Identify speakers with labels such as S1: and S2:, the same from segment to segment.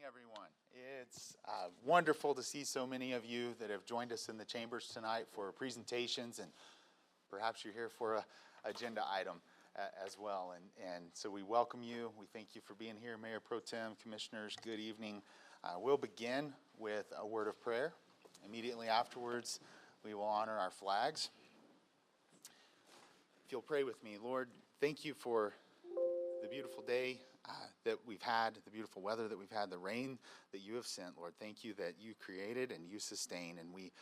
S1: everyone. It's wonderful to see so many of you that have joined us in the chambers tonight for presentations, and perhaps you're here for an agenda item as well. And so we welcome you. We thank you for being here. Mayor Pro Tem, Commissioners, good evening. We'll begin with a word of prayer. Immediately afterwards, we will honor our flags. If you'll pray with me, Lord, thank you for the beautiful day that we've had, the beautiful weather that we've had, the rain that you have sent, Lord. Thank you that you created and you sustain, and we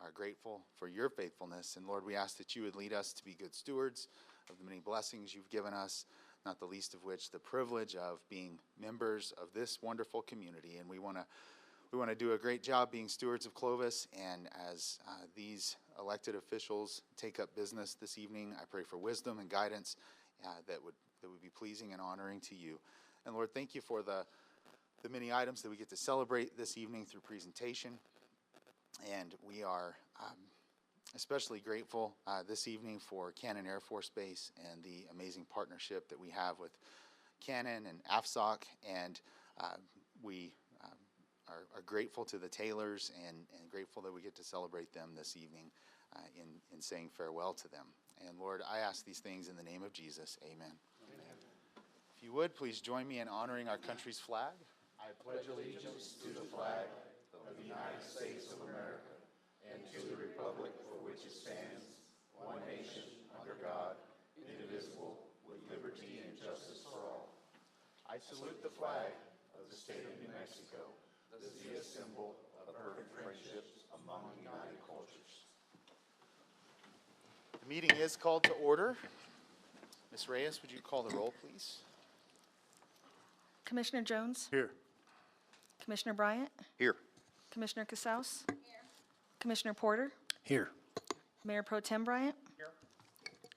S1: are grateful for your faithfulness. And Lord, we ask that you would lead us to be good stewards of the many blessings you've given us, not the least of which the privilege of being members of this wonderful community. And we want to do a great job being stewards of Clovis. And as these elected officials take up business this evening, I pray for wisdom and guidance that would be pleasing and honoring to you. And Lord, thank you for the many items that we get to celebrate this evening through presentation. And we are especially grateful this evening for Cannon Air Force Base and the amazing partnership that we have with Cannon and AFSOC. And we are grateful to the Taylors and grateful that we get to celebrate them this evening in saying farewell to them. And Lord, I ask these things in the name of Jesus. Amen. If you would, please join me in honoring our country's flag. I pledge allegiance to the flag of the United States of America and to the republic for which it stands, one nation, under God, indivisible, with liberty and justice for all. I salute the flag of the state of New Mexico, the symbol of perfect friendship among united cultures. The meeting is called to order. Ms. Reyes, would you call the roll, please?
S2: Commissioner Jones?
S3: Here.
S2: Commissioner Bryant?
S1: Here.
S2: Commissioner Casals? Here. Commissioner Porter?
S3: Here.
S2: Mayor Pro Tem Bryant? Here.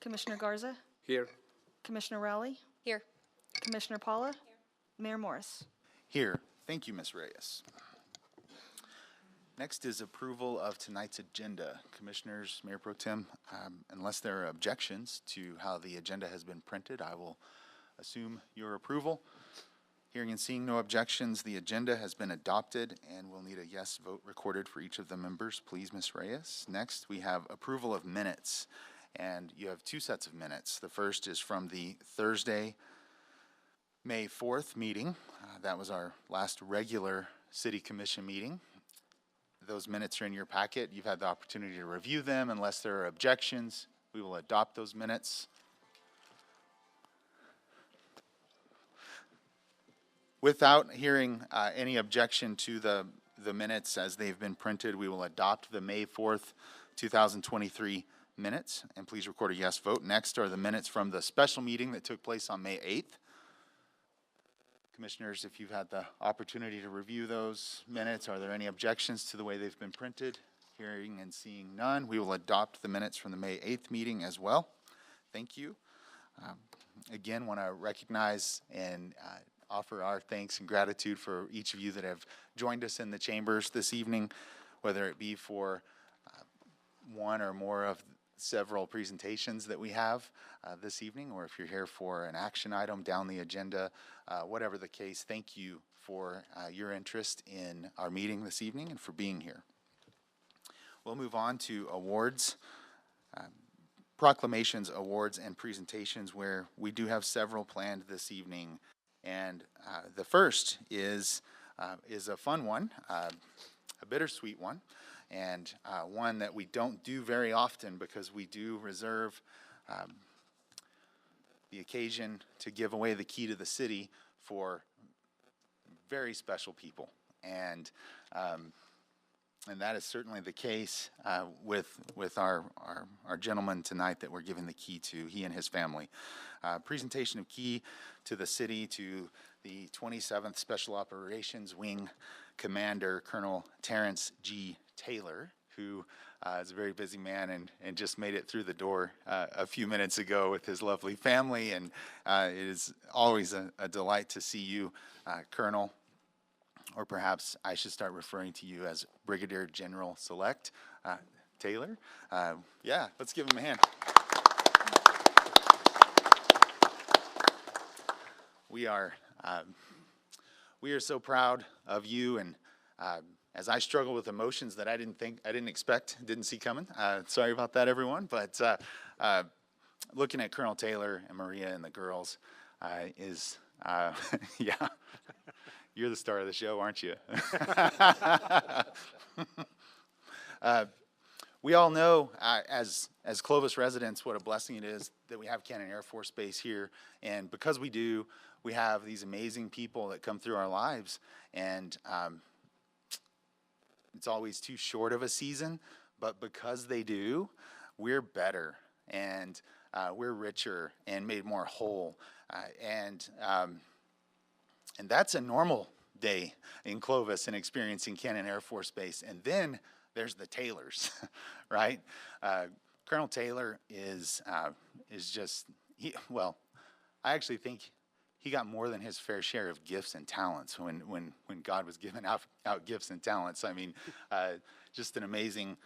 S2: Commissioner Garza?
S3: Here.
S2: Commissioner Rowley?
S4: Here.
S2: Commissioner Paula? Here. Mayor Morris?
S1: Here. Thank you, Ms. Reyes. Next is approval of tonight's agenda. Commissioners, Mayor Pro Tem, unless there are objections to how the agenda has been printed, I will assume your approval. Hearing and seeing no objections, the agenda has been adopted, and we'll need a yes vote recorded for each of the members. Please, Ms. Reyes. Next, we have approval of minutes, and you have two sets of minutes. The first is from the Thursday, May 4th meeting. That was our last regular City Commission meeting. Those minutes are in your packet. You've had the opportunity to review them. Unless there are objections, we will adopt those minutes. Without hearing any objection to the minutes as they've been printed, we will adopt the May 4th, 2023 minutes. And please record a yes vote. Next are the minutes from the special meeting that took place on May 8th. Commissioners, if you've had the opportunity to review those minutes, are there any objections to the way they've been printed? Hearing and seeing none, we will adopt the minutes from the May 8th meeting as well. Thank you. Again, want to recognize and offer our thanks and gratitude for each of you that have joined us in the chambers this evening, whether it be for one or more of several presentations that we have this evening, or if you're here for an action item down the agenda, whatever the case, thank you for your interest in our meeting this evening and for being here. We'll move on to awards, proclamations, awards, and presentations, where we do have several planned this evening. And the first is a fun one, a bittersweet one, and one that we don't do very often because we do reserve the occasion to give away the key to the city for very special people. And that is certainly the case with our gentleman tonight that we're giving the key to, he and his family. Presentation of key to the city to the 27th Special Operations Wing Commander, Colonel Terrence G. Taylor, who is a very busy man and just made it through the door a few minutes ago with his lovely family. And it is always a delight to see you, Colonel. Or perhaps I should start referring to you as Brigadier General Select Taylor. Yeah, let's give him a hand. We are we are so proud of you, and as I struggle with emotions that I didn't expect, didn't see coming. Sorry about that, everyone. But looking at Colonel Taylor and Maria and the girls is, yeah, you're the star of the show, aren't you? We all know, as Clovis residents, what a blessing it is that we have Cannon Air Force Base here, and because we do, we have these amazing people that come through our lives, and it's always too short of a season, but because they do, we're better, and we're richer and made more whole, and that's a normal day in Clovis and experiencing Cannon Air Force Base, and then there's the Taylors, right? Colonel Taylor is just, I actually think he got more than his fair share of gifts and talents when God was giving out gifts and talents. I mean, just an amazing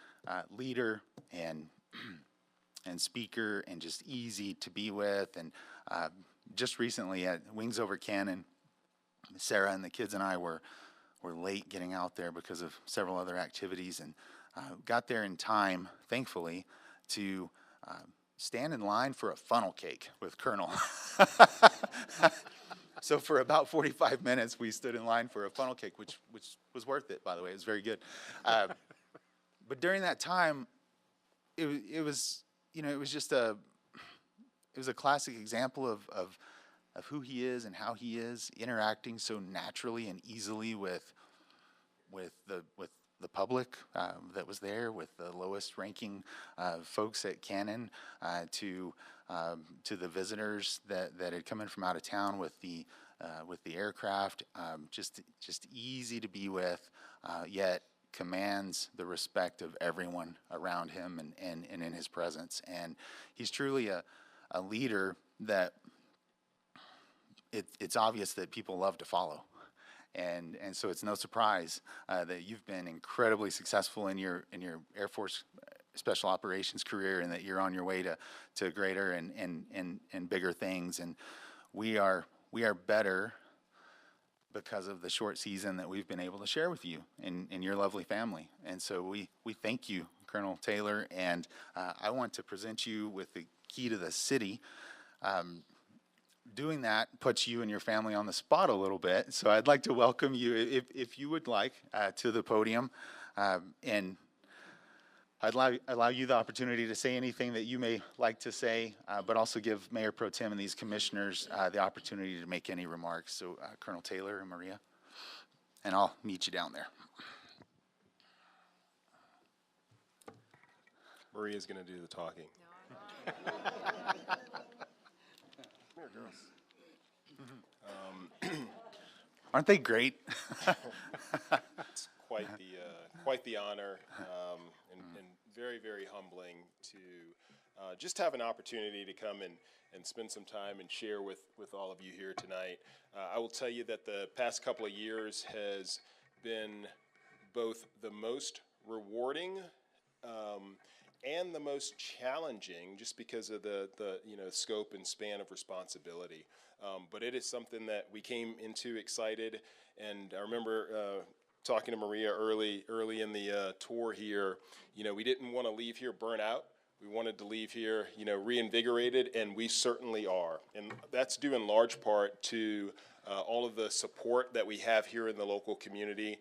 S1: leader and speaker, and just easy to be with. And just recently at Wings Over Cannon, Sarah and the kids and I were late getting out there because of several other activities, and got there in time, thankfully, to stand in line for a funnel cake with Colonel. So for about 45 minutes, we stood in line for a funnel cake, which was worth it, by the way. It was very good. But during that time, it was just a classic example of who he is and how he is, interacting so naturally and easily with the public that was there, with the lowest ranking folks at Cannon, to the visitors that had come in from out of town with the aircraft. Just easy to be with, yet commands the respect of everyone around him and in his presence. And he's truly a leader that it's obvious that people love to follow. And so it's no surprise that you've been incredibly successful in your Air Force Special Operations career, and that you're on your way to greater and bigger things. And we are better because of the short season that we've been able to share with you and your lovely family. And so we thank you, Colonel Taylor, and I want to present you with the key to the city. Doing that puts you and your family on the spot a little bit, so I'd like to welcome you, if you would like, to the podium, and I'd allow you the opportunity to say anything that you may like to say, but also give Mayor Pro Tem and these commissioners the opportunity to make any remarks. So Colonel Taylor and Maria, and I'll meet you down there.
S3: Maria's going to do the talking. Come here, girls.
S1: Aren't they great?
S3: It's quite the honor, and very, very humbling to just have an opportunity to come and spend some time and share with all of you here tonight. I will tell you that the past couple of years has been both the most rewarding and the most challenging, just because of the scope and span of responsibility. But it is something that we came into excited, and I remember talking to Maria early in the tour here. We didn't want to leave here burnt out. We wanted to leave here, reinvigorated, and we certainly are. And that's due in large part to all of the support that we have here in the local community,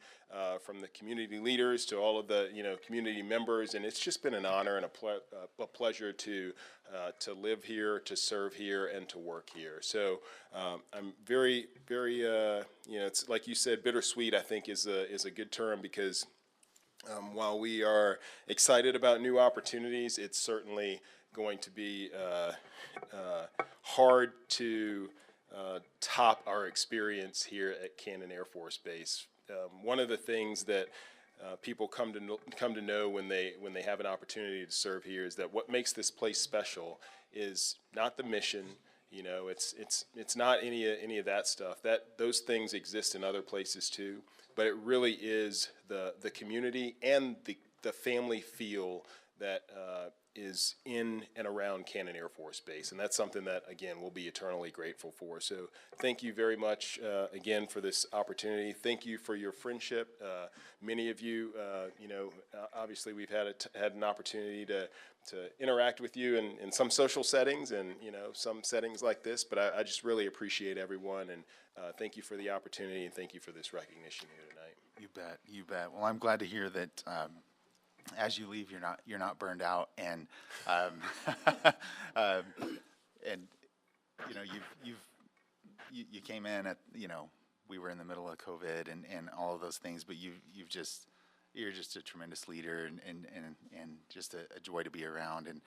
S3: from the community leaders to all of the community members, and it's just been an honor and a pleasure to live here, to serve here, and to work here. So I'm very, very it's like you said, bittersweet, I think is a good term, because while we are excited about new opportunities, it's certainly going to be hard to top our experience here at Cannon Air Force Base. One of the things that people come to know when they have an opportunity to serve here is that what makes this place special is not the mission. It's not any of that stuff. Those things exist in other places too, but it really is the community and the family feel that is in and around Cannon Air Force Base. And that's something that, again, we'll be eternally grateful for. So thank you very much again for this opportunity. Thank you for your friendship. Many of you, obviously we've had an opportunity to interact with you in some social settings and, some settings like this. But I just really appreciate everyone, and thank you for the opportunity, and thank you for this recognition here tonight.
S1: You bet, you bet. Well, I'm glad to hear that as you leave, you're not burned out, and and you came in at we were in the middle of COVID and all of those things, but you're just a tremendous leader and just a joy to be around. And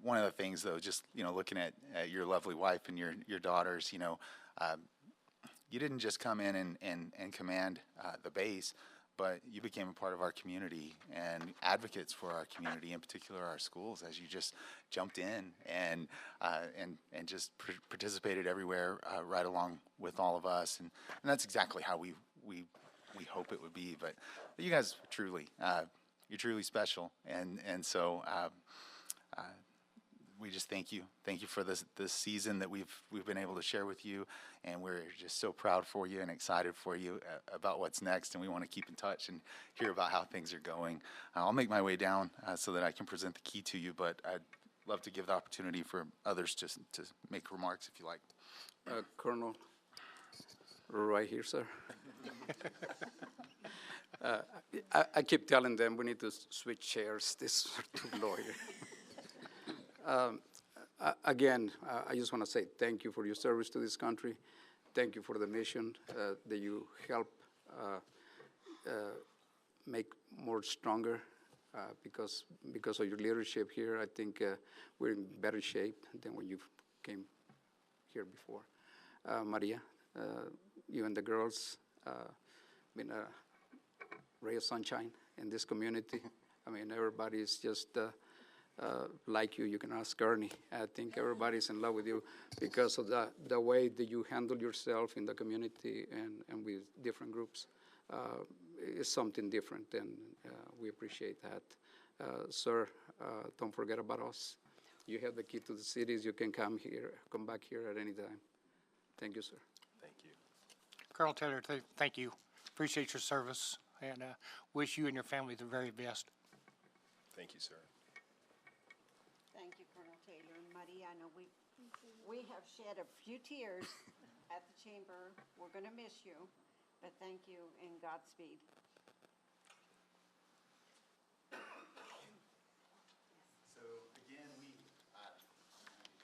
S1: one of the things though, just looking at your lovely wife and your daughters, you didn't just come in and command the base, but you became a part of our community and advocates for our community, in particular our schools, as you just jumped in and just participated everywhere right along with all of us. And that's exactly how we hope it would be. But you guys you're truly special. And so we just thank you for this season that we've been able to share with you, and we're just so proud for you and excited for you about what's next, and we want to keep in touch and hear about how things are going. I'll make my way down so that I can present the key to you, but I'd love to give the opportunity for others to make remarks if you like.
S4: Colonel, right here, sir. I keep telling them we need to switch chairs. This too lawyer. Again, I just want to say thank you for your service to this country. Thank you for the mission that you help make more stronger because of your leadership here. I think we're in better shape than when you came here before. Maria, you and the girls been a ray of sunshine in this community. I mean, everybody's just like you. You can ask Ernie. I think everybody's in love with you because of the way that you handle yourself in the community and with different groups. Is something different, and we appreciate that. Sir, don't forget about us. You have the key to the cities. You can come back here at any time. Thank you, sir.
S3: Thank you.
S5: Colonel Taylor, thank you. Appreciate your service, and wish you and your family the very best.
S3: Thank you, sir.
S6: Thank you, Colonel Taylor. And Mariano, we have shed a few tears at the chamber. We're going to miss you, but thank you and Godspeed.
S1: So again, we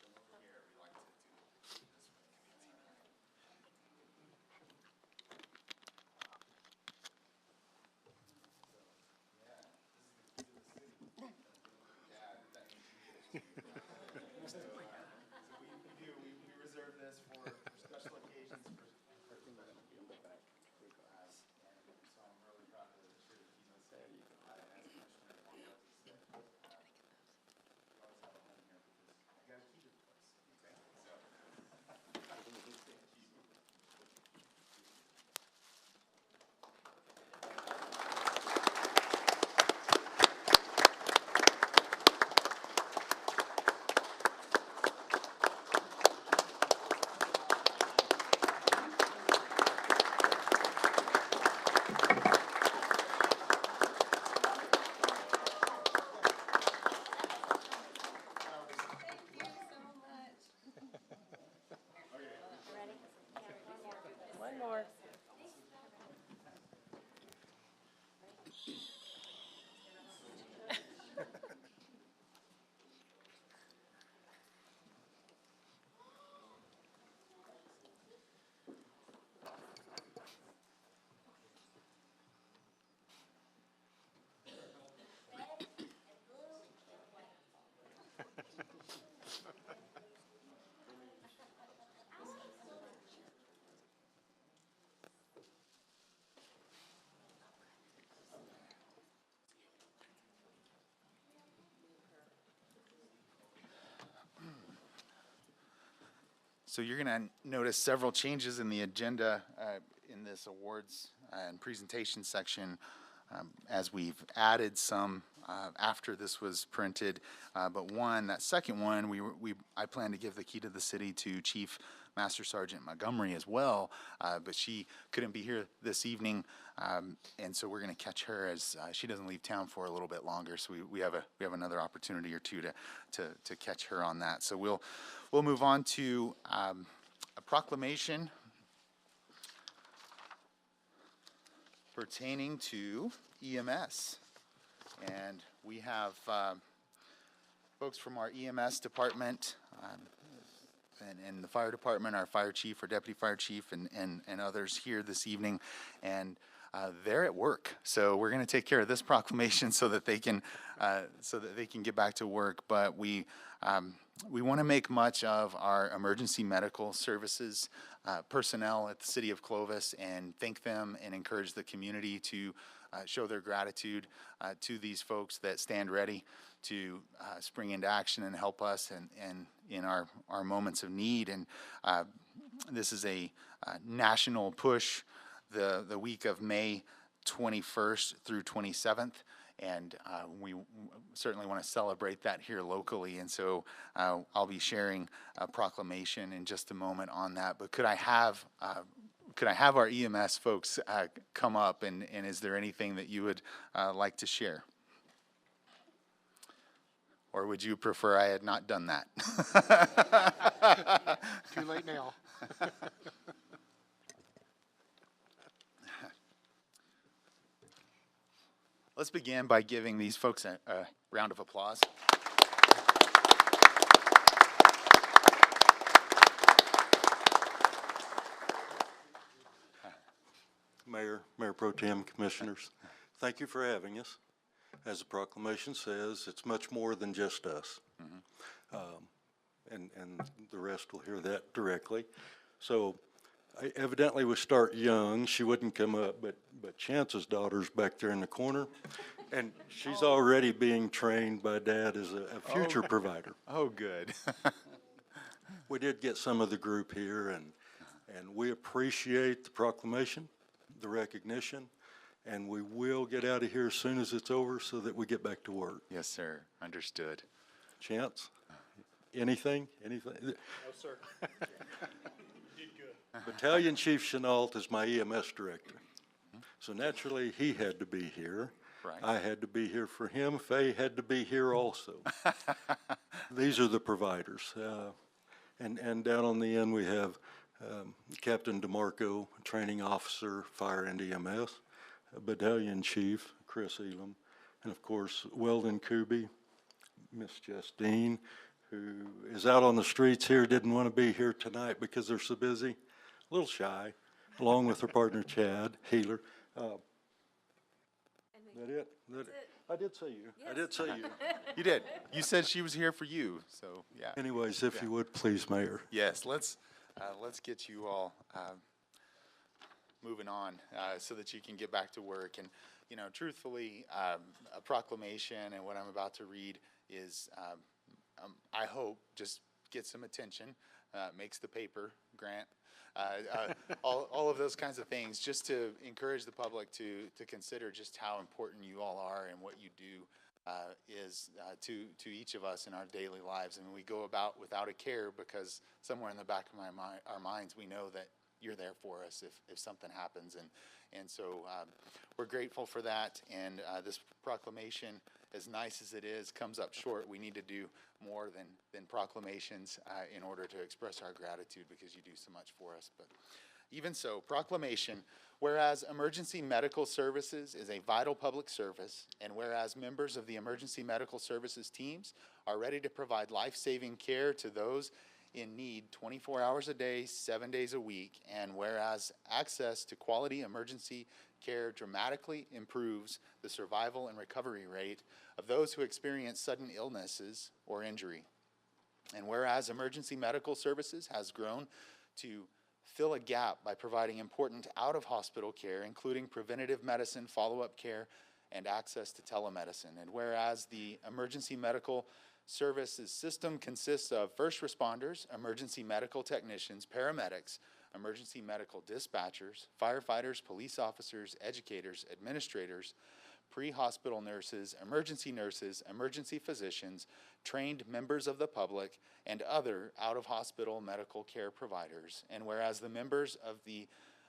S1: come over here. We like to do this. We reserve this for special occasions, for things that will be on the back. And so I'm really proud of the shirt that he's on. As Commissioner Juan said, you always have a home here because you got a key to the place. Okay? So, thank you.
S2: One more. So you're going to notice several changes in the agenda in this awards and presentation section as we've added some after this was printed. But that second one, I plan to give the key to the city to Chief Master Sergeant Montgomery as well, but she couldn't be here this evening, and so we're going to catch her as she doesn't leave town for a little bit longer. So we have another opportunity or two to catch her on that. So we'll move on to a proclamation pertaining to EMS, and we have folks from our EMS department. And the fire department, our fire chief, our deputy fire chief, and others here this evening, and they're at work. So we're going to take care of this proclamation so that they can get back to work. But we want to make much of our emergency medical services personnel at the city of Clovis and thank them and encourage the community to show their gratitude to these folks that stand ready to spring into action and help us and in our moments of need. And this is a national push the week of May 21st through 27th. And we certainly want to celebrate that here locally. And so I'll be sharing a proclamation in just a moment on that. But could I have our EMS folks come up, and is there anything that you would like to share? Or would you prefer I had not done that?
S5: Too late now.
S2: Let's begin by giving these folks a round of applause.
S7: Mayor Pro Tem, Commissioners, thank you for having us. As the proclamation says, it's much more than just us. And the rest will hear that directly. So evidently we start young. She wouldn't come up, but Chance's daughter's back there in the corner. And she's already being trained by Dad as a future provider.
S2: Oh, good.
S7: We did get some of the group here, and we appreciate the proclamation, the recognition, and we will get out of here as soon as it's over so that we get back to work.
S2: Yes, sir. Understood.
S7: Chance? Anything? No,
S3: sir.
S7: Battalion Chief Chenault is my EMS director. So naturally, he had to be here.
S2: Right.
S7: I had to be here for him. Faye had to be here also. These are the providers. And down on the end, we have Captain DeMarco, training officer, fire and EMS, Battalion Chief, Chris Elam, and of course, Weldon Kuby, Miss Justine, who is out on the streets here, didn't want to be here tonight because they're so busy, a little shy, along with her partner Chad Healer. That it? I did say you. Yes. I did say you.
S2: You did. You said she was here for you, so yeah.
S7: Anyways, if you would, please, Mayor.
S2: Yes, let's get you all moving on so that you can get back to work. And, you know, truthfully, a proclamation and what I'm about to read is, I hope, just get some attention, makes the paper, Grant, all of those kinds of things, just to encourage the public to consider just how important you all are and what you do is to each of us in our daily lives. And we go about without a care because somewhere in the back of our minds we know that you're there for us if something happens. And so we're grateful for that. And this proclamation, as nice as it is, comes up short. We need to do more than proclamations in order to express our gratitude because you do so much for us. But even so, proclamation, whereas emergency medical services is a vital public service, and whereas members of the emergency medical services teams are ready to provide life-saving care to those in need 24 hours a day, 7 days a week, and whereas access to quality emergency care dramatically improves the survival and recovery rate of those who experience sudden illnesses or injury, and whereas emergency medical services has grown to fill a gap by providing important out-of-hospital care, including preventative medicine, follow-up care, and access to telemedicine, and whereas the emergency medical services system consists of first responders, emergency medical technicians, paramedics, emergency medical dispatchers, firefighters, police officers, educators, administrators, pre-hospital nurses, emergency physicians, trained members of the public, and other out-of-hospital medical care providers. And whereas the members of the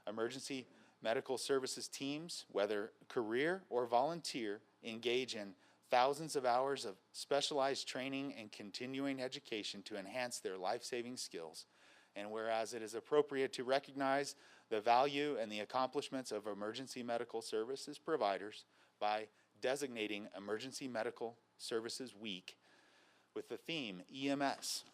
S2: emergency medical services teams, whether career or volunteer, engage in thousands of hours of specialized training and continuing education to enhance their life-saving skills. And whereas it is appropriate to recognize the value and the accomplishments of emergency medical services providers by designating Emergency Medical Services Week with the theme EMS,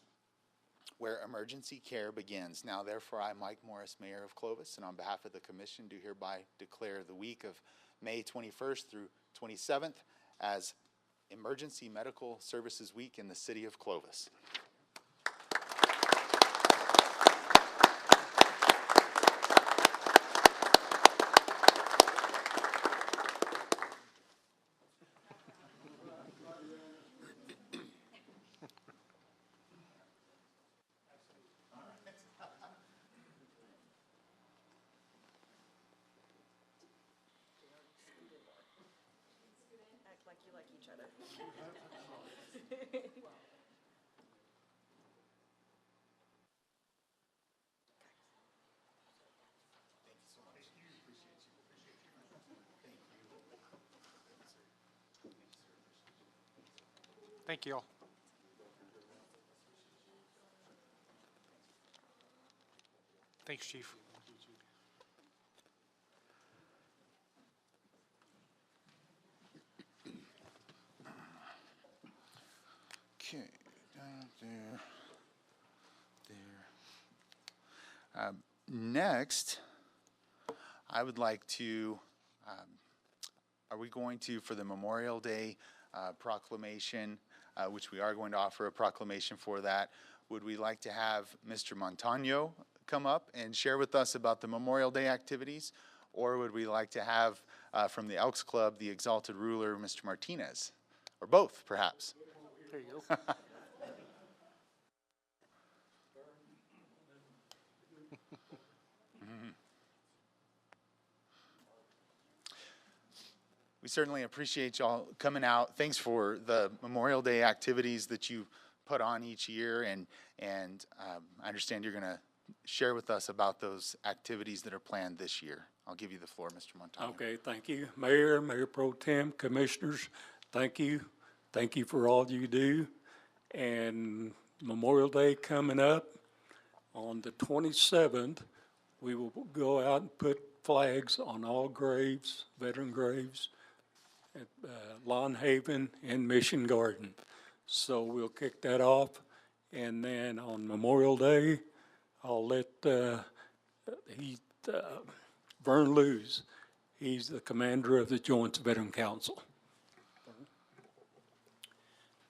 S2: where emergency care begins. Now, therefore, I, Mike Morris, Mayor of Clovis, and on behalf of the Commission, do hereby declare the week of May 21st through 27th as Emergency Medical Services Week in the city of Clovis.
S8: Act like you like each other.
S5: Thank you all. Thanks, Chief.
S2: Okay, there. Next, I would like to, are we going to, for the Memorial Day proclamation, which we are going to offer a proclamation for that, would we like to have Mr. Montano come up and share with us about the Memorial Day activities? Or would we like to have from the Elks Club, the Exalted Ruler, Mr. Martinez? Or both, perhaps?
S5: There you go.
S2: We certainly appreciate y'all coming out. Thanks for the Memorial Day activities that you put on each year, and I understand you're going to share with us about those activities that are planned this year. I'll give you the floor, Mr. Montano.
S9: Okay, thank you. Mayor, Mayor Pro Tem, Commissioners, thank you. Thank you for all you do. And Memorial Day coming up on the 27th, we will go out and put flags on all graves, veteran graves, at Lawn Haven and Mission Garden. So we'll kick that off. And then on Memorial Day, I'll let Vern Lewis, he's the commander of the Joint Veteran Council.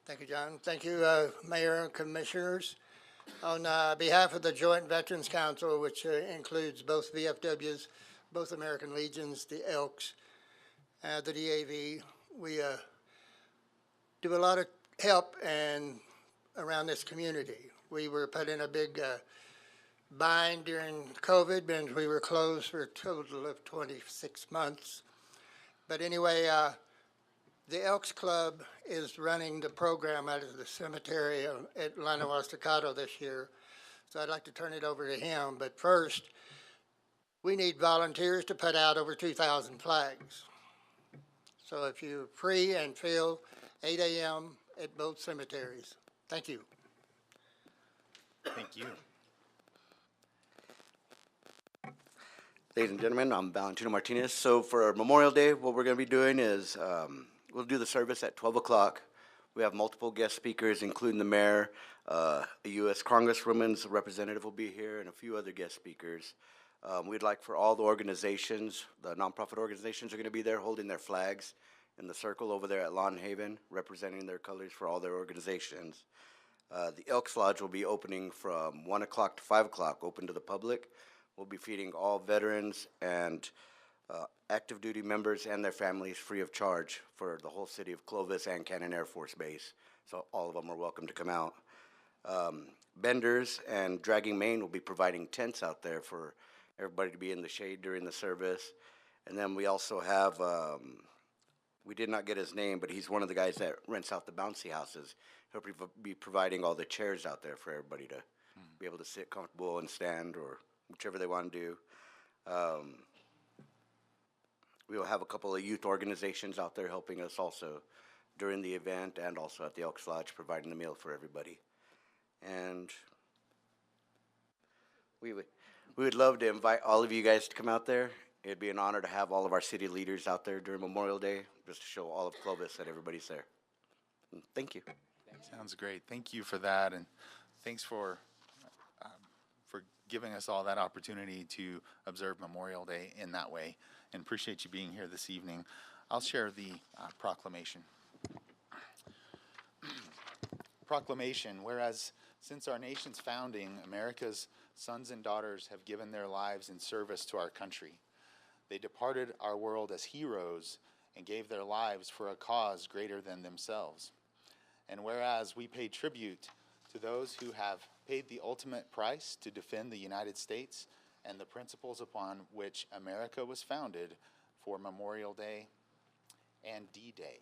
S10: Thank you, John. Thank you, Mayor and Commissioners. On behalf of the Joint Veterans Council, which includes both VFWs, both American Legions, the Elks, the DAV, we do a lot of help and around this community. We were put in a big bind during COVID, and we were closed for a total of 26 months. But anyway, the Elks Club is running the program out of the cemetery at Llano Estacado this year. So I'd like to turn it over to him. But first, we need volunteers to put out over 2,000 flags. So if you're free and feel, 8 a.m. at both cemeteries. Thank you.
S2: Thank you.
S11: Ladies and gentlemen, I'm Valentino Martinez. So for Memorial Day, what we're going to be doing is we'll do the service at 12 o'clock. We have multiple guest speakers, including the mayor, a U.S. Congresswoman's representative will be here, and a few other guest speakers. We'd like for all the organizations, the nonprofit organizations are going to be there holding their flags in the circle over there at Lawn Haven, representing their colors for all their organizations. The Elks Lodge will be opening from 1 o'clock to 5 o'clock, open to the public. We'll be feeding all veterans and active duty members and their families free of charge for the whole city of Clovis and Cannon Air Force Base. So all of them are welcome to come out. Benders and Dragging Main will be providing tents out there for everybody to be in the shade during the service. And then we also have we did not get his name, but he's one of the guys that rents out the bouncy houses. He'll be providing all the chairs out there for everybody to be able to sit comfortable and stand or whichever they want to do. We will have a couple of youth organizations out there helping us also during the event and also at the Elks Lodge providing the meal for everybody. And we would love to invite all of you guys to come out there. It'd be an honor to have all of our city leaders out there during Memorial Day, just to show all of Clovis that everybody's there. And thank you.
S2: Sounds great. Thank you for that, and thanks for giving us all that opportunity to observe Memorial Day in that way, and appreciate you being here this evening. I'll share the proclamation. Proclamation, whereas since our nation's founding, America's sons and daughters have given their lives in service to our country. They departed our world as heroes and gave their lives for a cause greater than themselves. And whereas we pay tribute to those who have paid the ultimate price to defend the United States and the principles upon which America was founded for Memorial Day and D-Day.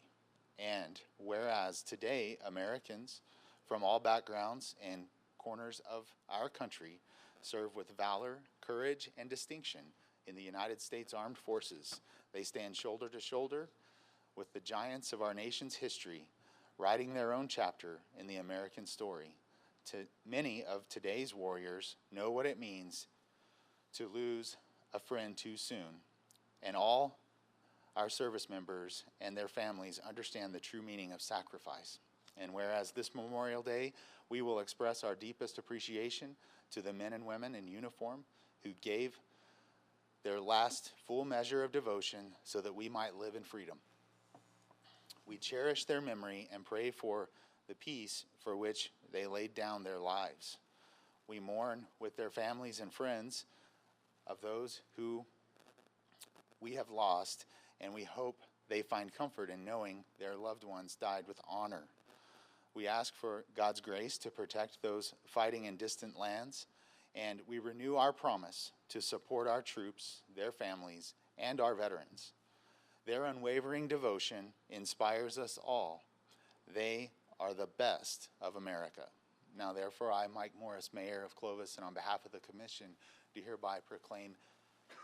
S2: And whereas today Americans from all backgrounds and corners of our country serve with valor, courage, and distinction in the United States Armed Forces, they stand shoulder to shoulder with the giants of our nation's history, writing their own chapter in the American story. To many of today's warriors know what it means to lose a friend too soon, and all our service members and their families understand the true meaning of sacrifice. And whereas this Memorial Day, we will express our deepest appreciation to the men and women in uniform who gave their last full measure of devotion so that we might live in freedom. We cherish their memory and pray for the peace for which they laid down their lives. We mourn with their families and friends of those who we have lost, and we hope they find comfort in knowing their loved ones died with honor. We ask for God's grace to protect those fighting in distant lands, and we renew our promise to support our troops, their families, and our veterans. Their unwavering devotion inspires us all. They are the best of America. Now, therefore, I, Mike Morris, Mayor of Clovis, and on behalf of the Commission, do hereby proclaim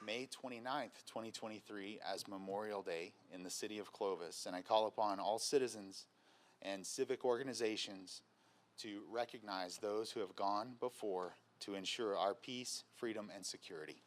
S2: May 29th, 2023 as Memorial Day in the city of Clovis, and I call upon all citizens and civic organizations to recognize those who have gone before to ensure our peace, freedom, and security.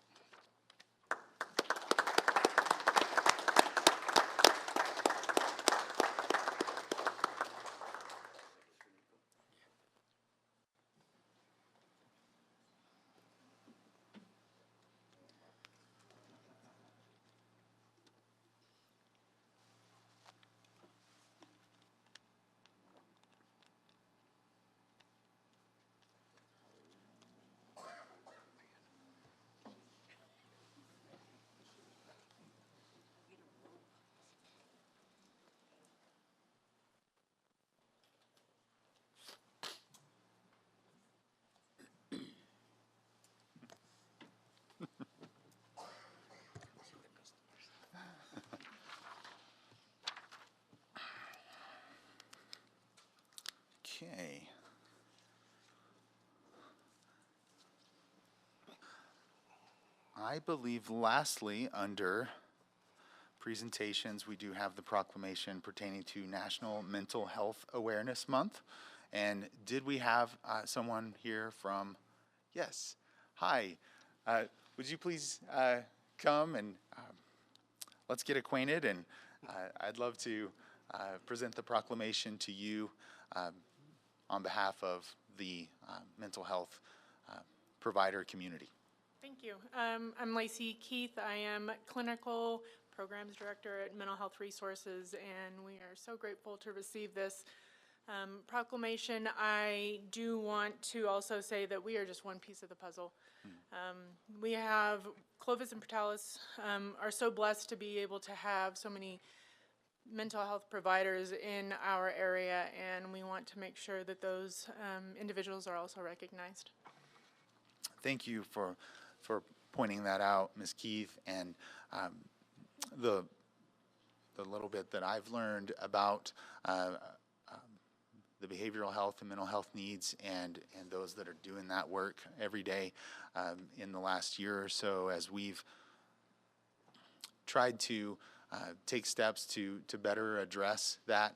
S2: Okay. I believe lastly, under presentations, we do have the proclamation pertaining to National Mental Health Awareness Month. And did we have someone here from, yes, hi. Would you please come and let's get acquainted, and I'd love to present the proclamation to you on behalf of the mental health provider community.
S12: Thank you. I'm Lacey Keith. I am Clinical Programs Director at Mental Health Resources, and we are so grateful to receive this proclamation. I do want to also say that we are just one piece of the puzzle. We have, Clovis and Portales are so blessed to be able to have so many mental health providers in our area, and we want to make sure that those individuals are also recognized.
S2: Thank you for pointing that out, Ms. Keith, and the the little bit that I've learned about the behavioral health and mental health needs and those that are doing that work every day in the last year or so, as we've tried to take steps to better address that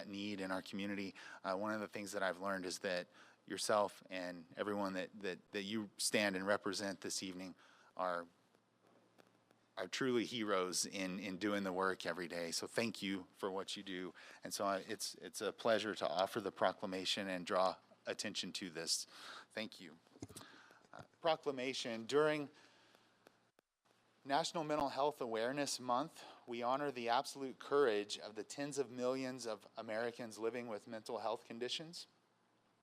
S2: need in our community. One of the things that I've learned is that yourself and everyone that you stand and represent this evening are truly heroes in doing the work every day. So thank you for what you do. And so it's a pleasure to offer the proclamation and draw attention to this. Thank you. Proclamation. During National Mental Health Awareness Month, we honor the absolute courage of the tens of millions of Americans living with mental health conditions.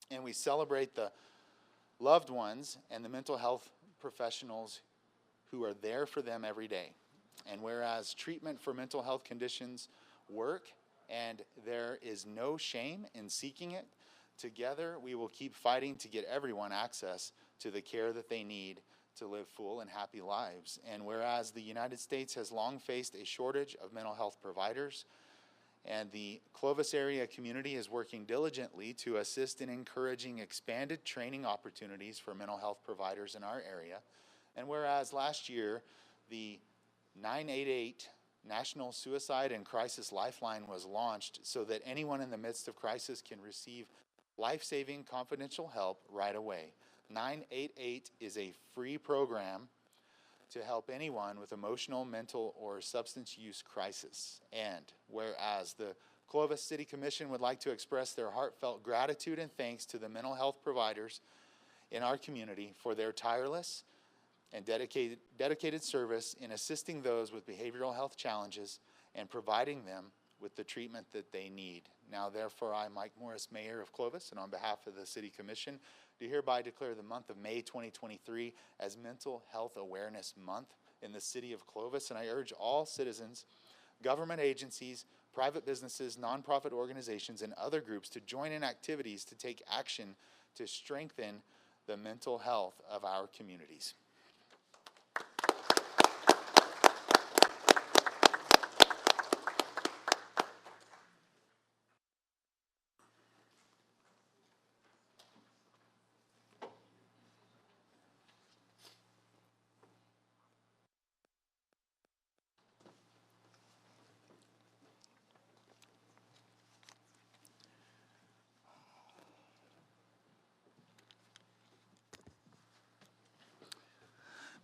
S2: And we celebrate the loved ones and the mental health professionals who are there for them every day. And whereas treatment for mental health conditions work and there is no shame in seeking it, together we will keep fighting to get everyone access to the care that they need to live full and happy lives. And whereas the United States has long faced a shortage of mental health providers, and the Clovis area community is working diligently to assist in encouraging expanded training opportunities for mental health providers in our area, and whereas last year the 988 National Suicide and Crisis Lifeline was launched so that anyone in the midst of crisis can receive life-saving confidential help right away. 988 is a free program to help anyone with emotional, mental, or substance use crisis. And whereas the Clovis City Commission would like to express their heartfelt gratitude and thanks to the mental health providers in our community for their tireless and dedicated service in assisting those with behavioral health challenges and providing them with the treatment that they need. Now, therefore, I, Mike Morris, Mayor of Clovis, and on behalf of the City Commission, do hereby declare the month of May 2023 as Mental Health Awareness Month in the City of Clovis, and I urge all citizens, government agencies, private businesses, nonprofit organizations, and other groups to join in activities to take action to strengthen the mental health of our communities.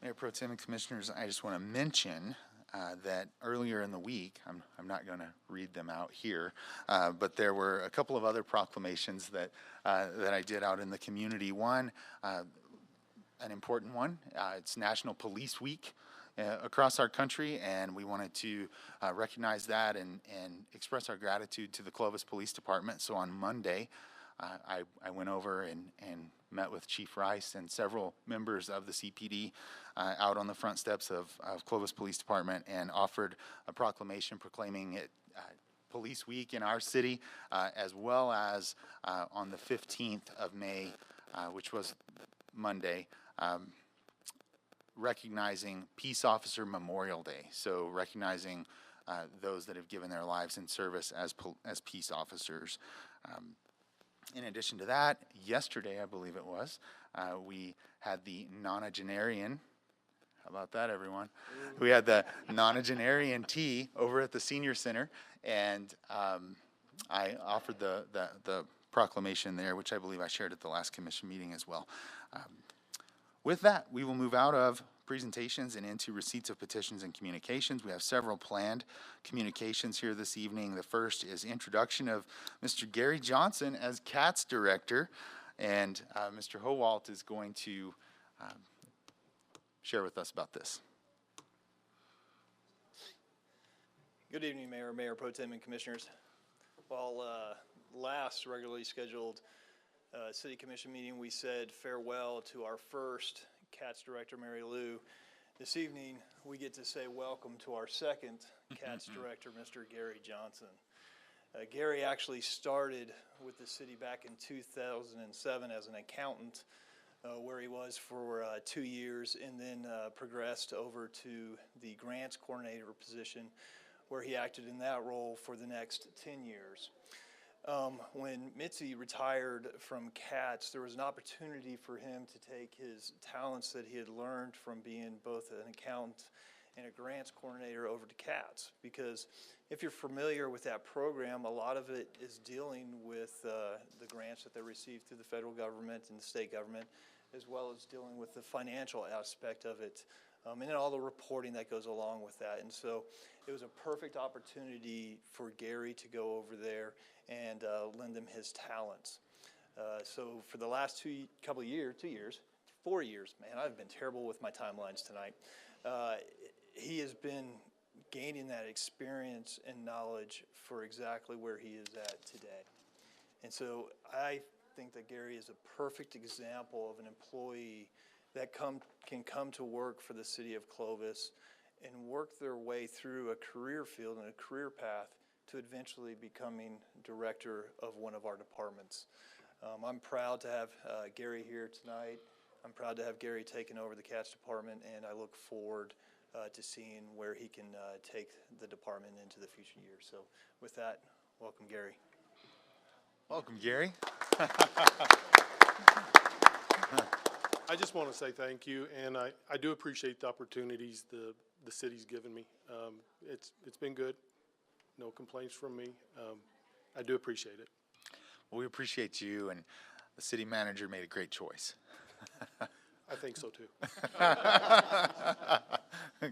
S2: Mayor Pro Tem and Commissioners, I just want to mention that earlier in the week, I'm not going to read them out here, but there were a couple of other proclamations that I did out in the community. One, an important one, it's National Police Week across our country, and we wanted to recognize that and express our gratitude to the Clovis Police Department. So on Monday, I went over and met with Chief Rice and several members of the CPD out on the front steps of Clovis Police Department and offered a proclamation proclaiming it Police Week in our city, as well as on the 15th of May, which was Monday, recognizing Peace Officer Memorial Day. So recognizing those that have given their lives in service as peace officers. In addition to that, yesterday, I believe it was, we had the nonagenarian. How about that, everyone? We had the nonagenarian tea over at the Senior Center, and I offered the proclamation there, which I believe I shared at the last commission meeting as well. With that, we will move out of presentations and into receipts of petitions and communications. We have several planned communications here this evening. The first is introduction of Mr. Gary Johnson as CATS Director, and Mr. Howalt is going to share with us about this.
S13: Good evening, Mayor, Mayor Pro Tem, and Commissioners. While last regularly scheduled City Commission meeting, we said farewell to our first CATS Director, Mary Lou. This evening, we get to say welcome to our second CATS Director, Mr. Gary Johnson. Gary actually started with the city back in 2007 as an accountant, where he was for 2 years, and then progressed over to the grants coordinator position, where he acted in that role for the next 10 years. When Mitzi retired from CATS, there was an opportunity for him to take his talents that he had learned from being both an accountant and a grants coordinator over to CATS. Because if you're familiar with that program, a lot of it is dealing with the grants that they receive through the federal government and the state government, as well as dealing with the financial aspect of it, and then all the reporting that goes along with that. And so it was a perfect opportunity for Gary to go over there and lend him his talents. So for the last 4 years, man, I've been terrible with my timelines tonight. He has been gaining that experience and knowledge for exactly where he is at today. And so I think that Gary is a perfect example of an employee that can come to work for the city of Clovis and work their way through a career field and a career path to eventually becoming director of one of our departments. I'm proud to have Gary here tonight. I'm proud to have Gary taking over the CATS department, and I look forward to seeing where he can take the department into the future years. So with that, welcome, Gary.
S2: Welcome, Gary.
S14: I just want to say thank you, and I do appreciate the opportunities the city's given me. It's been good. No complaints from me. I do appreciate it.
S2: Well, we appreciate you, and the city manager made a great choice.
S14: I think so too.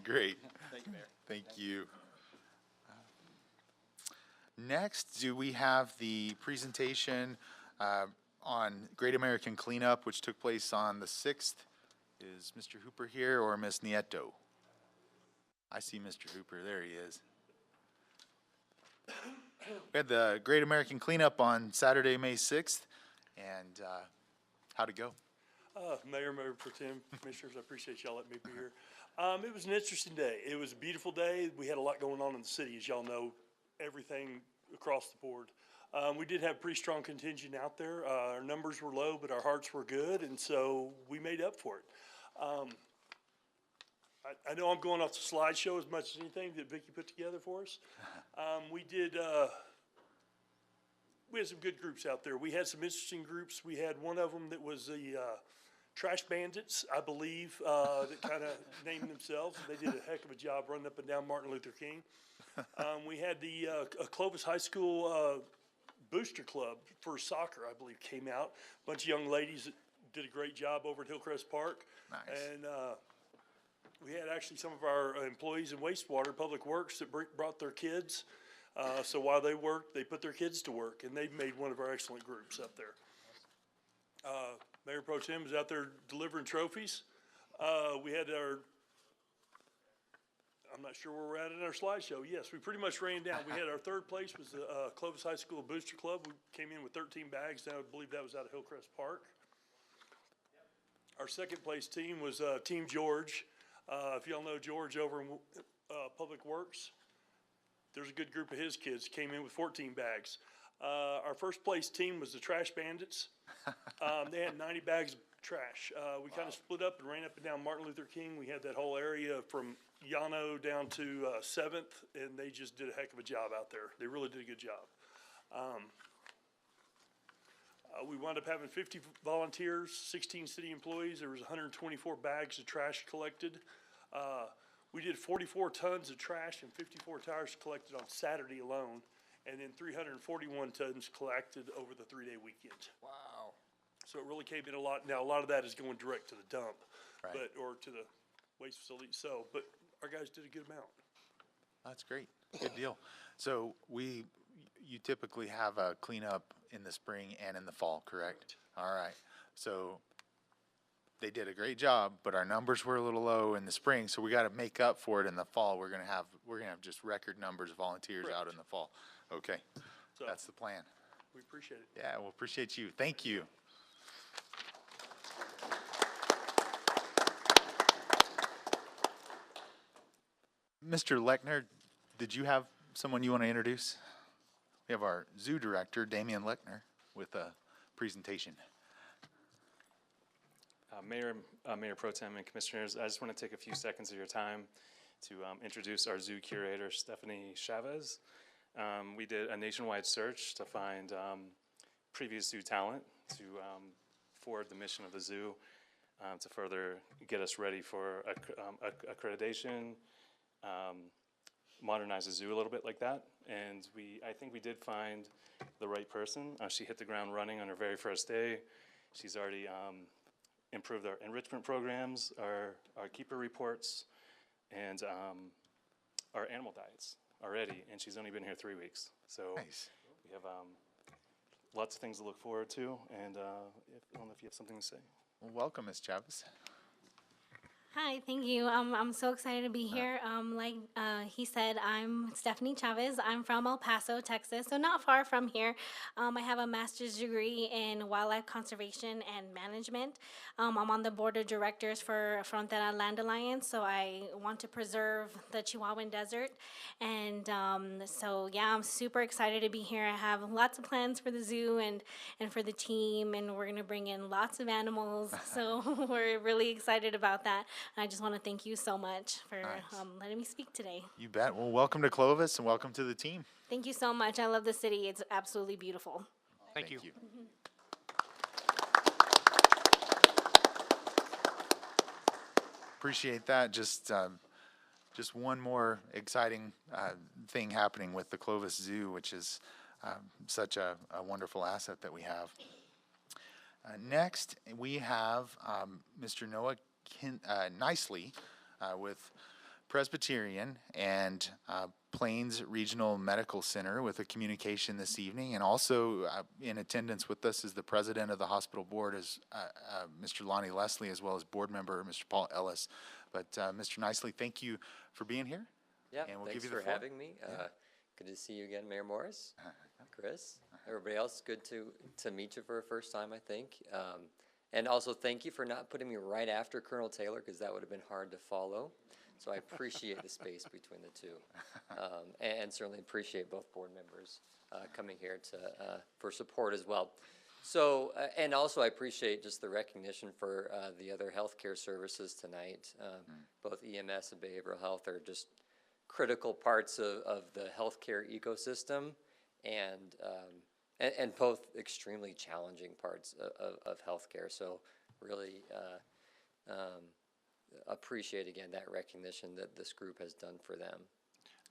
S2: Great.
S13: Thank you, Mayor.
S2: Thank you. Next, do we have the presentation on Great American Cleanup, which took place on the 6th? Is Mr. Hooper here or Ms. Nieto? I see Mr. Hooper. There he is. We had the Great American Cleanup on Saturday, May 6th, and how'd it go?
S15: Mayor Pro Tem, Commissioners, I appreciate y'all letting me be here. It was an interesting day. It was a beautiful day. We had a lot going on in the city, as y'all know, everything across the board. We did have a pretty strong contingent out there. Our numbers were low, but our hearts were good, and so we made up for it. I know I'm going off the slideshow as much as anything that Vicki put together for us. We had some good groups out there. We had some interesting groups. We had one of them that was the Trash Bandits, I believe, that kind of named themselves. They did a heck of a job running up and down Martin Luther King. We had the Clovis High School Booster Club for soccer, I believe, came out. A bunch of young ladies that did a great job over at Hillcrest Park.
S2: Nice.
S15: And we had actually some of our employees in wastewater, Public Works, that brought their kids. So while they worked, they put their kids to work, and they've made one of our excellent groups up there. Mayor Pro Tem was out there delivering trophies. We had I'm not sure where we're at in our slideshow. Yes, we pretty much ran down. We had our third place was the Clovis High School Booster Club. We came in with 13 bags. I believe that was out of Hillcrest Park. Our second place team was Team George. If y'all know George over in Public Works, there's a good group of his kids came in with 14 bags. Our first place team was the Trash Bandits. They had 90 bags of trash. We kind of split up and ran up and down Martin Luther King. We had that whole area from Llano down to 7th, and they just did a heck of a job out there. They really did a good job. We wound up having 50 volunteers, 16 city employees. There was 124 bags of trash collected. We did 44 tons of trash and 54 tires collected on Saturday alone, and then 341 tons collected over the 3-day weekend.
S2: Wow.
S15: So it really came in a lot. Now, a lot of that is going direct to the dump,
S2: Right.
S15: or to the waste facility. So, but our guys did a good amount.
S2: That's great. Good deal. So you typically have a cleanup in the spring and in the fall, correct? All right. So they did a great job, but our numbers were a little low in the spring, so we got to make up for it in the fall. We're gonna have just record numbers of volunteers out in the fall. Okay,
S15: So
S2: that's the plan.
S15: we appreciate it.
S2: Yeah, we'll appreciate you. Thank you. Mr. Lechner, did you have someone you want to introduce? We have our zoo director, Damian Lechner, with a presentation.
S16: Mayor Pro Tem and Commissioners, I just want to take a few seconds of your time to introduce our zoo curator, Stephanie Chavez. We did a nationwide search to find previous zoo talent to forward the mission of the zoo, to further get us ready for accreditation, modernize the zoo a little bit like that. And I think we did find the right person. She hit the ground running on her very first day. She's already improved our enrichment programs, our keeper reports, and our animal diets already. And she's only been here 3 weeks. So
S1: Nice.
S16: we have lots of things to look forward to. And I don't know if you have something to say.
S1: Well, welcome, Ms. Chavez.
S17: Hi, thank you. I'm so excited to be here. Like he said, I'm Stephanie Chavez. I'm from El Paso, Texas, so not far from here. I have a master's degree in wildlife conservation and management. I'm on the board of directors for Frontera Land Alliance, so I want to preserve the Chihuahuan Desert. And so, yeah, I'm super excited to be here. I have lots of plans for the zoo and for the team, and we're going to bring in lots of animals. So we're really excited about that. And I just want to thank you so much for letting me speak today.
S1: You bet. Well, welcome to Clovis and welcome to the team.
S17: Thank you so much. I love the city. It's absolutely beautiful.
S5: Thank you.
S1: Appreciate that. Just one more exciting thing happening with the Clovis Zoo, which is such a wonderful asset that we have. Next, we have Mr. Noah Nicely with Presbyterian and Plains Regional Medical Center with a communication this evening, and also in attendance with us is the president of the hospital board, is Mr. Lonnie Leslie, as well as board member Mr. Paul Ellis. But Mr. Nicely, thank you for being here.
S18: Yeah,
S1: and we'll
S18: thanks
S1: give you the
S18: for
S1: floor.
S18: having me. Good to see you again, Mayor Morris, Chris, everybody else. Good to meet you for the first time, I think. And also thank you for not putting me right after Colonel Taylor, because that would have been hard to follow. So I appreciate the space between the two, and certainly appreciate both board members coming here for support as well. So, and also I appreciate just the recognition for the other healthcare services tonight. Both EMS and behavioral health are just critical parts of the healthcare ecosystem, and both extremely challenging parts of healthcare. So really appreciate again that recognition that this group has done for them.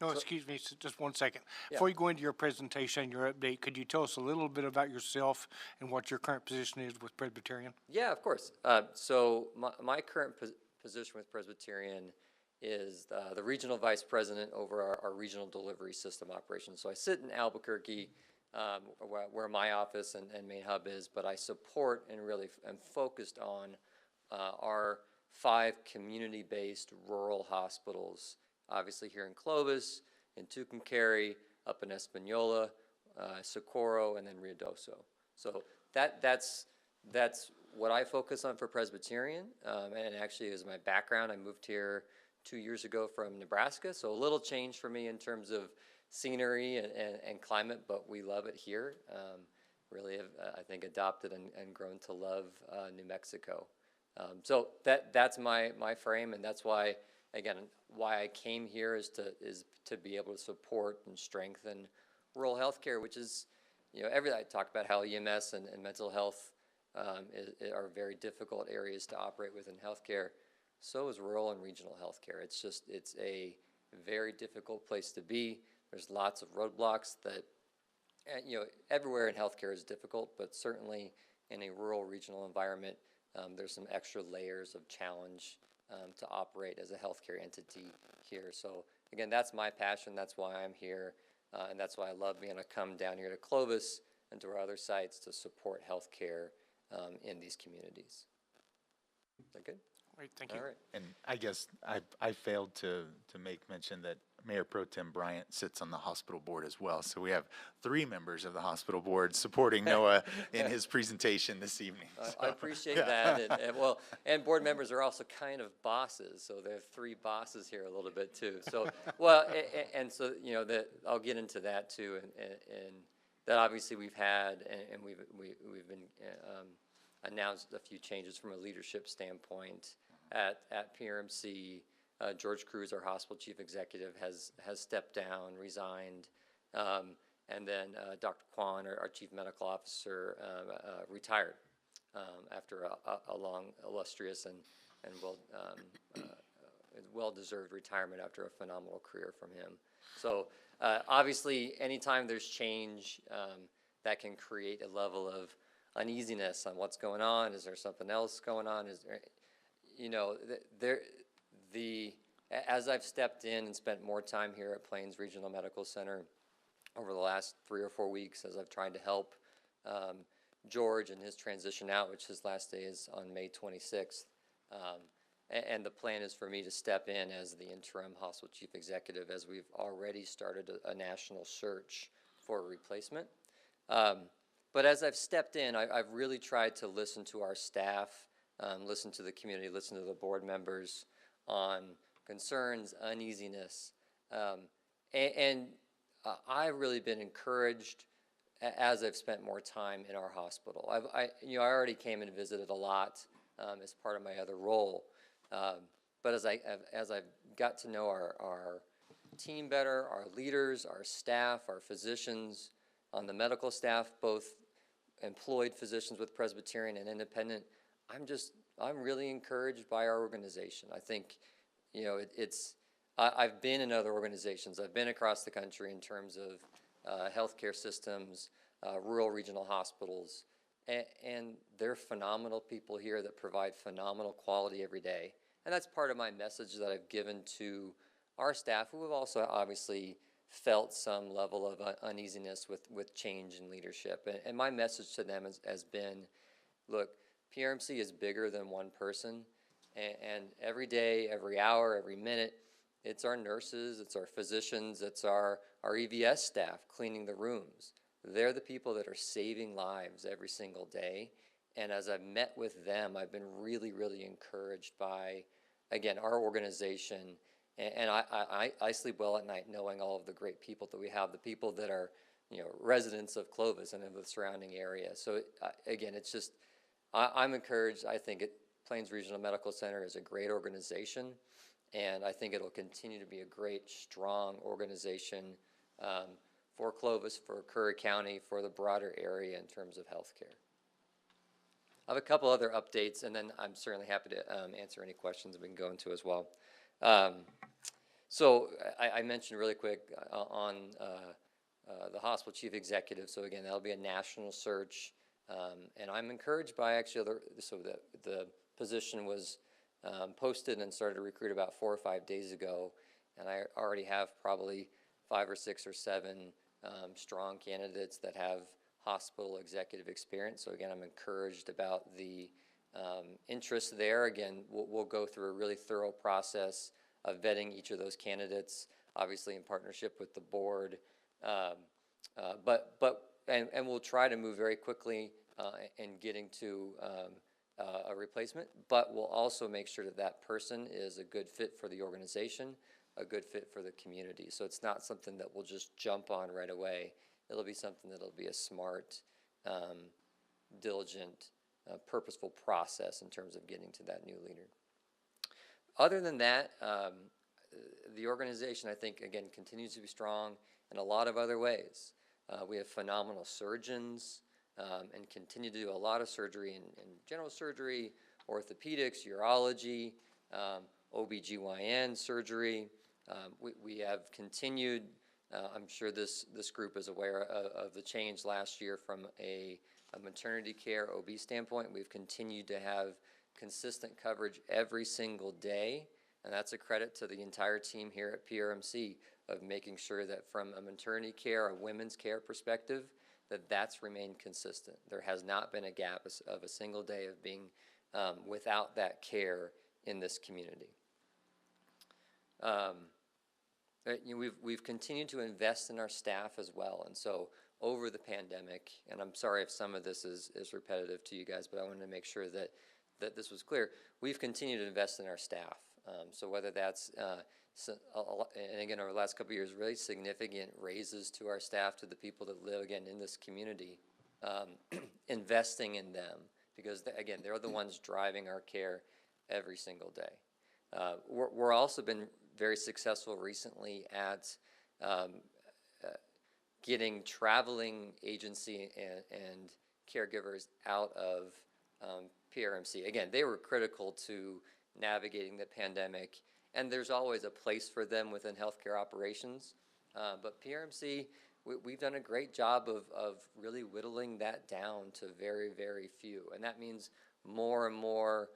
S5: No,
S18: So-
S5: excuse me, just one second.
S18: Yeah.
S5: Before you go into your presentation, your update, could you tell us a little bit about yourself and what your current position is with Presbyterian?
S18: Yeah, of course. So my current position with Presbyterian is the regional vice president over our regional delivery system operations. So I sit in Albuquerque, where my office and main hub is, but I support and really am focused on our 5 community-based rural hospitals, obviously here in Clovis, in Tucumcari, up in Espanola, Socorro, and then Ruidoso. So that's what I focus on for Presbyterian, and actually is my background. I moved here 2 years ago from Nebraska, so a little change for me in terms of scenery and climate, but we love it here. Really have, I think, adopted and grown to love New Mexico. So that's my frame, and that's why, again, why I came here is to be able to support and strengthen rural healthcare, which is, I talk about how EMS and mental health are very difficult areas to operate within healthcare. So is rural and regional healthcare. It's a very difficult place to be. There's lots of roadblocks that, everywhere in healthcare is difficult, but certainly in a rural regional environment, there's some extra layers of challenge to operate as a healthcare entity here. So again, that's my passion. That's why I'm here, and that's why I love being able to come down here to Clovis and to our other sites to support healthcare in these communities. Is that good?
S5: Great, thank you.
S18: All right.
S1: And I guess I failed to make mention that Mayor Pro Tem Bryant sits on the hospital board as well. So we have 3 members of the hospital board supporting Noah in his presentation this evening.
S18: I appreciate that, and board members are also kind of bosses, so there are 3 bosses here a little bit too. So, well, and so that I'll get into that too, and that obviously we've had, and we've been announced a few changes from a leadership standpoint at PRMC, George Cruz, our hospital chief executive, has stepped down, resigned. And then Dr. Kwan, our chief medical officer, retired after a long, illustrious, and well-deserved retirement after a phenomenal career from him. So obviously, anytime there's change, that can create a level of uneasiness on what's going on. Is there something else going on? Is there, you know, as I've stepped in and spent more time here at Plains Regional Medical Center over the last 3 or 4 weeks, as I've tried to help George in his transition out, which his last day is on May 26th. And the plan is for me to step in as the interim hospital chief executive, as we've already started a national search for a replacement. But as I've stepped in, I've really tried to listen to our staff, listen to the community, listen to the board members on concerns, uneasiness. And I've really been encouraged as I've spent more time in our hospital. I already came and visited a lot as part of my other role. But as I've got to know our team better, our leaders, our staff, our physicians, on the medical staff, both employed physicians with Presbyterian and independent, I'm really encouraged by our organization. I think, I've been in other organizations. I've been across the country in terms of healthcare systems, rural regional hospitals, and they're phenomenal people here that provide phenomenal quality every day. And that's part of my message that I've given to our staff, who have also obviously felt some level of uneasiness with change in leadership. And my message to them has been, look, PRMC is bigger than one person, and every day, every hour, every minute, it's our nurses, it's our physicians, it's our EVS staff cleaning the rooms. They're the people that are saving lives every single day. And as I've met with them, I've been really, really encouraged by, again, our organization. And I sleep well at night knowing all of the great people that we have, the people that are, residents of Clovis and of the surrounding area. So again, it's just, I'm encouraged. I think Plains Regional Medical Center is a great organization, and I think it'll continue to be a great, strong organization for Clovis, for Curry County, for the broader area in terms of healthcare. I have a couple other updates, and then I'm certainly happy to answer any questions we can go into as well. So I mentioned really quick on the hospital chief executive. So again, that'll be a national search, and I'm encouraged by actually the position was posted and started to recruit about 4 or 5 days ago, and I already have probably 5 or 6 or 7 strong candidates that have hospital executive experience. So again, I'm encouraged about the interest there. Again, we'll go through a really thorough process of vetting each of those candidates, obviously in partnership with the board. And we'll try to move very quickly in getting to a replacement, but we'll also make sure that that person is a good fit for the organization, a good fit for the community. So it's not something that we'll just jump on right away. It'll be something that'll be a smart, diligent, purposeful process in terms of getting to that new leader. Other than that, the organization, I think, again, continues to be strong in a lot of other ways. We have phenomenal surgeons and continue to do a lot of surgery in general surgery, orthopedics, urology, OBGYN surgery. We have continued, I'm sure this group is aware of the change last year from a maternity care OB standpoint. We've continued to have consistent coverage every single day, and that's a credit to the entire team here at PRMC of making sure that from a maternity care, a women's care perspective, that's remained consistent. There has not been a gap of a single day of being without that care in this community. We've continued to invest in our staff as well, and so over the pandemic, and I'm sorry if some of this is repetitive to you guys, but I wanted to make sure that this was clear. We've continued to invest in our staff. So whether that's, and again, over the last couple of years, really significant raises to our staff, to the people that live, again, in this community, investing in them, because, again, they're the ones driving our care every single day. We're also been very successful recently at getting traveling agency and caregivers out of PRMC. Again, they were critical to navigating the pandemic, and there's always a place for them within healthcare operations. But PRMC, we've done a great job of really whittling that down to very, very few. And that means more and more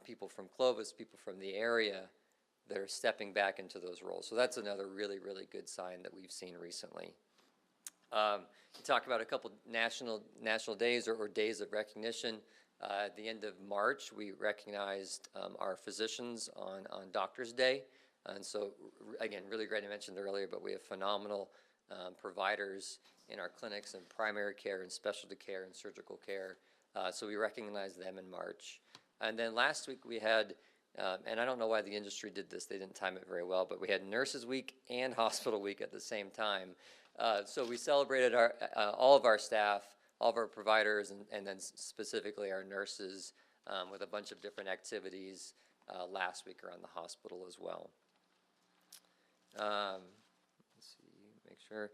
S18: people from Clovis, people from the area that are stepping back into those roles. So that's another really, really good sign that we've seen recently. You talked about a couple national days or days of recognition. At the end of March, we recognized our physicians on Doctors' Day. And so, again, really great, I mentioned earlier, but we have phenomenal providers in our clinics in primary care and specialty care and surgical care. So we recognized them in March. And then last week we had, and I don't know why the industry did this, they didn't time it very well, but we had Nurses Week and Hospital Week at the same time. So we celebrated all of our staff, all of our providers, and then specifically our nurses with a bunch of different activities last week around the hospital as well. Let's see, make sure.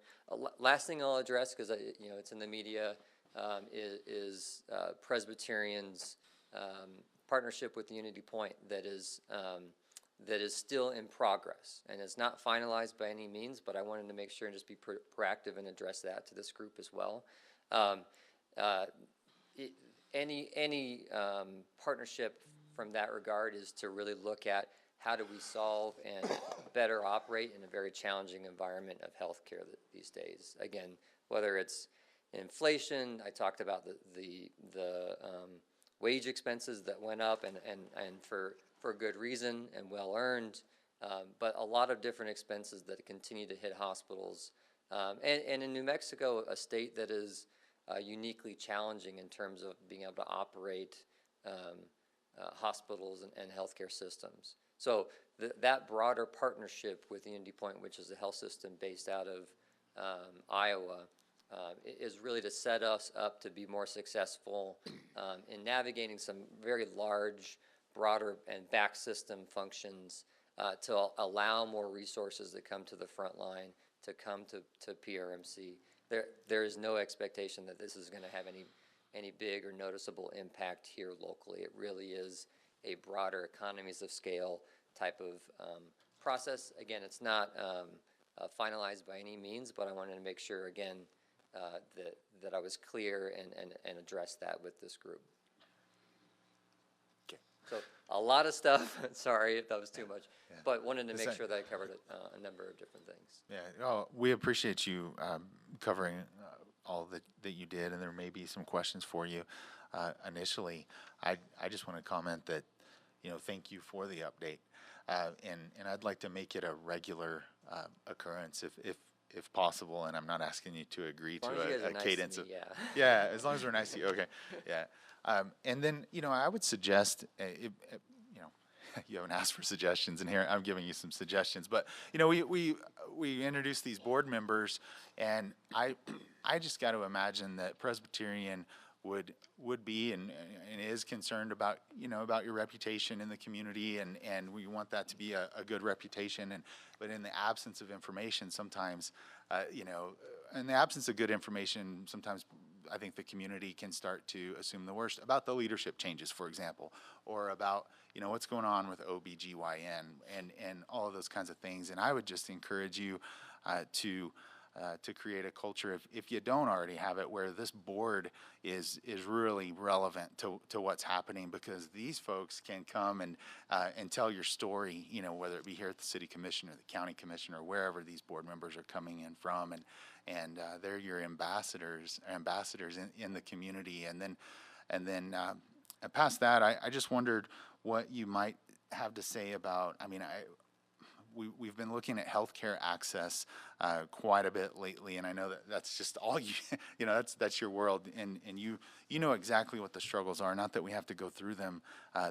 S18: Last thing I'll address, because it's in the media, is Presbyterian's partnership with Unity Point that is still in progress, and it's not finalized by any means, but I wanted to make sure and just be proactive and address that to this group as well. Any partnership from that regard is to really look at how do we solve and better operate in a very challenging environment of healthcare these days. Again, whether it's inflation, I talked about the wage expenses that went up and for good reason and well earned, but a lot of different expenses that continue to hit hospitals. And in New Mexico, a state that is uniquely challenging in terms of being able to operate hospitals and healthcare systems. So that broader partnership with Unity Point, which is a health system based out of Iowa, is really to set us up to be more successful in navigating some very large, broader and back system functions to allow more resources to come to the front line, to come to PRMC. There is no expectation that this is going to have any big or noticeable impact here locally. It really is a broader economies of scale type of process. Again, it's not finalized by any means, but I wanted to make sure, again, that I was clear and addressed that with this group.
S1: Okay.
S18: So a lot of stuff, sorry if that was too much,
S1: Yeah.
S18: but wanted to make sure that I covered a number of different things.
S1: Yeah, oh, we appreciate you covering all that you did, and there may be some questions for you initially. I just want to comment that, thank you for the update, and I'd like to make it a regular occurrence if possible, and I'm not asking you to agree to a cadence of, yeah, as long as we're nice to you, okay, yeah. And then, I would suggest, you haven't asked for suggestions in here. I'm giving you some suggestions, but we introduced these board members, and I just got to imagine that Presbyterian would be and is concerned about about your reputation in the community, and we want that to be a good reputation. But in the absence of information, sometimes in the absence of good information, sometimes I think the community can start to assume the worst about the leadership changes, for example, or about what's going on with OBGYN and all of those kinds of things. And I would just encourage you to create a culture, if you don't already have it, where this board is really relevant to what's happening, because these folks can come and tell your story, whether it be here at the city commission or the county commission or wherever these board members are coming in from, and they're your ambassadors in the community. And then past that, I just wondered what you might have to say about, we've been looking at healthcare access quite a bit lately, and I know that's just all you, that's your world, and you know exactly what the struggles are. Not that we have to go through them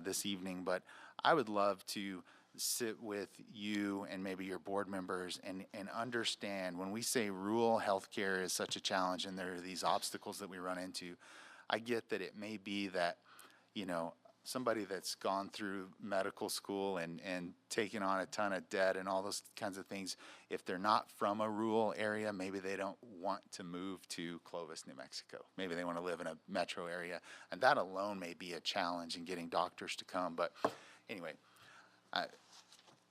S1: this evening, but I would love to sit with you and maybe your board members and understand when we say rural healthcare is such a challenge and there are these obstacles that we run into. I get that it may be that
S2: somebody that's gone through medical school and taken on a ton of debt and all those kinds of things, if they're not from a rural area, maybe they don't want to move to Clovis, New Mexico. Maybe they want to live in a metro area, and that alone may be a challenge in getting doctors to come. But anyway,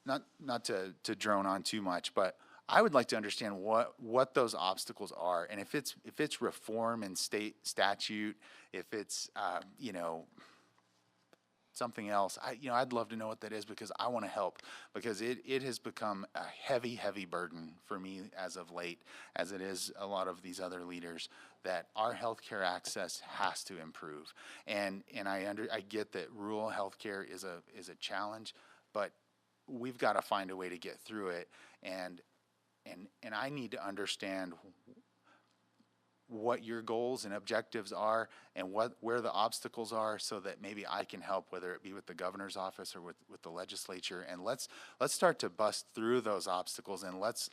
S2: not to drone on too much, but I would like to understand what those obstacles are, and if it's reform in state statute, if it's something else, I'd love to know what that is, because I want to help, because it has become a heavy burden for me as of late, as it is a lot of these other leaders, that our healthcare access has to improve. And I get that rural healthcare is a challenge, but we've got to find a way to get through it. And I need to understand what your goals and objectives are, and where the obstacles are, so that maybe I can help, whether it be with the governor's office or with the legislature. And let's start to bust through those obstacles, and let's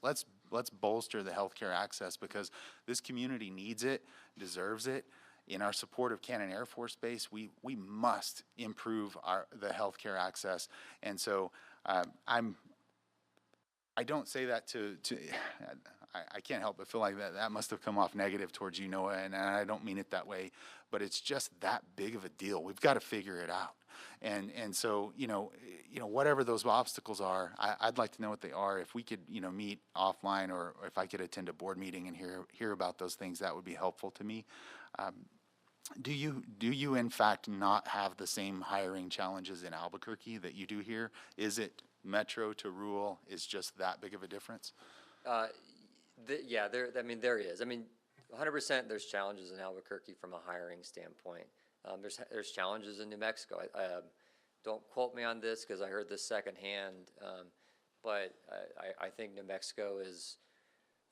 S2: bolster the healthcare access, because this community needs it, deserves it. In our support of Cannon Air Force Base, we must improve the healthcare access. And so I don't say that I can't help but feel like that must have come off negative towards you, Noah, and I don't mean it that way, but it's just that big of a deal. We've got to figure it out. And so, whatever those obstacles are, I'd like to know what they are. If we could, meet offline, or if I could attend a board meeting and hear about those things, that would be helpful to me. Do you in fact not have the same hiring challenges in Albuquerque that you do here? Is it metro to rural is just that big of a difference?
S18: Yeah, there is. 100% there's challenges in Albuquerque from a hiring standpoint. There's challenges in New Mexico. Don't quote me on this, because I heard this secondhand, but I think New Mexico is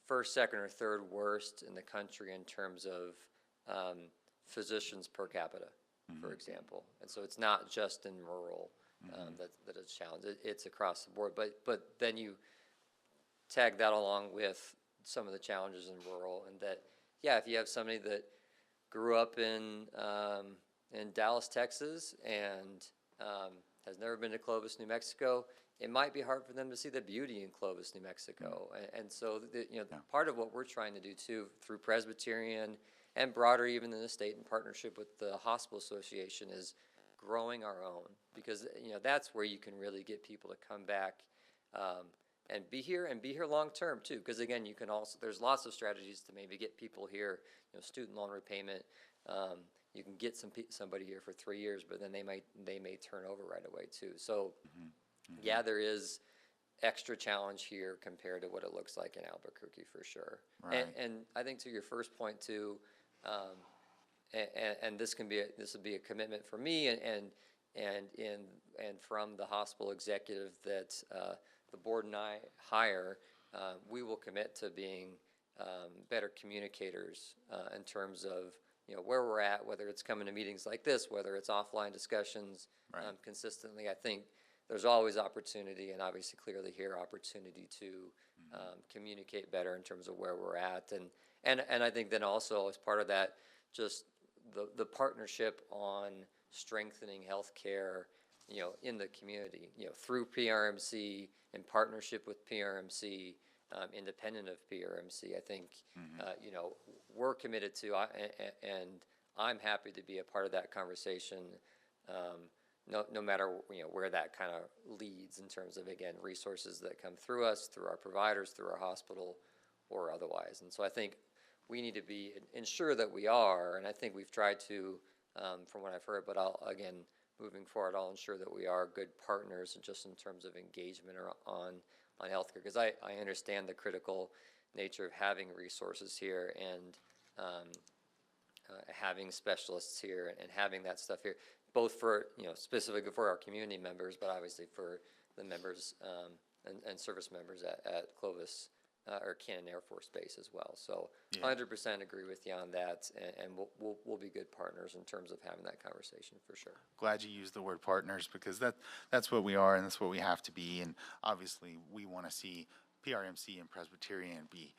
S18: first, second, or third worst in the country in terms of physicians per capita, for example. And so it's not just in rural that it's challenged. It's across the board. But then you tag that along with some of the challenges in rural, and that, yeah, if you have somebody that grew up in Dallas, Texas, and has never been to Clovis, New Mexico, it might be hard for them to see the beauty in Clovis, New Mexico. And so, part of what we're trying to do too, through Presbyterian and broader even in the state, in partnership with the Hospital Association, is growing our own, because that's where you can really get people to come back and be here long term too. Because again, you can also, there's lots of strategies to maybe get people here. Student loan repayment. You can get somebody here for 3 years, but then they may turn over right away too. So yeah, there is extra challenge here compared to what it looks like in Albuquerque, for sure.
S2: Right.
S18: And I think to your first point too, and this would be a commitment for me and from the hospital executive that the board and I hire, we will commit to being better communicators in terms of where we're at, whether it's coming to meetings like this, whether it's offline discussions consistently. I think there's always opportunity, and obviously clearly here opportunity to communicate better in terms of where we're at, and I think then also as part of that, just the partnership on strengthening healthcare, in the community, through PRMC, in partnership with PRMC, independent of PRMC. I think, we're committed to, and I'm happy to be a part of that conversation, no matter, where that kind of leads in terms of, again, resources that come through us, through our providers, through our hospital, or otherwise. And so I think we need to ensure that we are, and I think we've tried to, from what I've heard, but moving forward, I'll ensure that we are good partners just in terms of engagement on healthcare, because I understand the critical nature of having resources here and having specialists here and having that stuff here, both for, specifically for our community members, but obviously for the members and service members at Clovis or Cannon Air Force Base as well. So 100% agree with you on that, and we'll be good partners in terms of having that conversation for sure.
S2: Glad you used the word partners, because that's what we are, and that's what we have to be. And obviously we want to see PRMC and Presbyterian be,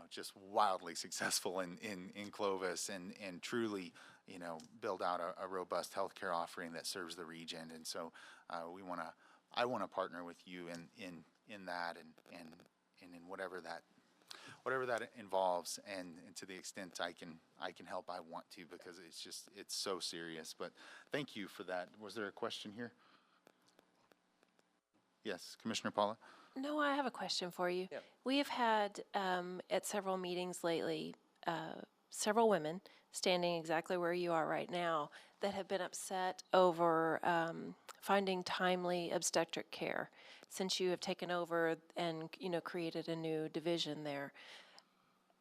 S2: just wildly successful in Clovis, and truly, build out a robust healthcare offering that serves the region. And so I want to partner with you in that and in whatever that involves, and to the extent I can help, I want to, because it's so serious. But thank you for that. Was there a question here? Yes, Commissioner Paula?
S19: No, I have a question for you.
S18: Yeah.
S19: We have had at several meetings lately, several women standing exactly where you are right now that have been upset over finding timely obstetric care since you have taken over and created a new division there.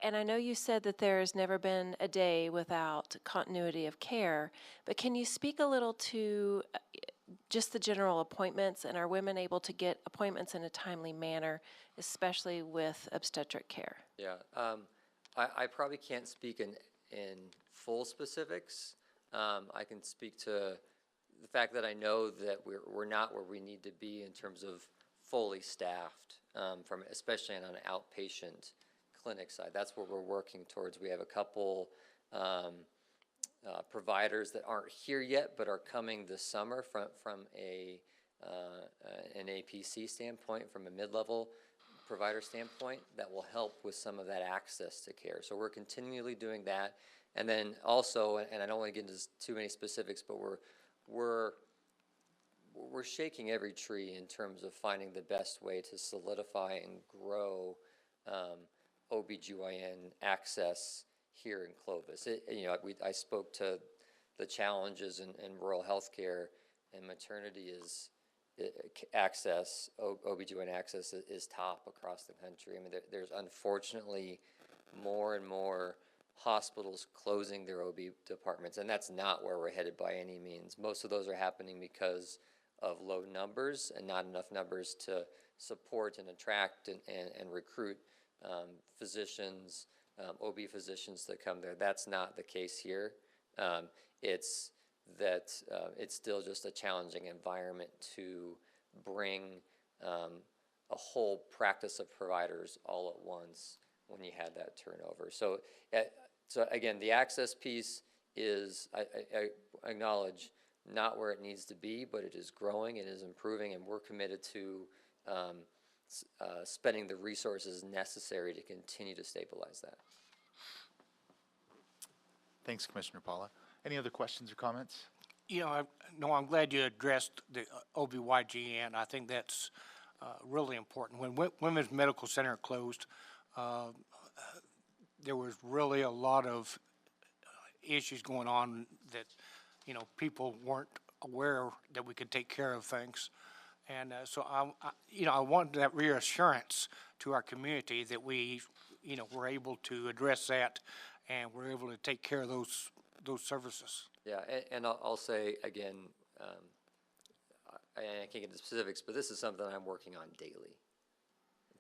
S19: And I know you said that there has never been a day without continuity of care, but can you speak a little to just the general appointments, and are women able to get appointments in a timely manner, especially with obstetric care?
S18: Yeah, I probably can't speak in full specifics. I can speak to the fact that I know that we're not where we need to be in terms of fully staffed, especially on an outpatient clinic side. That's what we're working towards. We have a couple providers that aren't here yet, but are coming this summer from an APC standpoint, from a mid-level provider standpoint, that will help with some of that access to care. So we're continually doing that. And then also, and I don't want to get into too many specifics, but we're shaking every tree in terms of finding the best way to solidify and grow OBGYN access here in Clovis. I spoke to the challenges in rural healthcare, and maternity access, OBGYN access is top across the country. I mean, there's unfortunately more and more hospitals closing their OB departments, and that's not where we're headed by any means. Most of those are happening because of low numbers and not enough numbers to support and attract and recruit physicians, OB physicians that come there. That's not the case here. It's still just a challenging environment to bring a whole practice of providers all at once when you had that turnover. So again, the access piece is, I acknowledge, not where it needs to be, but it is growing, it is improving, and we're committed to spending the resources necessary to continue to stabilize that.
S2: Thanks, Commissioner Paula. Any other questions or comments?
S5: I'm glad you addressed the OBGYN. I think that's really important. When Women's Medical Center closed, there was really a lot of issues going on that, people weren't aware that we could take care of things. And so I want that reassurance to our community that we, we're able to address that, and we're able to take care of those services.
S18: Yeah, and I'll say again, I can't get into specifics, but this is something I'm working on daily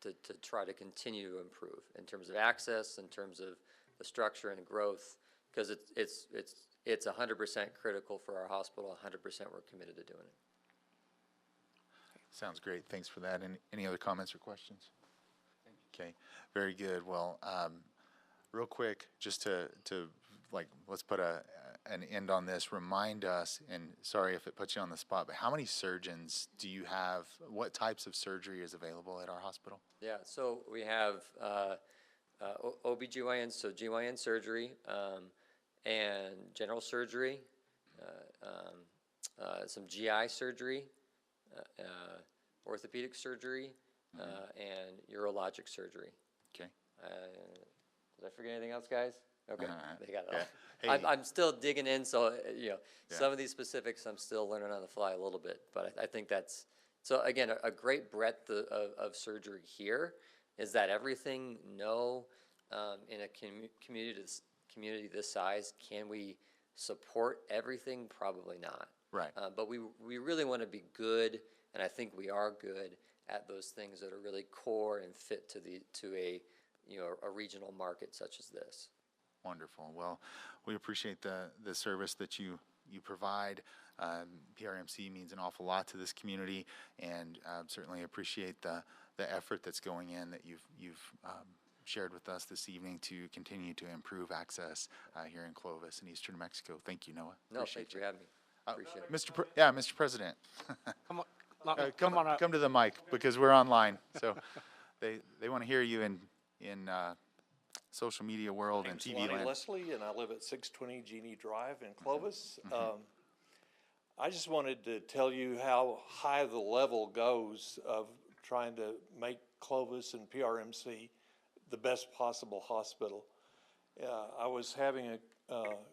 S18: to try to continue to improve in terms of access, in terms of the structure and growth, because it's 100% critical for our hospital. 100% we're committed to doing it.
S2: Sounds great. Thanks for that. Any other comments or questions? Okay, very good. Well, real quick, just to let's put an end on this. Remind us, and sorry if it puts you on the spot, but how many surgeons do you have? What types of surgery is available at our hospital?
S18: Yeah, so we have OBGYN, so GYN surgery, and general surgery, some GI surgery, orthopedic surgery, and urologic surgery.
S2: Okay.
S18: Did I forget anything else, guys? Okay, they got it all.
S2: Hey.
S18: I'm still digging in, so some of these specifics I'm still learning on the fly a little bit, but I think that's, so again, a great breadth of surgery here is that everything, in a community this size, can we support everything? Probably not.
S2: Right.
S18: But we really want to be good, and I think we are good at those things that are really core and fit to a regional market such as this.
S2: Wonderful. Well, we appreciate the service that you provide. PRMC means an awful lot to this community, and certainly appreciate the effort that's going in, that you've shared with us this evening to continue to improve access here in Clovis and Eastern New Mexico. Thank you, Noah.
S18: No,
S2: Appreciate
S18: thanks for
S2: you.
S18: having me. Appreciate it.
S2: Mr. President.
S5: Come on, come on up.
S2: Come to the mic because we're online. So they want to hear you in social media world and
S20: Name's
S2: TV
S20: Lonnie
S2: land.
S20: Leslie, and I live at 620 Genie Drive in Clovis. I just wanted to tell you how high the level goes of trying to make Clovis and PRMC the best possible hospital. I was having a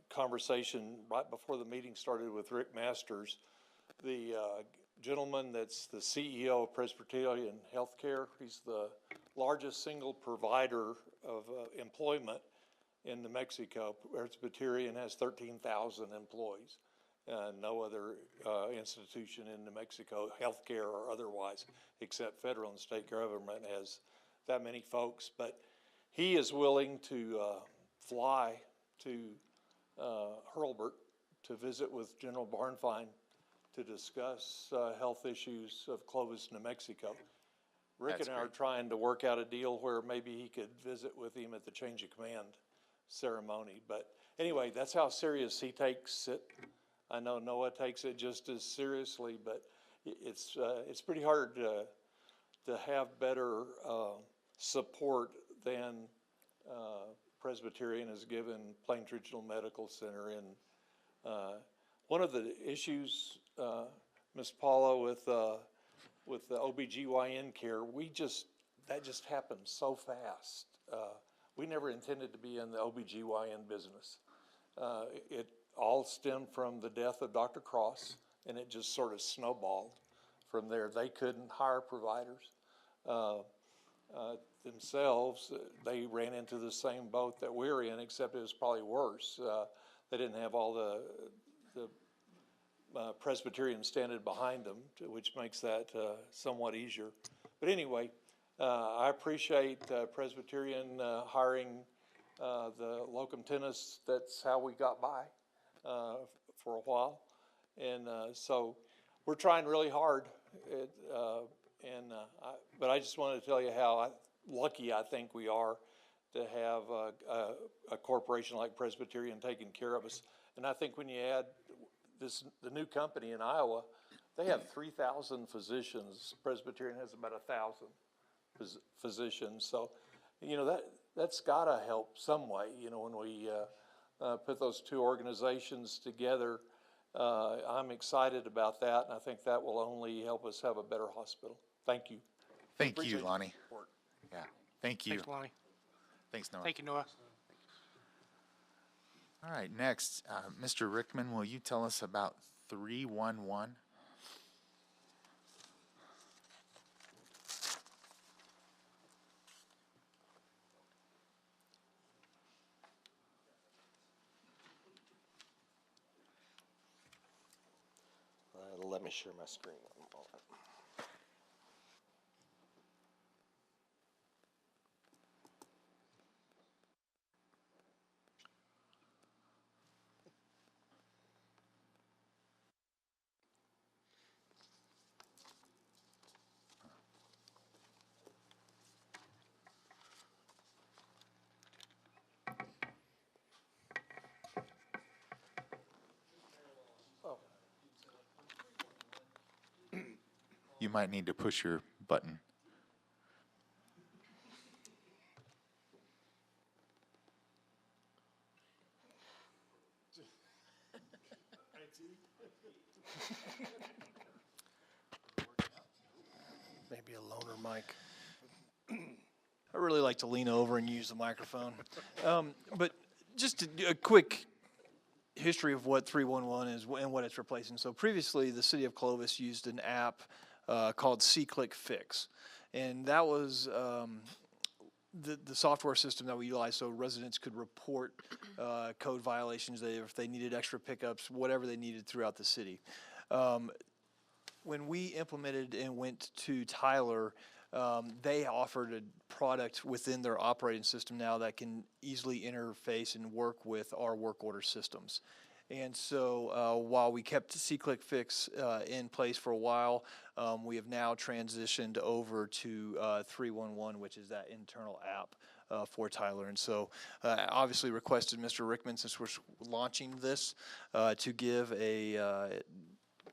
S20: conversation right before the meeting started with Rick Masters, the gentleman that's the CEO of Presbyterian Healthcare. He's the largest single provider of employment in New Mexico. Presbyterian has 13,000 employees. No other institution in New Mexico, healthcare or otherwise, except federal and state government, has that many folks. But he is willing to fly to Hurlburt to visit with General Barnfine to discuss health issues of Clovis, New Mexico. Rick
S2: That's
S20: and I are
S2: great.
S20: trying to work out a deal where maybe he could visit with him at the change of command ceremony. But anyway, that's how serious he takes it. I know Noah takes it just as seriously, but it's pretty hard to have better support than Presbyterian has given Plains Regional Medical Center. And one of the issues, Ms. Paula, with the OBGYN care, that just happened so fast. We never intended to be in the OBGYN business. It all stemmed from the death of Dr. Cross, and it just sort of snowballed from there. They couldn't hire providers themselves. They ran into the same boat that we're in, except it was probably worse. They didn't have all the Presbyterian standing behind them, which makes that somewhat easier. But anyway, I appreciate Presbyterian hiring the locum tenens. That's how we got by for a while. And so we're trying really hard. But I just wanted to tell you how lucky I think we are to have a corporation like Presbyterian taking care of us. And I think when you add the new company in Iowa, they have 3,000 physicians. Presbyterian has about 1,000 physicians. So, that's got to help some way, when we put those two organizations together. I'm excited about that, and I think that will only help us have a better hospital. Thank you.
S2: Thank
S20: Appreciate
S2: you,
S20: your
S2: Lonnie.
S20: support.
S2: Yeah, thank you.
S5: Thanks, Lonnie.
S2: Thanks, Noah.
S5: Thank you, Noah.
S2: All right, next, Mr. Rickman, will you tell us about 311?
S20: Let me share my screen one moment.
S2: You might need to push your button.
S13: Maybe a loaner mic. I really like to lean over and use the microphone. But just a quick history of what 311 is and what it's replacing. So previously, the city of Clovis used an app called C-Click Fix. And that was the software system that we utilized so residents could report code violations, if they needed extra pickups, whatever they needed throughout the city. When we implemented and went to Tyler, they offered a product within their operating system now that can easily interface and work with our work order systems. And so while we kept C-Click Fix in place for a while, we have now transitioned over to 311, which is that internal app for Tyler. And so obviously requested Mr. Rickman, since we're launching this, to give a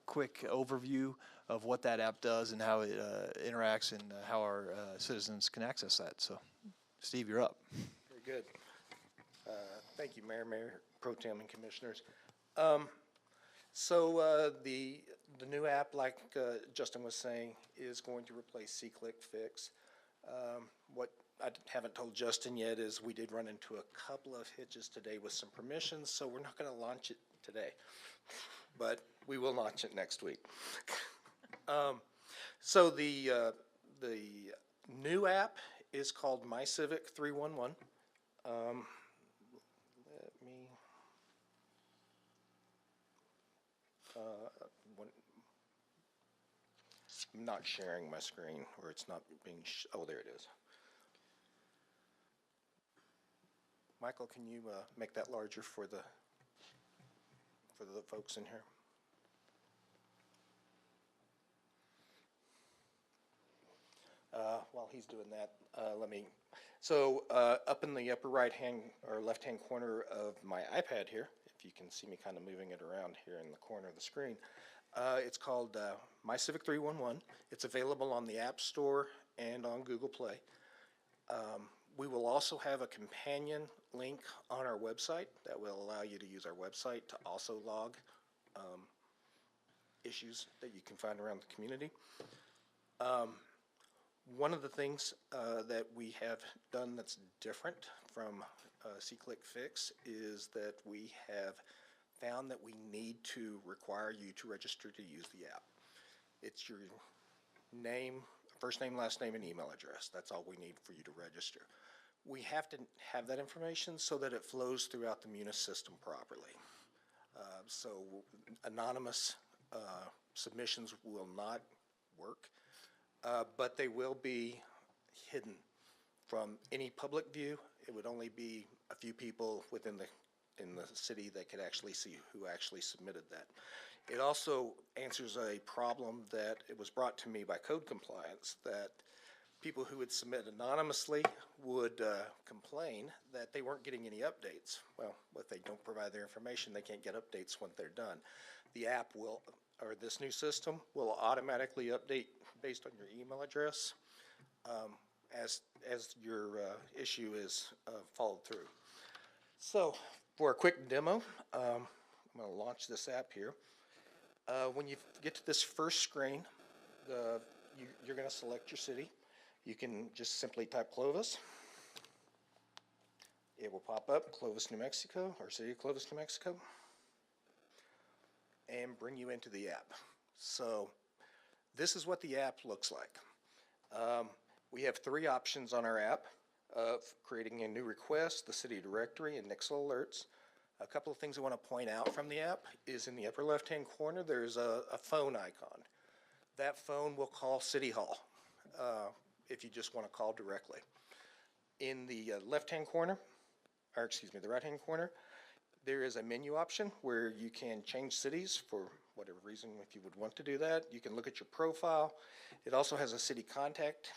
S13: quick overview of what that app does and how it interacts and how our citizens can access that. So, Steve, you're up.
S21: Very good. Thank you, Mayor Pro Tem and Commissioners. So the new app, like Justin was saying, is going to replace C-Click Fix. What I haven't told Justin yet is we did run into a couple of hitches today with some permissions, so we're not going to launch it today, but we will launch it next week. So the new app is called My Civic 311. I'm not sharing my screen, or it's not being, oh, there it is. Michael, can you make that larger for the folks in here? While he's doing that, up in the upper right-hand or left-hand corner of my iPad here, if you can see me kind of moving it around here in the corner of the screen, it's called My Civic 311. It's available on the App Store and on Google Play. We will also have a companion link on our website that will allow you to use our website to also log issues that you can find around the community. One of the things that we have done that's different from C-Click Fix is that we have found that we need to require you to register to use the app. It's your name, first name, last name, and email address. That's all we need for you to register. We have to have that information so that it flows throughout the Munis system properly. So anonymous submissions will not work, but they will be hidden from any public view. It would only be a few people within the city that could actually see who actually submitted that. It also answers a problem that it was brought to me by Code Compliance, that people who would submit anonymously would complain that they weren't getting any updates. Well, if they don't provide their information, they can't get updates when they're done. The app will, or this new system, will automatically update based on your email address as your issue is followed through. So, for a quick demo, I'm going to launch this app here. When you get to this first screen, you're going to select your city. You can just simply type Clovis. It will pop up, Clovis, New Mexico, or City of Clovis, New Mexico, and bring you into the app. So this is what the app looks like. We have three options on our app of creating a new request, the city directory, and Nixle alerts. A couple of things I want to point out from the app is in the upper left-hand corner, there's a phone icon. That phone will call City Hall if you just want to call directly. In the left-hand corner, or excuse me, the right-hand corner, there is a menu option where you can change cities for whatever reason if you would want to do that. You can look at your profile. It also has a city contact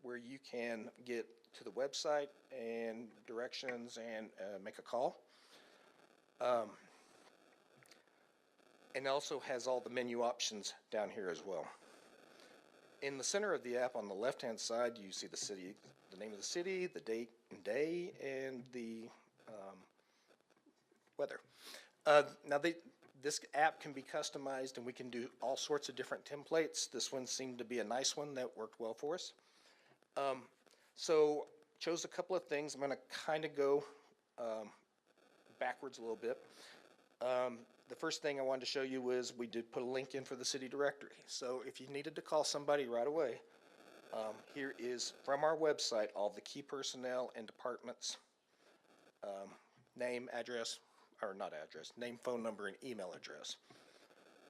S21: where you can get to the website and directions and make a call. And also has all the menu options down here as well. In the center of the app on the left-hand side, you see the city, the name of the city, the date and day, and the weather. Now, this app can be customized, and we can do all sorts of different templates. This one seemed to be a nice one that worked well for us. So chose a couple of things. I'm going to kind of go backwards a little bit. The first thing I wanted to show you was we did put a link in for the city directory. So if you needed to call somebody right away, here is from our website all the key personnel and departments, name, address, or not address, name, phone number, and email address.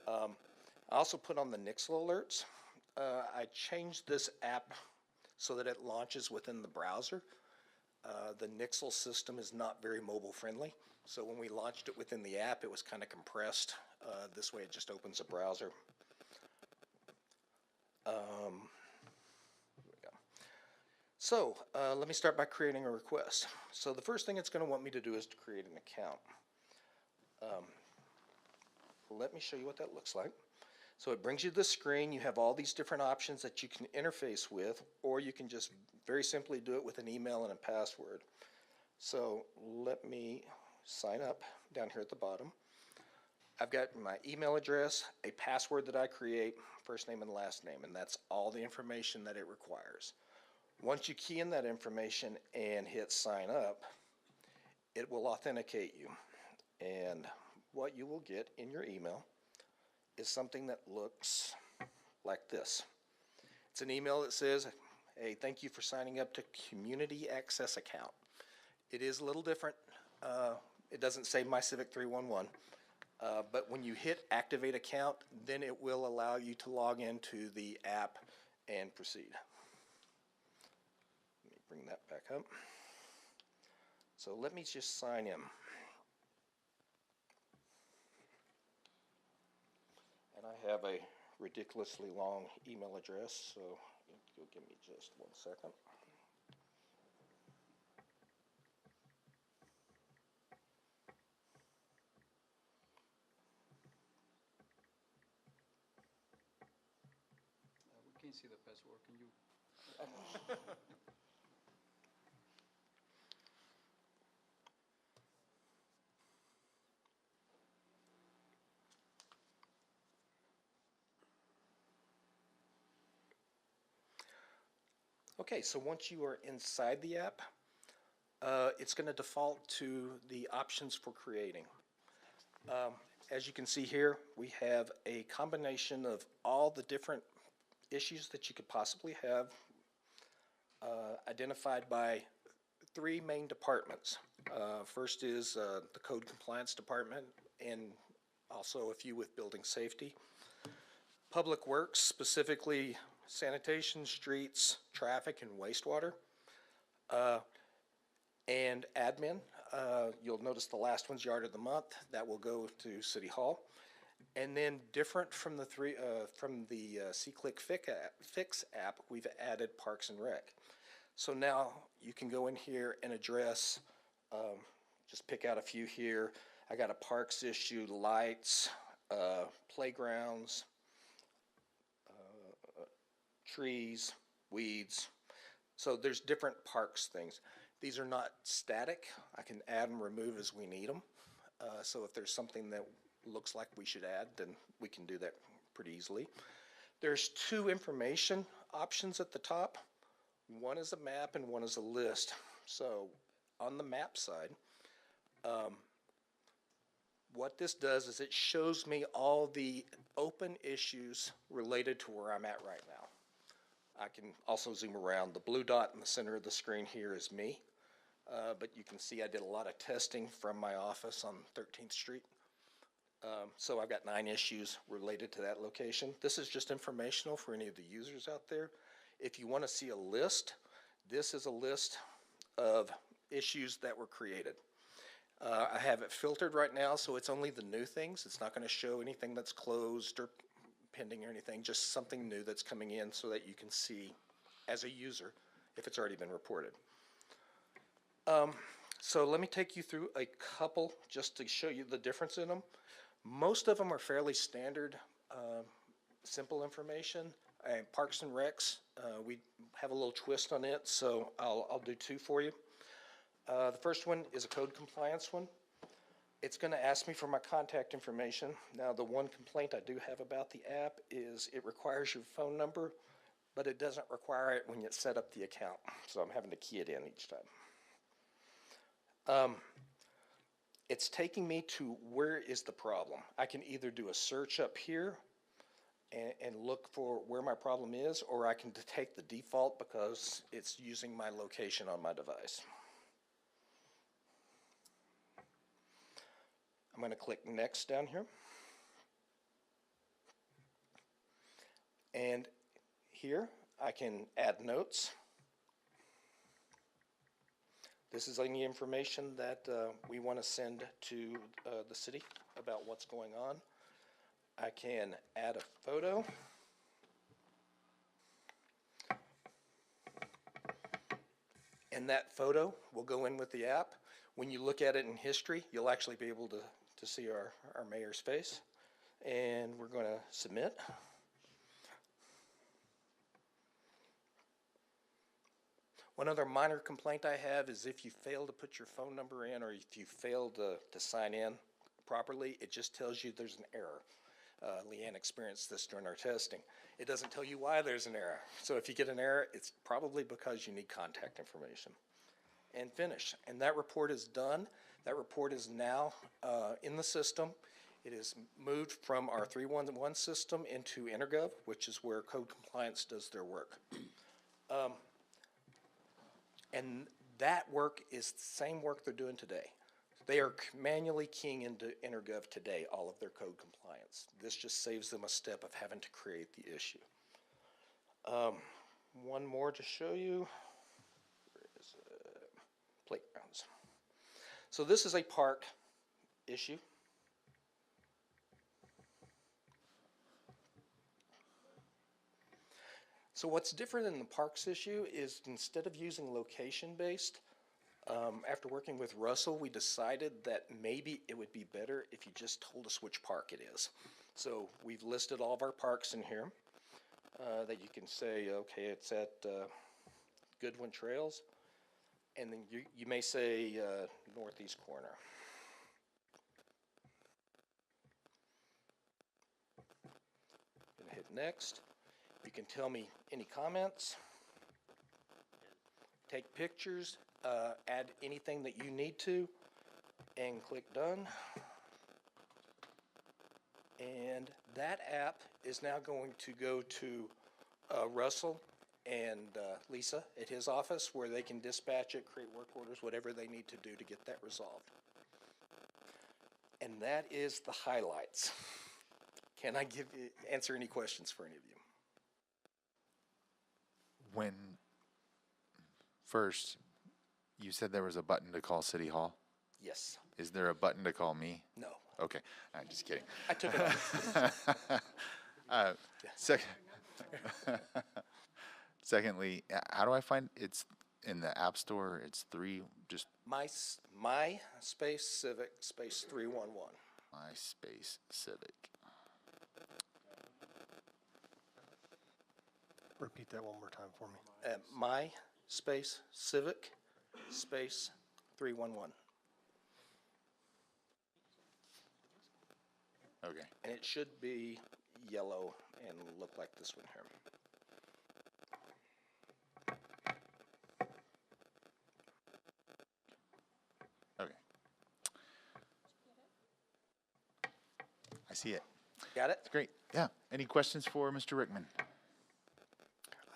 S21: I also put on the Nixle alerts. I changed this app so that it launches within the browser. The Nixle system is not very mobile friendly, so when we launched it within the app, it was kind of compressed. This way it just opens a browser. Here we go. So, let me start by creating a request. So the first thing it's going to want me to do is to create an account. Let me show you what that looks like. So it brings you to the screen. You have all these different options that you can interface with, or you can just very simply do it with an email and a password. So let me sign up down here at the bottom. I've got my email address, a password that I create, first name and last name, and that's all the information that it requires. Once you key in that information and hit sign up, it will authenticate you. And what you will get in your email is something that looks like this. It's an email that says, hey, thank you for signing up to Community Access Account. It is a little different. It doesn't say My Civic 311. But when you hit activate account, then it will allow you to log into the app and proceed. Let me bring that back up. So let me just sign in. And I have a ridiculously long email address, so you'll give me just 1 second.
S4: We can't see the password, can you?
S21: Okay, so once you are inside the app, it's going to default to the options for creating. As you can see here, we have a combination of all the different issues that you could possibly have, identified by 3 main departments. First is the Code Compliance Department, and also a few with Building Safety. Public Works, specifically sanitation, streets, traffic, and wastewater. And admin, you'll notice the last one's Yard of the Month. That will go to City Hall. And then different from the SeeClick Fix app, we've added Parks and Rec. So now you can go in here and address, just pick out a few here. I got a parks issue, lights, playgrounds, trees, weeds. So there's different parks things. These are not static. I can add and remove as we need them. So if there's something that looks like we should add, then we can do that pretty easily. There's 2 information options at the top. One is a map and one is a list. So on the map side, what this does is it shows me all the open issues related to where I'm at right now. I can also zoom around. The blue dot in the center of the screen here is me. But you can see I did a lot of testing from my office on 13th Street. So I've got 9 issues related to that location. This is just informational for any of the users out there. If you want to see a list, this is a list of issues that were created. I have it filtered right now, so it's only the new things. It's not going to show anything that's closed or pending or anything, just something new that's coming in so that you can see as a user if it's already been reported. So let me take you through a couple just to show you the difference in them. Most of them are fairly standard, simple information. Parks and Recs, we have a little twist on it, so I'll do 2 for you. The first one is a code compliance one. It's going to ask me for my contact information. Now, the one complaint I do have about the app is it requires your phone number, but it doesn't require it when you set up the account. So I'm having to key it in each time. It's taking me to where is the problem. I can either do a search up here and look for where my problem is, or I can take the default because it's using my location on my device. I'm going to click Next down here. And here I can add notes. This is any information that we want to send to the city about what's going on. I can add a photo. And that photo will go in with the app. When you look at it in history, you'll actually be able to see our mayor's face. And we're going to submit. One other minor complaint I have is if you fail to put your phone number in, or if you fail to sign in properly, it just tells you there's an error. Leanne experienced this during our testing. It doesn't tell you why there's an error. So if you get an error, it's probably because you need contact information. And finish. And that report is done. That report is now in the system. It is moved from our 311 system into Intergov, which is where Code Compliance does their work. And that work is the same work they're doing today. They are manually keying into Intergov today, all of their code compliance. This just saves them a step of having to create the issue. One more to show you. Where is it? Playgrounds. So this is a park issue. So what's different in the parks issue is instead of using location-based, after working with Russell, we decided that maybe it would be better if you just told us which park it is. So we've listed all of our parks in here that you can say, okay, it's at Goodwin Trails, and then you may say northeast corner. Gonna hit next. You can tell me any comments, take pictures, add anything that you need to, and click done. And that app is now going to go to Russell and Lisa at his office, where they can dispatch it, create work orders, whatever they need to do to get that resolved. And that is the highlights. Can I answer any questions for any of you?
S2: When first you said there was a button to call City Hall,
S21: Yes.
S2: is there a button to call me?
S21: No.
S2: Okay, I'm just kidding.
S21: I took it off.
S2: Secondly, how do I find, it's in the App Store, it's
S21: My space Civic space 311.
S2: My space Civic.
S6: Repeat that one more time for me.
S21: My space Civic space 311.
S2: Okay.
S21: And it should be yellow and look like this one here.
S2: Okay. I see it.
S21: Got it?
S2: Great. Yeah. Any questions for Mr. Rickman?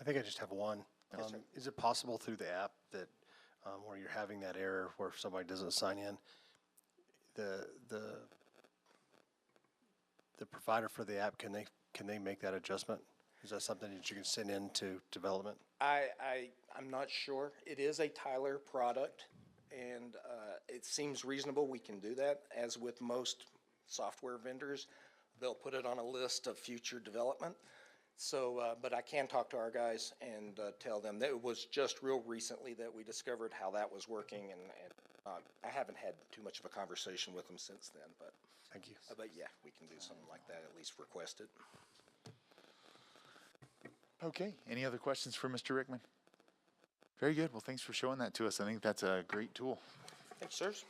S6: I think I just have one.
S21: Yes, sir.
S6: Is it possible through the app that where you're having that error where somebody doesn't sign in, the provider for the app, can they make that adjustment? Is that something that you can send into development?
S21: I'm not sure. It is a Tyler product, and it seems reasonable we can do that. As with most software vendors, they'll put it on a list of future development. So, but I can talk to our guys and tell them that it was just real recently that we discovered how that was working, and I haven't had too much of a conversation with them since then, but.
S6: Thank you.
S21: But yeah, we can do something like that, at least request it.
S2: Okay. Any other questions for Mr. Rickman? Very good. Well, thanks for showing that to us. I think that's a great tool.
S21: Thanks, sirs.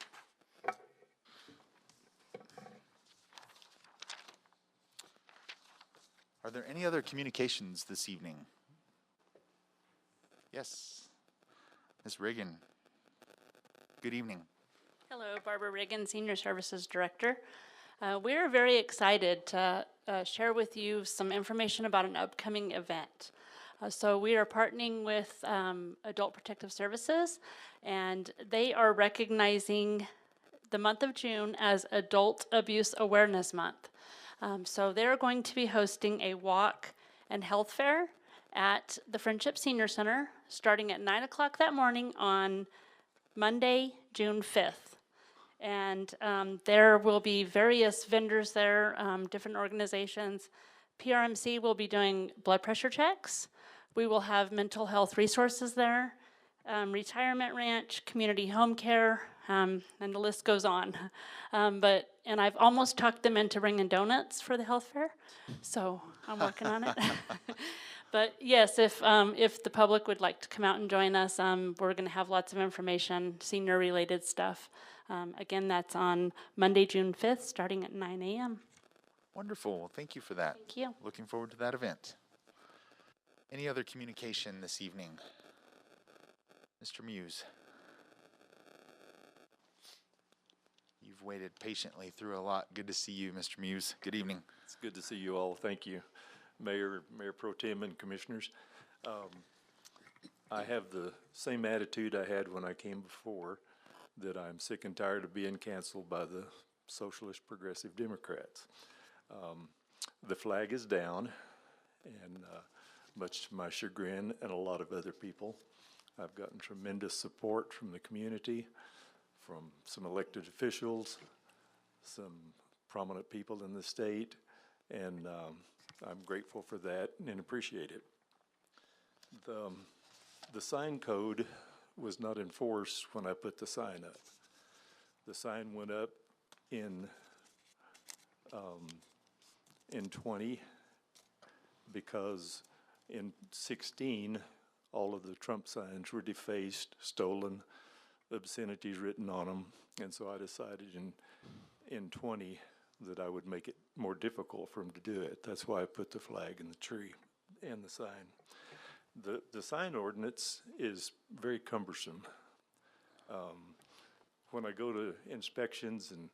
S2: Are there any other communications this evening? Yes. Ms. Riggin. Good evening.
S22: Hello, Barbara Riggin, Senior Services Director. We're very excited to share with you some information about an upcoming event. So we are partnering with Adult Protective Services, and they are recognizing the month of June as Adult Abuse Awareness Month. So they're going to be hosting a walk and health fair at the Friendship Senior Center starting at 9 o'clock that morning on Monday, June 5th. And there will be various vendors there, different organizations. PRMC will be doing blood pressure checks. We will have mental health resources there. retirement ranch, community home care, and the list goes on. And I've almost talked them into bringing donuts for the health fair, so I'm working on it. But yes, if the public would like to come out and join us, we're going to have lots of information, senior-related stuff. Again, that's on Monday, June 5th, starting at 9 a.m.
S2: Wonderful. Well, thank you for that.
S22: Thank you.
S2: Looking forward to that event. Any other communication this evening? Mr. Muse. You've waited patiently through a lot. Good to see you, Mr. Muse. Good evening.
S3: It's good to see you all. Thank you, Mayor Pro Tem and Commissioners. I have the same attitude I had when I came before, that I'm sick and tired of being canceled by the Socialist Progressive Democrats. The flag is down, and much to my chagrin and a lot of other people. I've gotten tremendous support from the community, from some elected officials, some prominent people in the state, and I'm grateful for that and appreciate it. The sign code was not enforced when I put the sign up. The sign went up in 20 because in 16 all of the Trump signs were defaced, stolen, obscenities written on them, and so I decided in 20 that I would make it more difficult for them to do it. That's why I put the flag and the tree and the sign. The sign ordinance is very cumbersome. When I go to inspections and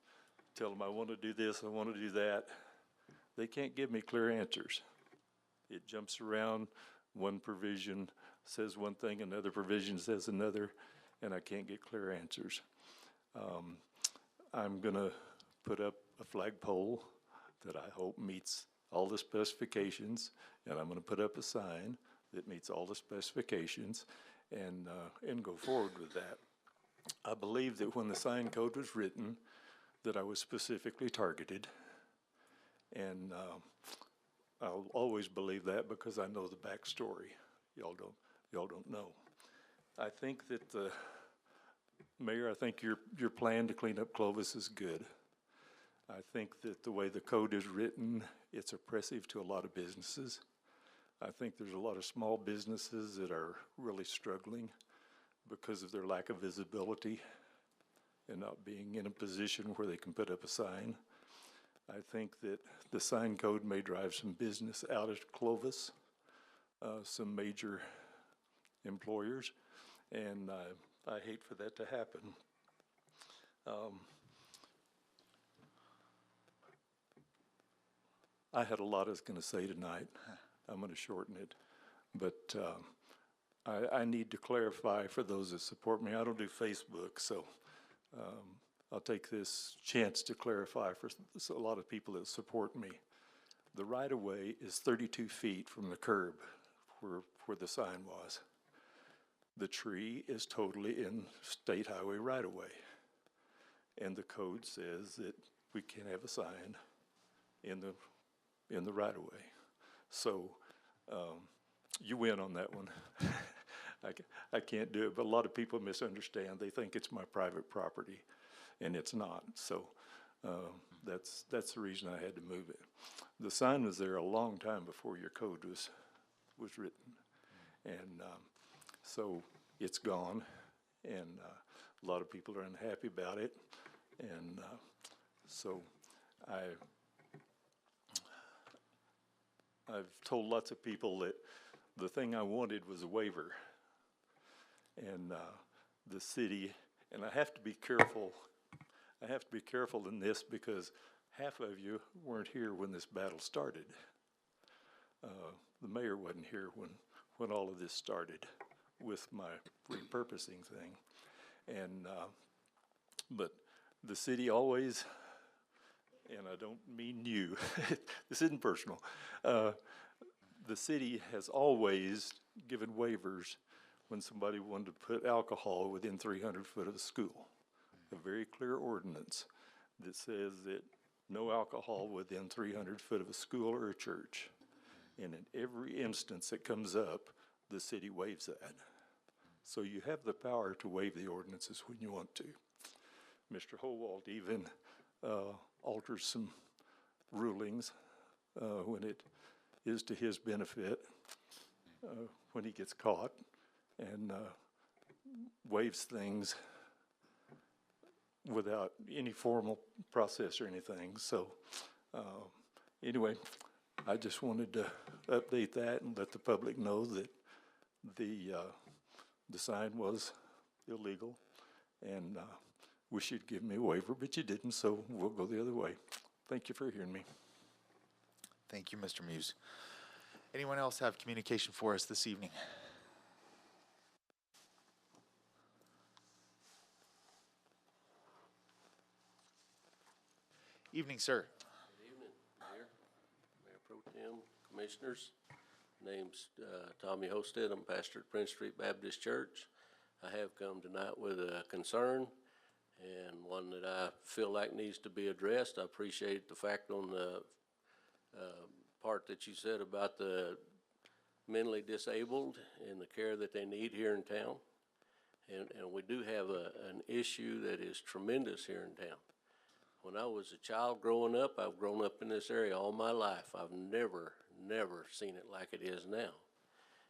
S3: tell them I want to do this, I want to do that, they can't give me clear answers. It jumps around. One provision says one thing, another provision says another, and I can't get clear answers. I'm going to put up a flagpole that I hope meets all the specifications, and I'm going to put up a sign that meets all the specifications, and go forward with that. I believe that when the sign code was written, that I was specifically targeted, and I'll always believe that because I know the backstory. Y'all don't know. I think that Mayor, I think your plan to clean up Clovis is good. I think that the way the code is written, it's oppressive to a lot of businesses. I think there's a lot of small businesses that are really struggling because of their lack of visibility and not being in a position where they can put up a sign. I think that the sign code may drive some business out of Clovis, some major employers, and I hate for that to happen. I had a lot I was going to say tonight. I'm going to shorten it, but I need to clarify for those that support me. I don't do Facebook, so I'll take this chance to clarify for a lot of people that support me. The right-of-way is 32 feet from the curb where the sign was. The tree is totally in state highway right-of-way, and the code says that we can't have a sign in the right-of-way. So you win on that one. I can't do it, but a lot of people misunderstand. They think it's my private property, and it's not. So that's the reason I had to move it. The sign was there a long time before your code was written, and so it's gone, and a lot of people are unhappy about it, and so I've told lots of people that the thing I wanted was a waiver, and the city, and I have to be careful. I have to be careful in this because half of you weren't here when this battle started. The mayor wasn't here when all of this started with my repurposing thing, and but the city always, and I don't mean you, this isn't personal, the city has always given waivers when somebody wanted to put alcohol within 300 foot of the school. A very clear ordinance that says that no alcohol within 300 foot of a school or a church. And in every instance that comes up, the city waives that. So you have the power to waive the ordinances when you want to. Mr. Howald even alters some rulings when it is to his benefit when he gets caught, and waives things without any formal process or anything. So anyway, I just wanted to update that and let the public know that the sign was illegal, and wish you'd give me a waiver, but you didn't, so we'll go the other way. Thank you for hearing me.
S2: Thank you, Mr. Muse. Anyone else have communication for us this evening? Evening, sir.
S7: Good evening, Mayor, Mayor Pro Tem, Commissioners. Name's Tommy Hosted. I'm pastor at Prince Street Baptist Church. I have come tonight with a concern, and one that I feel like needs to be addressed. I appreciate the fact on the part that you said about the mentally disabled and the care that they need here in town. And we do have an issue that is tremendous here in town. When I was a child growing up, I've grown up in this area all my life. I've never seen it like it is now.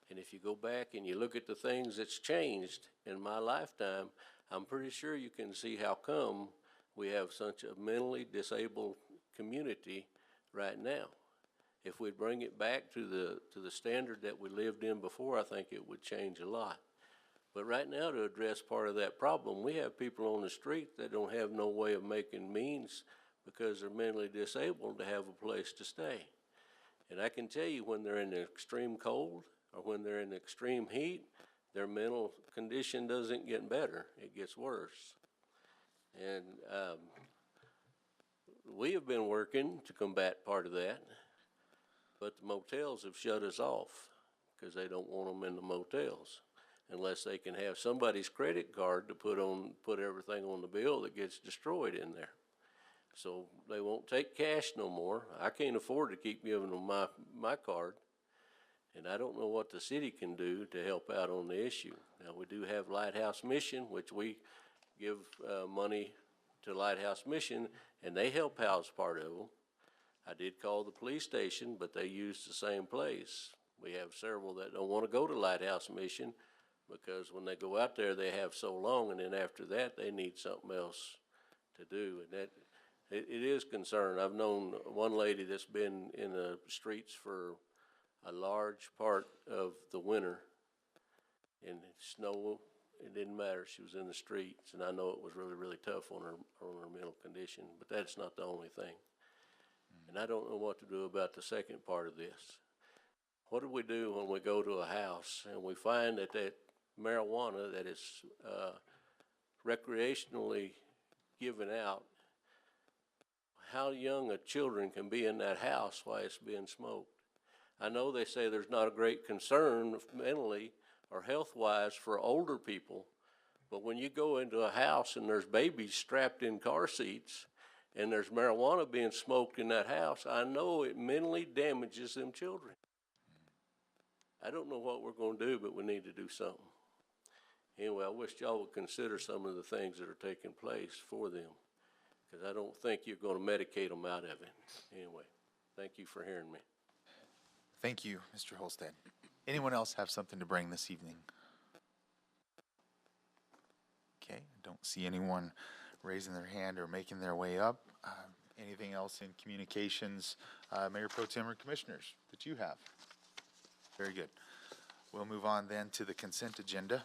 S7: And if you go back and you look at the things that's changed in my lifetime, I'm pretty sure you can see how come we have such a mentally disabled community right now. If we bring it back to the standard that we lived in before, I think it would change a lot. But right now, to address part of that problem, we have people on the street that don't have no way of making means because they're mentally disabled to have a place to stay. And I can tell you, when they're in the extreme cold or when they're in the extreme heat, their mental condition doesn't get better, it gets worse. And we have been working to combat part of that, but the motels have shut us off because they don't want them in the motels unless they can have somebody's credit card to put everything on the bill that gets destroyed in there. So they won't take cash no more. I can't afford to keep giving them my card, and I don't know what the city can do to help out on the issue. Now, we do have Lighthouse Mission, which we give money to Lighthouse Mission, and they help house part of them. I did call the police station, but they use the same place. We have several that don't want to go to Lighthouse Mission because when they go out there, they have so long, and then after that, they need something else to do. And that it is concerned. I've known one lady that's been in the streets for a large part of the winter, and snow, it didn't matter. She was in the streets, and I know it was really, really tough on her mental condition, but that's not the only thing. And I don't know what to do about the second part of this. What do we do when we go to a house and we find that marijuana that is recreationally given out, how young a children can be in that house while it's being smoked? I know they say there's not a great concern mentally or health-wise for older people, but when you go into a house and there's babies strapped in car seats and there's marijuana being smoked in that house, I know it mentally damages them children. I don't know what we're going to do, but we need to do something. Anyway, I wish y'all would consider some of the things that are taking place for them, because I don't think you're going to medicate them out of it. Anyway, thank you for hearing me.
S2: Thank you, Mr. Holstead. Anyone else have something to bring this evening? Okay, I don't see anyone raising their hand or making their way up. Anything else in communications, Mayor Pro Tem or Commissioners, that you have? Very good. We'll move on then to the consent agenda.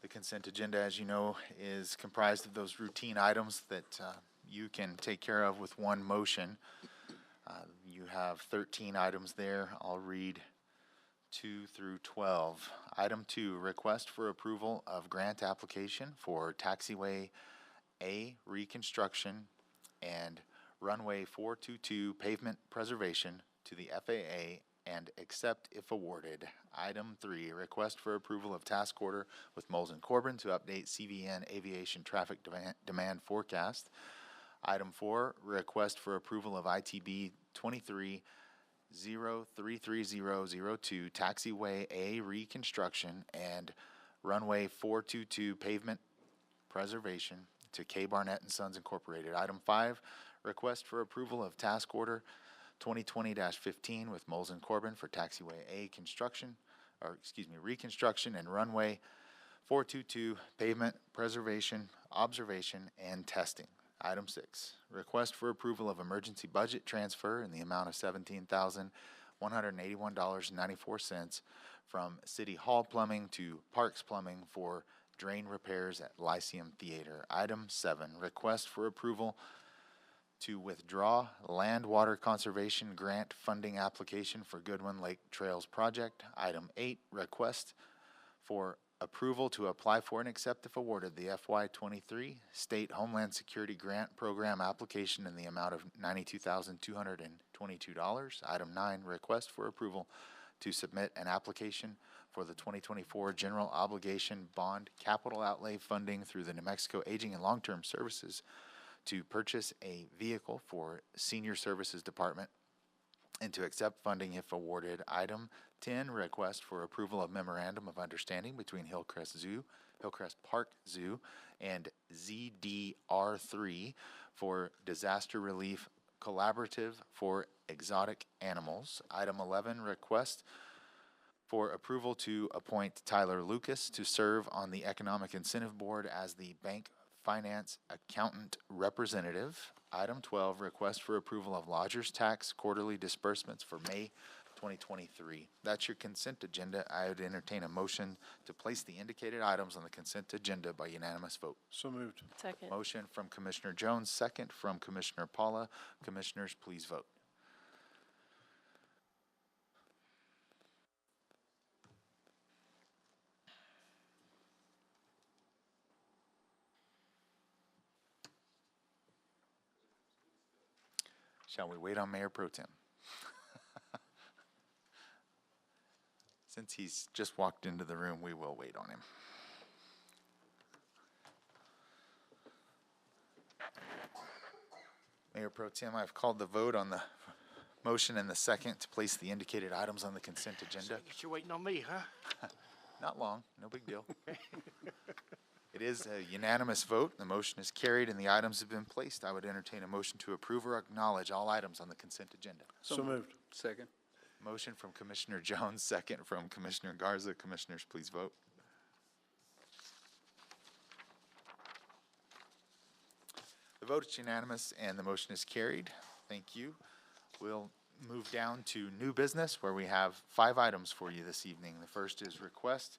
S2: The consent agenda, as you know, is comprised of those routine items that you can take care of with one motion. You have 13 items there. I'll read 2 through 12. Item 2, request for approval of grant application for taxiway A reconstruction and runway 422 pavement preservation to the FAA and accept if awarded. Item 3, request for approval of task order with Moles & Corbin to update CVN aviation traffic demand forecast. Item 4, request for approval of ITB 0330002 Taxiway A reconstruction and runway 422 pavement preservation to K. Barnett and Sons Incorporated. Item 5, request for approval of task order 2020-15 with Moles and Corbin for Taxiway A reconstruction and runway 422 pavement preservation, observation, and testing. Item 6, request for approval of emergency budget transfer in the amount of $17,181.94 from City Hall Plumbing to Parks Plumbing for drain repairs at Lyceum Theater. Item 7, request for approval to withdraw land water conservation grant funding application for Goodwin Lake Trails Project. Item 8, request for approval to apply for and accept if awarded the FY23 State Homeland Security Grant Program application in the amount of $92,222. Item 9, request for approval to submit an application for the 2024 General Obligation Bond Capital Outlay Funding through the New Mexico Aging and Long-Term Services to purchase a vehicle for Senior Services Department and to accept funding if awarded. Item 10, request for approval of memorandum of understanding between Hillcrest Park Zoo and ZDR3 for disaster relief collaborative for exotic animals. Item 11, request for approval to appoint Tyler Lucas to serve on the Economic Incentive Board as the bank finance accountant representative. Item 12, request for approval of lodger's tax quarterly disbursements for May 2023. That's your consent agenda. I would entertain a motion to place the indicated items on the consent agenda by unanimous vote.
S14: So moved.
S19: Second.
S2: Motion from Commissioner Jones, second from Commissioner Paula. Commissioners, please vote. Shall we wait on Mayor Pro Tem? Since he's just walked into the room, we will wait on him. Mayor Pro Tem, I've called the vote on the motion and the second to place the indicated items on the consent agenda.
S5: You're waiting on me, huh?
S2: Not long, no big deal. It is a unanimous vote. The motion is carried and the items have been placed. I would entertain a motion to approve or acknowledge all items on the consent agenda.
S14: So moved.
S4: Second.
S2: Motion from Commissioner Jones, second from Commissioner Garza. Commissioners, please vote. The vote is unanimous and the motion is carried. Thank you. We'll move down to new business where we have 5 items for you this evening. The first is request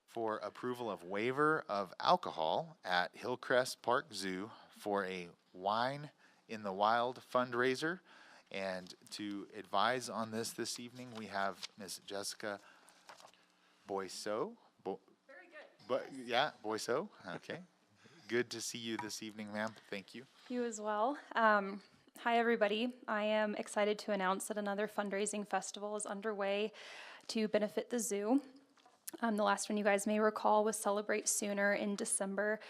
S2: for approval of waiver of alcohol at Hillcrest Park Zoo for a Wine in the Wild fundraiser. And to advise on this evening, we have Ms. Jessica Boisseau. Very good. Boisseau, okay. Good to see you this evening, ma'am. Thank you.
S8: You as well. Hi, everybody. I am excited to announce that another fundraising festival is underway to benefit the zoo. The last one you guys may recall was Celebrate Sooner in December.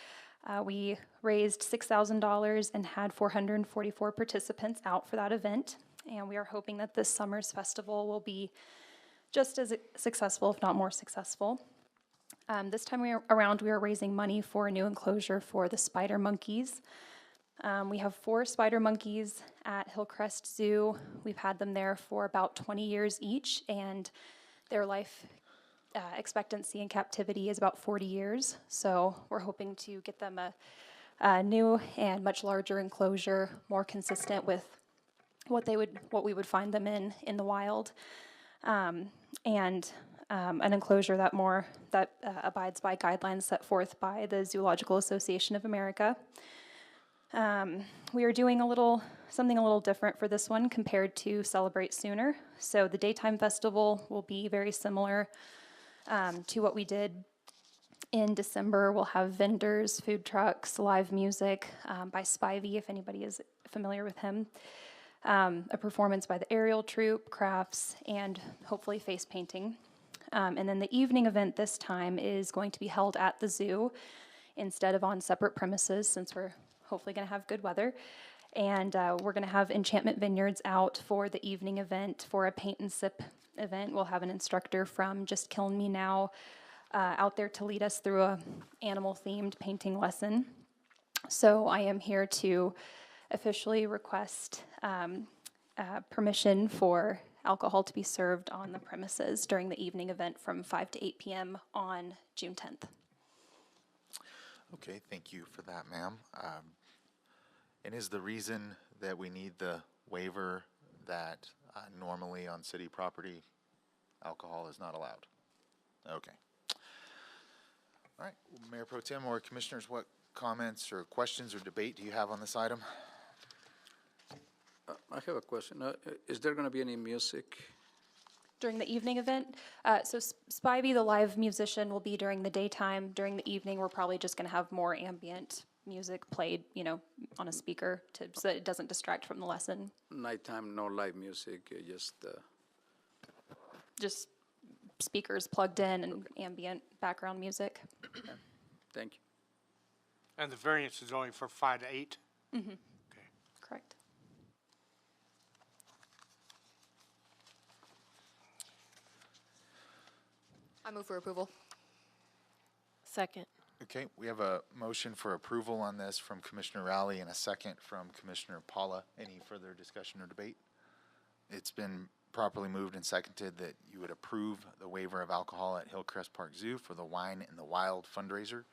S8: We raised $6,000 and had 444 participants out for that event. And we are hoping that this summer's festival will be just as successful, if not more successful. This time around, we are raising money for a new enclosure for the spider monkeys. We have 4 spider monkeys at Hillcrest Zoo. We've had them there for about 20 years each, and their life expectancy in captivity is about 40 years. So we're hoping to get them a new and much larger enclosure, more consistent with what we would find them in the wild, and an enclosure that abides by guidelines set forth by the Zoological Association of America. We are doing something a little different for this one compared to Celebrate Sooner. So the daytime festival will be very similar to what we did in December. We'll have vendors, food trucks, live music by Spivey, if anybody is familiar with him. A performance by the aerial troupe, crafts, and hopefully face painting. And then the evening event this time is going to be held at the zoo instead of on separate premises, since we're hopefully going to have good weather. And we're going to have Enchantment Vineyards out for the evening event for a paint and sip event. We'll have an instructor from Just Killing Me Now out there to lead us through a animal-themed painting lesson. So I am here to officially request permission for alcohol to be served on the premises during the evening event from 5 to 8 p.m. on June 10th.
S2: Okay, thank you for that, ma'am. And is the reason that we need the waiver that normally on city property, alcohol is not allowed? Okay. All right, Mayor Pro Tem or Commissioners, what comments or questions or debate do you have on this item?
S4: I have a question. Is there going to be any music?
S8: During the evening event, so Spivey, the live musician, will be during the daytime. During the evening, we're probably just going to have more ambient music played, you know, on a speaker so that it doesn't distract from the lesson.
S4: Nighttime, no live music,
S8: Just speakers plugged in and ambient background music.
S4: Thank you.
S5: And the variance is only for 5 to 8?
S8: Mm-hmm. Correct.
S9: I move for approval.
S19: Second.
S2: Okay, we have a motion for approval on this from Commissioner Rowley and a second from Commissioner Paula. Any further discussion or debate? It's been properly moved and seconded that you would approve the waiver of alcohol at Hillcrest Park Zoo for the Wine in the Wild fundraiser.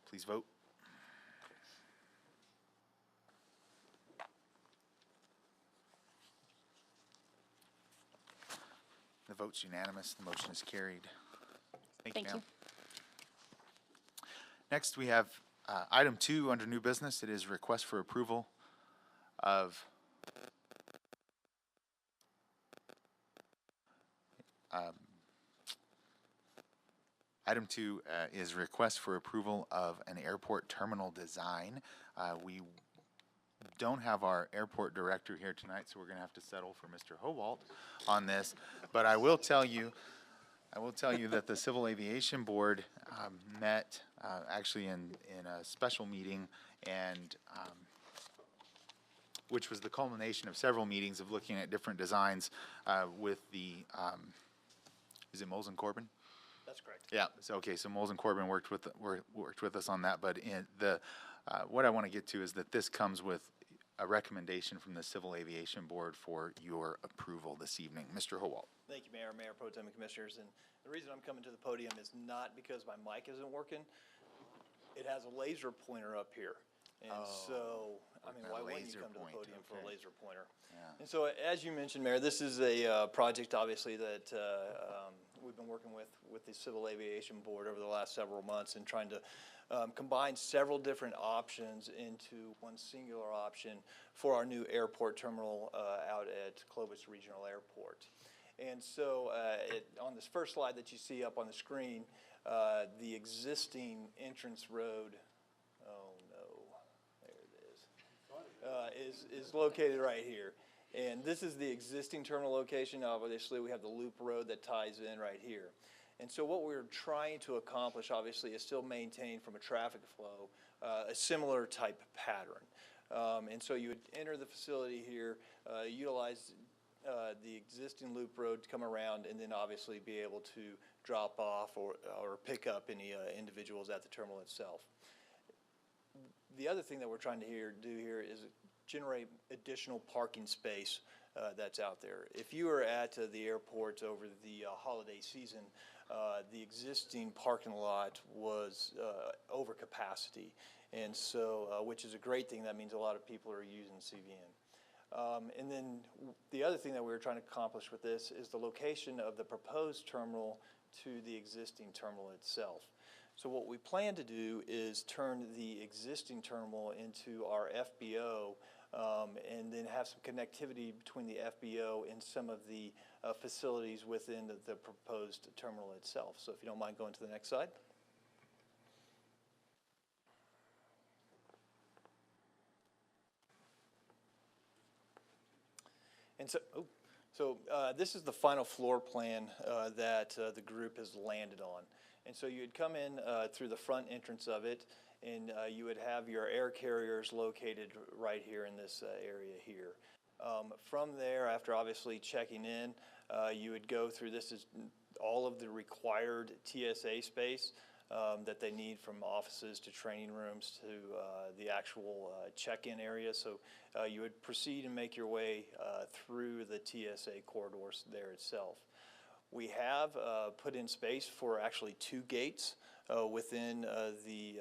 S2: Please vote. The vote's unanimous. The motion is carried. Thank you, ma'am. Next, we have item 2 under new business. It is request for approval of item 2 is request for approval of an airport terminal design. We don't have our airport director here tonight, so we're going to have to settle for Mr. Howalt on this. But I will tell you that the Civil Aviation Board met actually in a special meeting, and which was the culmination of several meetings of looking at different designs with the, is it Moles and Corbin?
S6: That's correct.
S2: Yeah, so, okay, so Moles and Corbin worked with us on that, but in the, what I want to get to is that this comes with a recommendation from the Civil Aviation Board for your approval this evening. Mr. Howalt.
S13: Thank you, Mayor, Mayor Pro Tem and Commissioners. And the reason I'm coming to the podium is not because my mic isn't working. It has a laser pointer up here. And so, I mean, why wouldn't you come to the podium for a laser pointer? Yeah. And so, as you mentioned, Mayor, this is a project, obviously, that we've been working with the Civil Aviation Board over the last several months and trying to combine several different options into one singular option for our new airport terminal out at Clovis Regional Airport. And so on this first slide that you see up on the screen, the existing entrance road, oh no, there it is located right here. And this is the existing terminal location. Obviously, we have the loop road that ties in right here. And so what we're trying to accomplish, obviously, is still maintain from a traffic flow a similar type pattern. And so you would enter the facility here, utilize the existing loop road to come around, and then obviously be able to drop off or pick up any individuals at the terminal itself. The other thing that we're trying to do here is generate additional parking space that's out there. If you are at the airport over the holiday season, the existing parking lot was over capacity, and so which is a great thing. That means a lot of people are using CVN. And then the other thing that we were trying to accomplish with this is the location of the proposed terminal to the existing terminal itself. So what we plan to do is turn the existing terminal into our FBO, and then have some connectivity between the FBO and some of the facilities within the proposed terminal itself. So if you don't mind going to the next slide. And so, this is the final floor plan that the group has landed on. And so you'd come in through the front entrance of it, and you would have your air carriers located right here in this area here. From there, after obviously checking in, you would go through, this is all of the required TSA space that they need, from offices to training rooms to the actual check-in area. So you would proceed and make your way through the TSA corridors there itself. We have put in space for actually 2 gates within the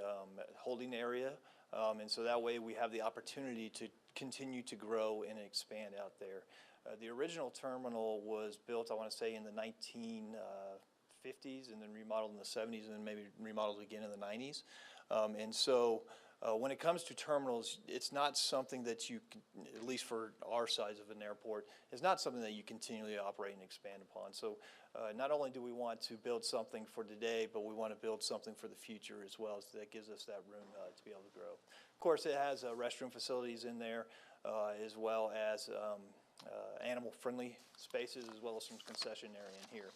S13: holding area. And so that way we have the opportunity to continue to grow and expand out there. The original terminal was built, I want to say, in the 1950s and then remodeled in the 70s and then maybe remodeled again in the 90s. And so when it comes to terminals, it's not something that you, at least for our size of an airport, it's not something that you continually operate and expand upon. So not only do we want to build something for today, but we want to build something for the future as well. So that gives us that room to be able to grow. Of course, it has restroom facilities in there, as well as animal-friendly spaces, as well as some concession area in here.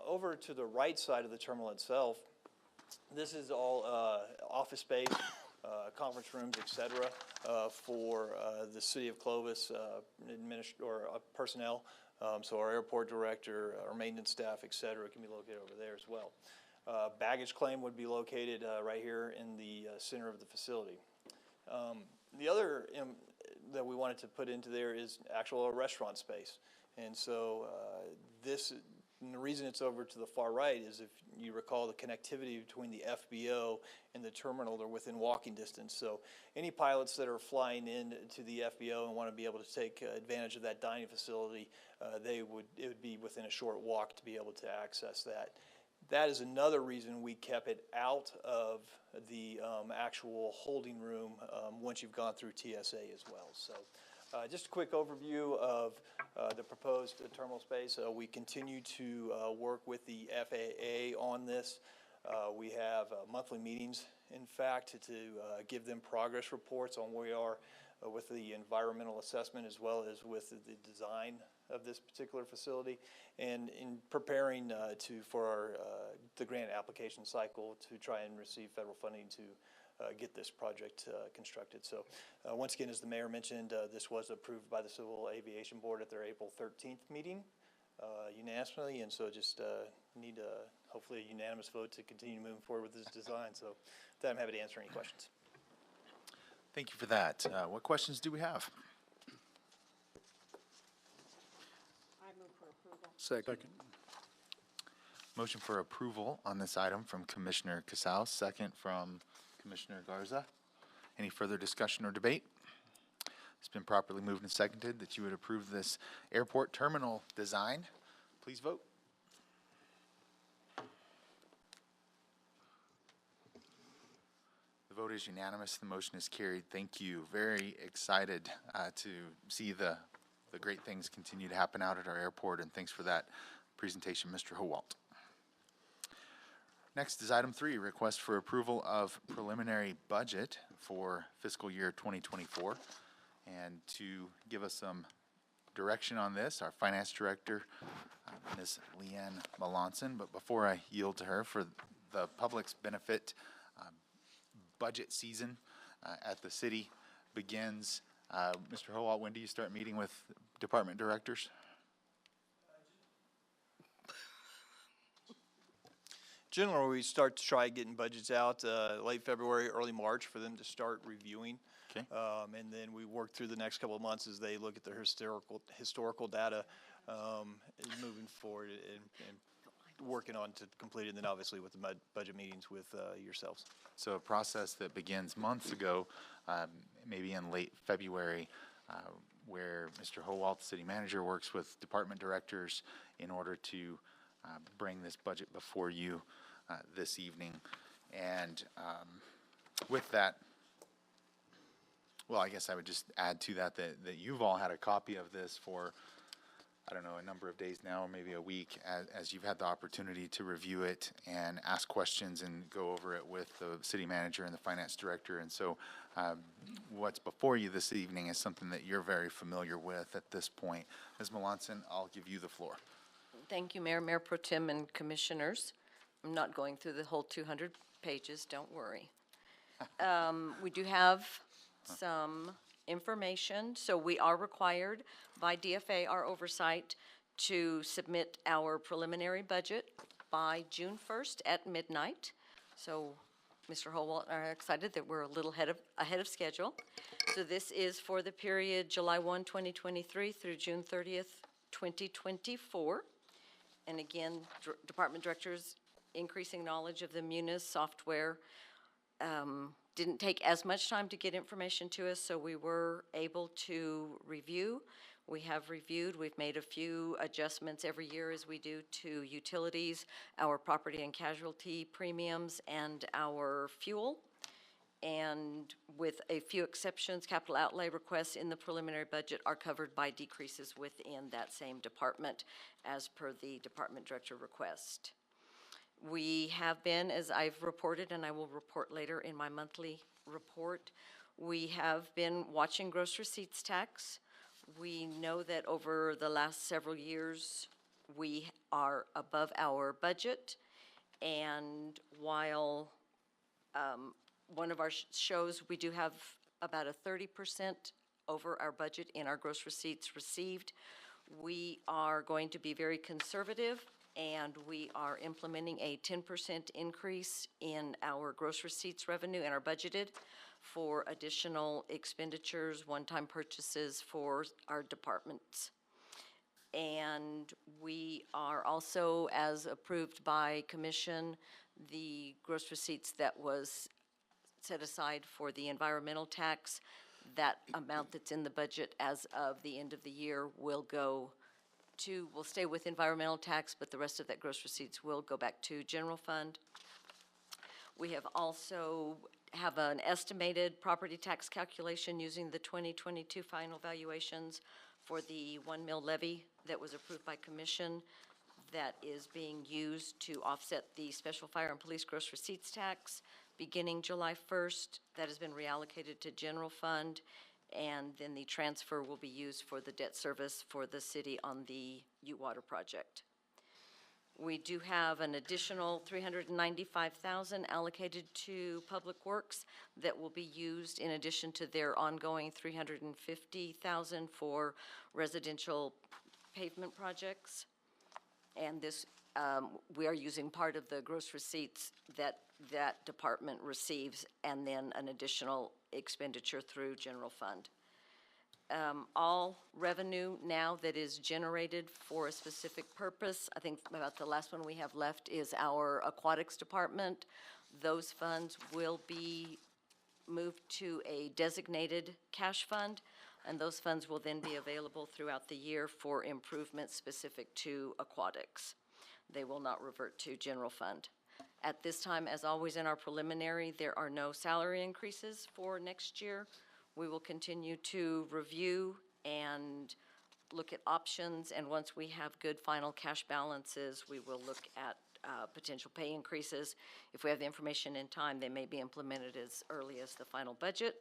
S13: Over to the right side of the terminal itself, this is all office space, conference rooms, etc., for the City of Clovis personnel. So our airport director, our maintenance staff, etc., can be located over there as well. Baggage claim would be located right here in the center of the facility. The other that we wanted to put into there is actual restaurant space. And so and the reason it's over to the far right is, if you recall, the connectivity between the FBO and the terminal, they're within walking distance. So any pilots that are flying in to the FBO and want to be able to take advantage of that dining facility, it would be within a short walk to be able to access that. That is another reason we kept it out of the actual holding room once you've gone through TSA as well. So just a quick overview of the proposed terminal space. We continue to work with the FAA on this. We have monthly meetings, in fact, to give them progress reports on where we are with the environmental assessment, as well as with the design of this particular facility, and in preparing for the grant application cycle to try and receive federal funding to get this project constructed. So once again, as the mayor mentioned, this was approved by the Civil Aviation Board at their April 13th meeting unanimously, and so just need hopefully a unanimous vote to continue moving forward with this design. So with that, I'm happy to answer any questions.
S2: Thank you for that. What questions do we have?
S4: Second.
S2: Motion for approval on this item from Commissioner Casal, second from Commissioner Garza. Any further discussion or debate? It's been properly moved and seconded that you would approve this airport terminal design. Please vote. The vote is unanimous. The motion is carried. Thank you. Very excited to see the great things continue to happen out at our airport, and thanks for that presentation, Mr. Howalt. Next is item 3, request for approval of preliminary budget for fiscal year 2024. And to give us some direction on this, our finance director, Ms. Leanne Melanson. But before I yield to her, for the public's benefit, budget season at the city begins. Mr. Howalt, when do you start meeting with department directors?
S13: Generally, we start to try getting budgets out late February, early March for them to start reviewing.
S2: Okay.
S13: And then we work through the next couple of months as they look at their historical data moving forward and working on to complete it, and then obviously with the budget meetings with yourselves.
S2: So a process that begins months ago, maybe in late February, where Mr. Howalt, the city manager, works with department directors in order to bring this budget before you this evening. And with that, well, I guess I would just add to that that you've all had a copy of this for, I don't know, a number of days now, maybe a week, as you've had the opportunity to review it and ask questions and go over it with the city manager and the finance director. And so what's before you this evening is something that you're very familiar with at this point. Ms. Melanson, I'll give you the floor.
S10: Thank you, Mayor, Mayor Pro Tem, and Commissioners. I'm not going through the whole 200 pages, don't worry. We do have some information. So we are required by DFA, our oversight, to submit our preliminary budget by June 1st at midnight. So Mr. Holwalt and I are excited that we're a little ahead of schedule. So this is for the period July 1, 2023 through June 30th, 2024. And again, department directors increasing knowledge of the Munis software. Didn't take as much time to get information to us, so we were able to review. We have reviewed, we've made a few adjustments every year as we do to utilities, our property and casualty premiums, and our fuel. And with a few exceptions, capital outlay requests in the preliminary budget are covered by decreases within that same department as per the department director request. We have been, as I've reported, and I will report later in my monthly report, we have been watching gross receipts tax. We know that over the last several years, we are above our budget. And while one of our shows, we do have about a 30% over our budget in our gross receipts received. We are going to be very conservative, and we are implementing a 10% increase in our gross receipts revenue and our budgeted for additional expenditures, one-time purchases for our departments. And we are also, as approved by commission, the gross receipts that was set aside for the environmental tax, that amount that's in the budget as of the end of the year will stay with environmental tax, but the rest of that gross receipts will go back to general fund. We have also have an estimated property tax calculation using the 2022 final valuations for the 1 mil levy that was approved by commission that is being used to offset the special fire and police gross receipts tax beginning July 1st. That has been reallocated to general fund, and then the transfer will be used for the debt service for the city on the U-Water project. We do have an additional $395,000 allocated to Public Works that will be used in addition to their ongoing $350,000 for residential pavement projects. And this, we are using part of the gross receipts that that department receives, and then an additional expenditure through general fund. All revenue now that is generated for a specific purpose, I think about the last one we have left is our aquatics department. Those funds will be moved to a designated cash fund, and those funds will then be available throughout the year for improvements specific to aquatics. They will not revert to general fund. At this time, as always in our preliminary, there are no salary increases for next year. We will continue to review and look at options, and once we have good final cash balances, we will look at potential pay increases. If we have the information in time, they may be implemented as early as the final budget.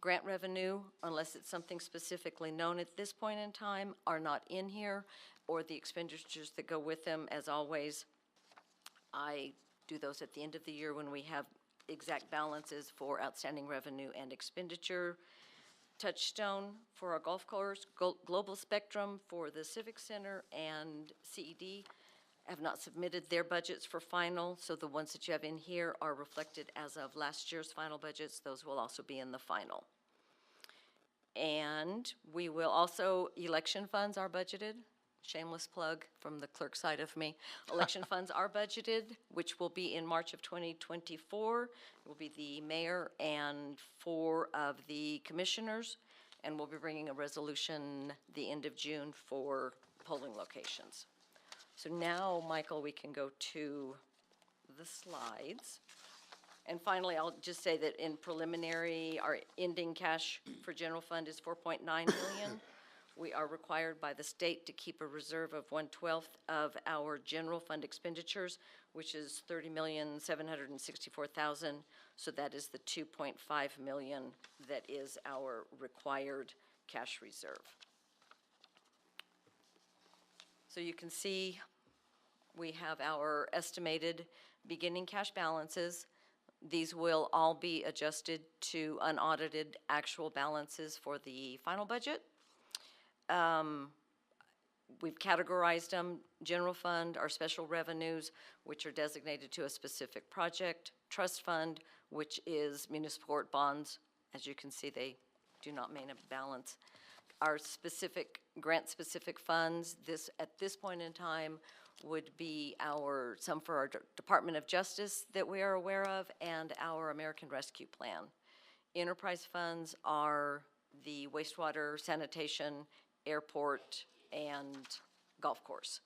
S10: Grant revenue, unless it's something specifically known at this point in time, are not in here, or the expenditures that go with them. As always, I do those at the end of the year when we have exact balances for outstanding revenue and expenditure. Touchstone for our golf course, Global Spectrum for the Civic Center, and CED have not submitted their budgets for final, so the ones that you have in here are reflected as of last year's final budgets. Those will also be in the final. And we will also, election funds are budgeted. Shameless plug from the clerk side of me. Election funds are budgeted, which will be in March of 2024. It will be the mayor and 4 of the commissioners, and we'll be bringing a resolution the end of June for polling locations. So now, Michael, we can go to the slides. And finally, I'll just say that in preliminary, our ending cash for general fund is $4.9 million. We are required by the state to keep a reserve of 1/12 of our general fund expenditures, which is $30,764,000. So that is the $2.5 million that is our required cash reserve. So you can see we have our estimated beginning cash balances. These will all be adjusted to unaudited actual balances for the final budget. We've categorized them: general fund, our special revenues, which are designated to a specific project; trust fund, which is municipal court bonds. As you can see, they do not maintain a balance. Our specific, grant-specific funds, at this point in time, would be some for our Department of Justice that we are aware of, and our American Rescue Plan. Enterprise funds are the wastewater, sanitation, airport, and golf course.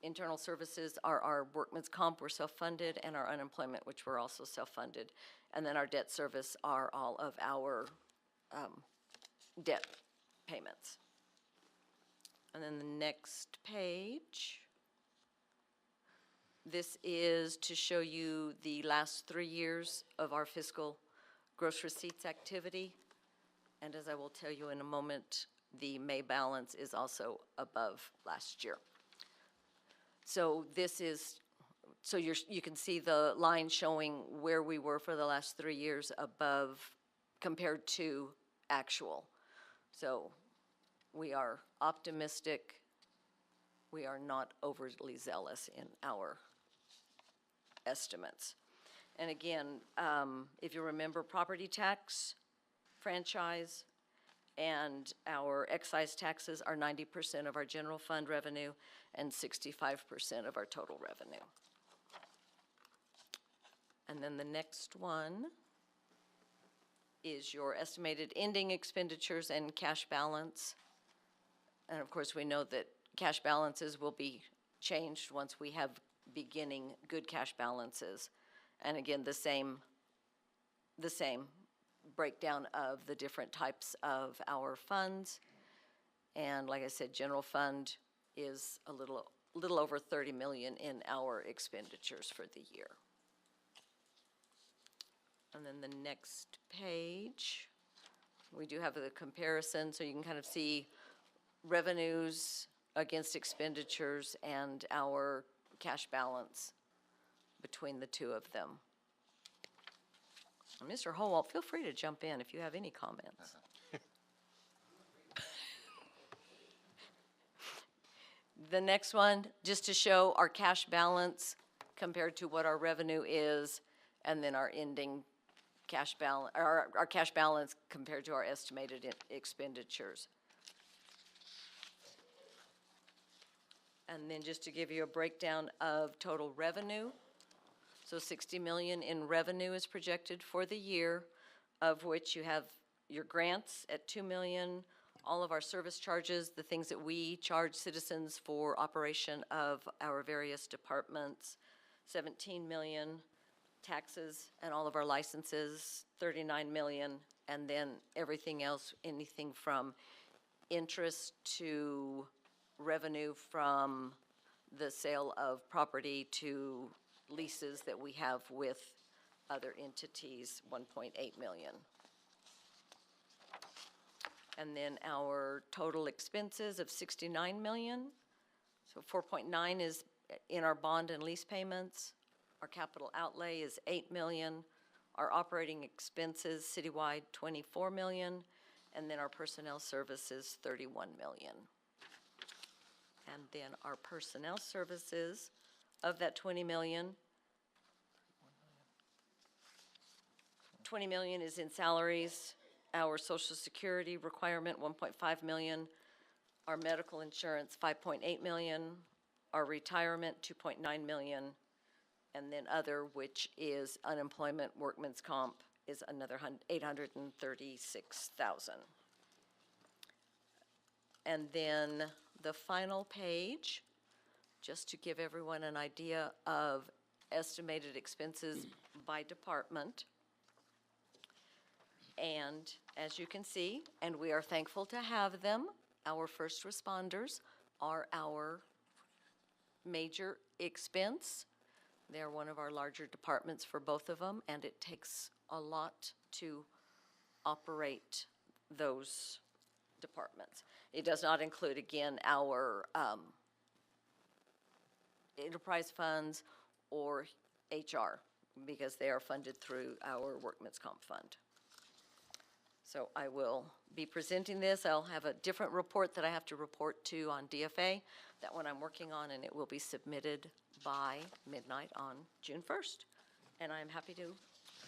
S10: Internal services are our workman's comp, we're self-funded, and our unemployment, which we're also self-funded. And then our debt service are all of our debt payments. And then the next page. This is to show you the last 3 years of our fiscal gross receipts activity. And as I will tell you in a moment, the May balance is also above last year. So this is, so you can see the line showing where we were for the last 3 years above compared to actual. So we are optimistic. We are not overly zealous in our estimates. And again, if you remember, property tax, franchise, and our excise taxes are 90% of our general fund revenue and 65% of our total revenue. And then the next one is your estimated ending expenditures and cash balance. And of course, we know that cash balances will be changed once we have beginning good cash balances. And again, the same breakdown of the different types of our funds. And like I said, general fund is a little over 30 million in our expenditures for the year. And then the next page, we do have the comparison, so you can kind of see revenues against expenditures and our cash balance between the two of them. And Mr. Howell, feel free to jump in if you have any comments. The next one, just to show our cash balance compared to what our revenue is, and then our ending cash balance, or our cash balance compared to our estimated expenditures. And then just to give you a breakdown of total revenue. So 60 million in revenue is projected for the year, of which you have your grants at 2 million, all of our service charges, the things that we charge citizens for operation of our various departments, 17 million, taxes and all of our licenses, 39 million, and then everything else, anything from interest to revenue from the sale of property to leases that we have with other entities, 1.8 million. And then our total expenses of 69 million. So 4.9 is in our bond and lease payments. Our capital outlay is 8 million. Our operating expenses citywide, 24 million. And then our personnel services, 31 million. And then our personnel services, of that 20 million, 20 million is in salaries. Our Social Security requirement, 1.5 million. Our medical insurance, 5.8 million. Our retirement, 2.9 million. And then other, which is unemployment, workman's comp, is another 836,000. And then the final page, just to give everyone an idea of estimated expenses by department. And as you can see, and we are thankful to have them, our first responders are our major expense. They're one of our larger departments for both of them, and it takes a lot to operate those departments. It does not include, again, our enterprise funds or HR. because they are funded through our Workman's Comp Fund. So I will be presenting this. I'll have a different report that I have to report to on DFA. That one I'm working on, and it will be submitted by midnight on June 1st. And I'm happy to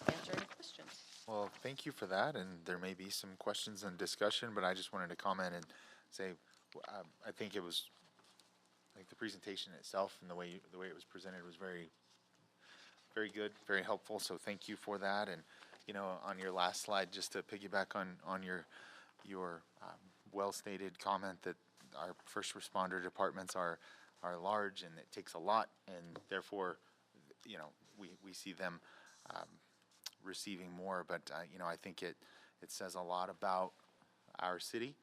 S10: answer any questions.
S2: Well, thank you for that, and there may be some questions and discussion, but I just wanted to comment and say, I think it was, like, the presentation itself and the way it was presented was very, very good, very helpful, so thank you for that. And, you know, on your last slide, just to piggyback on your well-stated comment that our first responder departments are large and it takes a lot, and therefore, you know, we see them receiving more, but you know, I think it says a lot about our city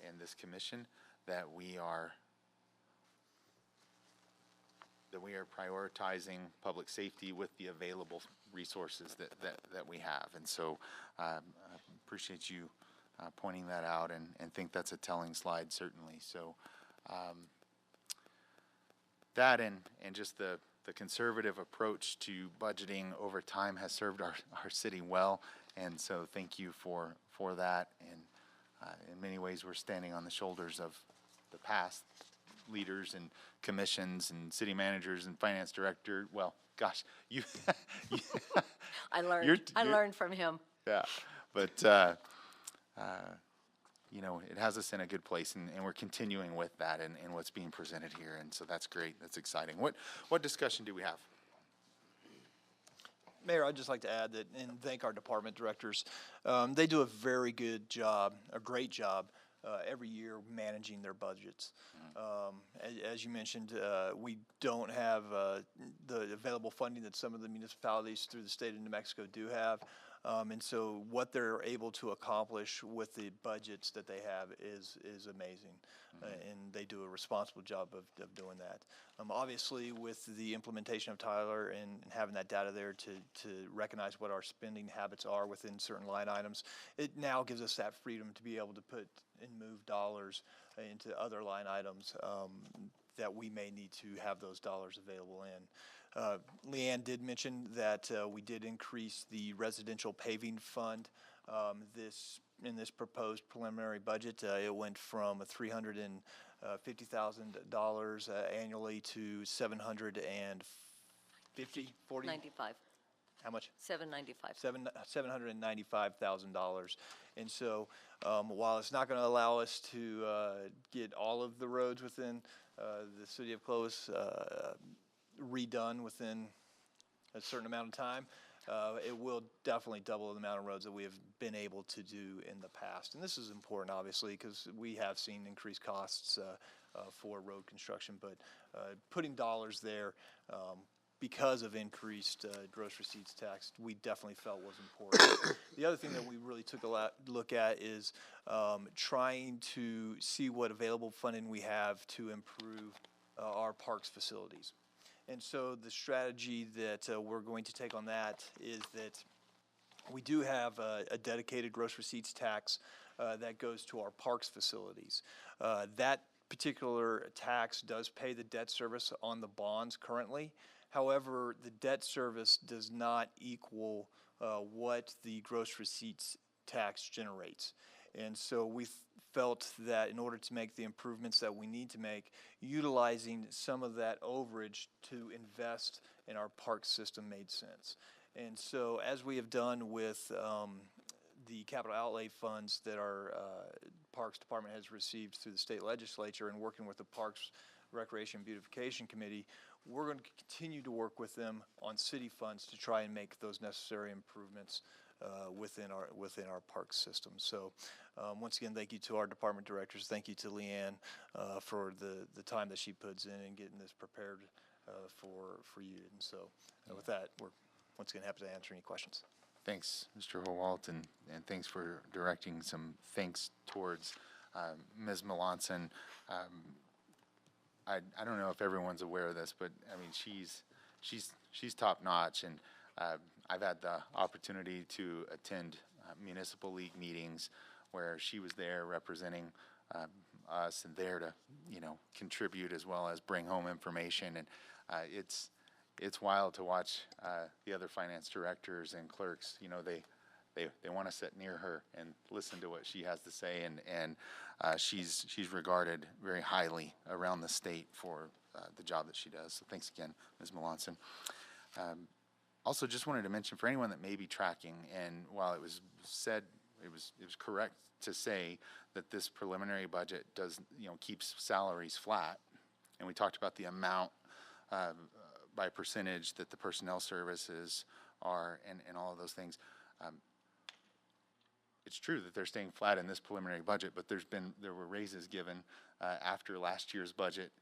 S2: and this commission that we are prioritizing public safety with the available resources that we have. And so I appreciate you pointing that out, and think that's a telling slide, certainly. So that and just the conservative approach to budgeting over time has served our city well, and so thank you for that. And in many ways, we're standing on the shoulders of the past leaders and commissions and city managers and finance director. Well, gosh, you
S10: I learned from him.
S2: Yeah, but you know, it has us in a good place, and we're continuing with that and what's being presented here, and so that's great. That's exciting. What discussion do we have?
S13: Mayor, I'd just like to add that and thank our department directors. They do a very good job, a great job, every year managing their budgets. As you mentioned, we don't have the available funding that some of the municipalities through the state of New Mexico do have. And so what they're able to accomplish with the budgets that they have is amazing. And they do a responsible job of doing that. Obviously, with the implementation of Tyler and having that data there to recognize what our spending habits are within certain line items, it now gives us that freedom to be able to put and move dollars into other line items that we may need to have those dollars available in. Leanne did mention that we did increase the residential paving fund in this proposed preliminary budget. It went from $350,000 annually to
S10: $95.
S13: How much?
S10: $795.
S13: $795,000. And so while it's not going to allow us to get all of the roads within the city of Clovis redone within a certain amount of time, it will definitely double the amount of roads that we have been able to do in the past. And this is important, obviously, because we have seen increased costs for road construction, but putting dollars there because of increased gross receipts tax, we definitely felt was important. The other thing that we really took a look at is trying to see what available funding we have to improve our parks facilities. And so the strategy that we're going to take on that is that we do have a dedicated gross receipts tax that goes to our parks facilities. That particular tax does pay the debt service on the bonds currently. However, the debt service does not equal what the gross receipts tax generates. And so we felt that in order to make the improvements that we need to make, utilizing some of that overage to invest in our park system made sense. And so as we have done with the capital outlay funds that our Parks Department has received through the state legislature and working with the Parks Recreation Beautification Committee, we're going to continue to work with them on city funds to try and make those necessary improvements within our park system. So once again, thank you to our department directors. Thank you to Leanne for the time that she puts in getting this prepared for you. And so with that, we're once again happy to answer any questions.
S2: Thanks, Mr. Howalt, and thanks for directing some thanks towards Ms. Melanson. I don't know if everyone's aware of this, but I mean she's top notch, and I've had the opportunity to attend municipal league meetings where she was there representing us and there to contribute as well as bring home information, and it's it's wild to watch the other finance directors and clerks. You know, they want to sit near her and listen to what she has to say, and she's regarded very highly around the state for the job that she does. So thanks again, Ms. Melanson. Also, just wanted to mention for anyone that may be tracking, and while it was said, it was correct to say that this preliminary budget does, keeps salaries flat, and we talked about the amount by percentage that the personnel services are, and all of those things. It's true that they're staying flat in this preliminary budget, but there were raises given after last year's budget.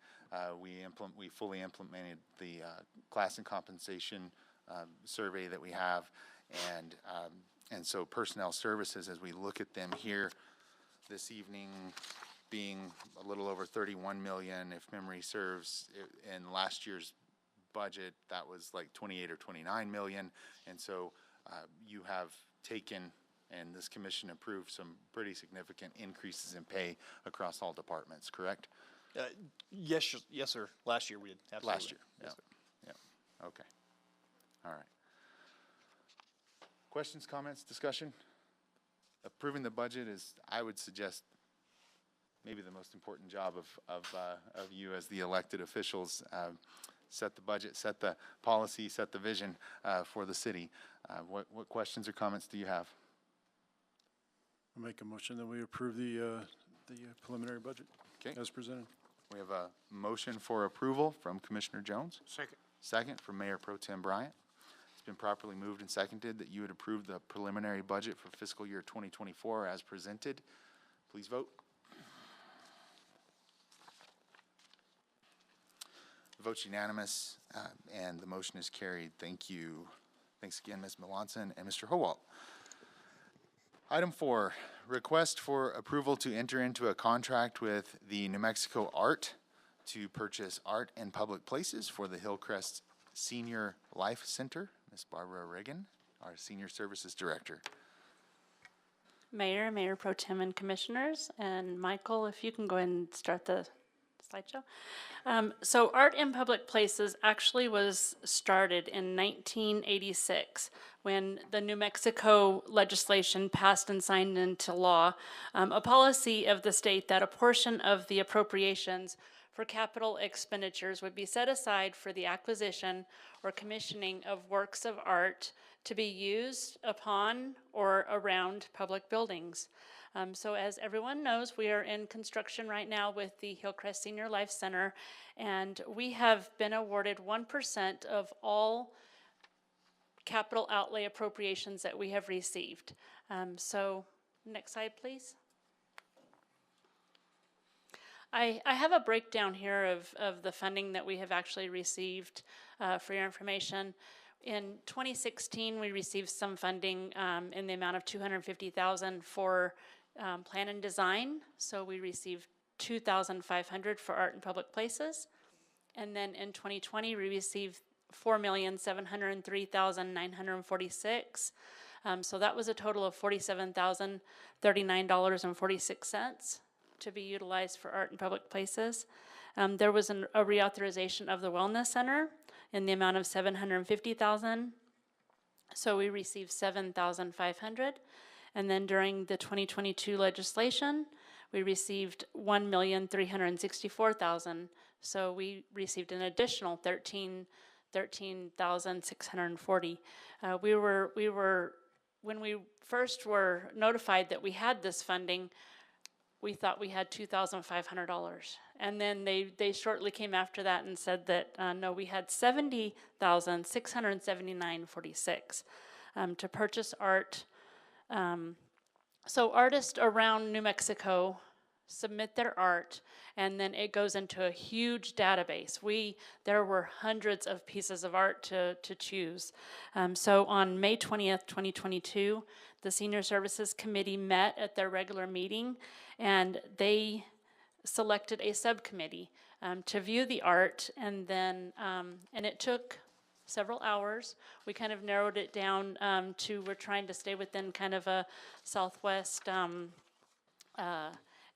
S2: We fully implemented the class and compensation survey that we have, and so personnel services, as we look at them here this evening, being a little over 31 million, if memory serves. In last year's budget, that was like 28 or 29 million, and so you have taken, and this commission approved, some pretty significant increases in pay across all departments, correct?
S13: Yes, sir. Last year we did. Absolutely.
S2: Last year, yeah.
S13: Yes, sir.
S2: Yeah, okay. All right. Questions, comments, discussion? Approving the budget is, I would suggest, maybe the most important job of you as the elected officials. Set the budget, set the policy, set the vision for the city. What questions or comments do you have?
S6: I'll make a motion that we approve the preliminary budget as presented.
S2: We have a motion for approval from Commissioner Jones.
S5: Second.
S2: Second from Mayor Pro Tem Bryant. It's been properly moved and seconded that you would approve the preliminary budget for fiscal year 2024 as presented. Please vote. The vote's unanimous, and the motion is carried. Thank you. Thanks again, Ms. Melanson and Mr. Howalt. Item 4, request for approval to enter into a contract with the New Mexico Art to purchase art in public places for the Hillcrest Senior Life Center. Ms. Barbara Reagan, our Senior Services Director.
S22: Mayor Pro Tem and Commissioners, and Michael, if you can go ahead and start the slideshow. So Art in Public Places actually was started in 1986 when the New Mexico legislation passed and signed into law a policy of the state that a portion of the appropriations for capital expenditures would be set aside for the acquisition or commissioning of works of art to be used upon or around public buildings. So as everyone knows, we are in construction right now with the Hillcrest Senior Life Center, and we have been awarded 1% of all capital outlay appropriations that we have received. So next slide, please. I have a breakdown here of the funding that we have actually received for your information. In 2016, we received some funding in the amount of $250,000 for plan and design. So we received $2,500 for art in public places. And then in 2020, we received $4,703,946. So that was a total of $47,039.46 to be utilized for art in public places. There was a reauthorization of the Wellness Center in the amount of $750,000. So we received $7,500. And then during the 2022 legislation, we received $1,364,000. So we received an additional $13,640. We were when we first were notified that we had this funding, we thought we had $2,500. And then they shortly came after that and said that, no, we had $70,679.46 to purchase art. So artists around New Mexico submit their art, and then it goes into a huge database. There were hundreds of pieces of art to choose. So on May 20th, 2022, the Senior Services Committee met at their regular meeting, and they selected a subcommittee to view the art, and then and it took several hours. We kind of narrowed it down to we're trying to stay within kind of a southwest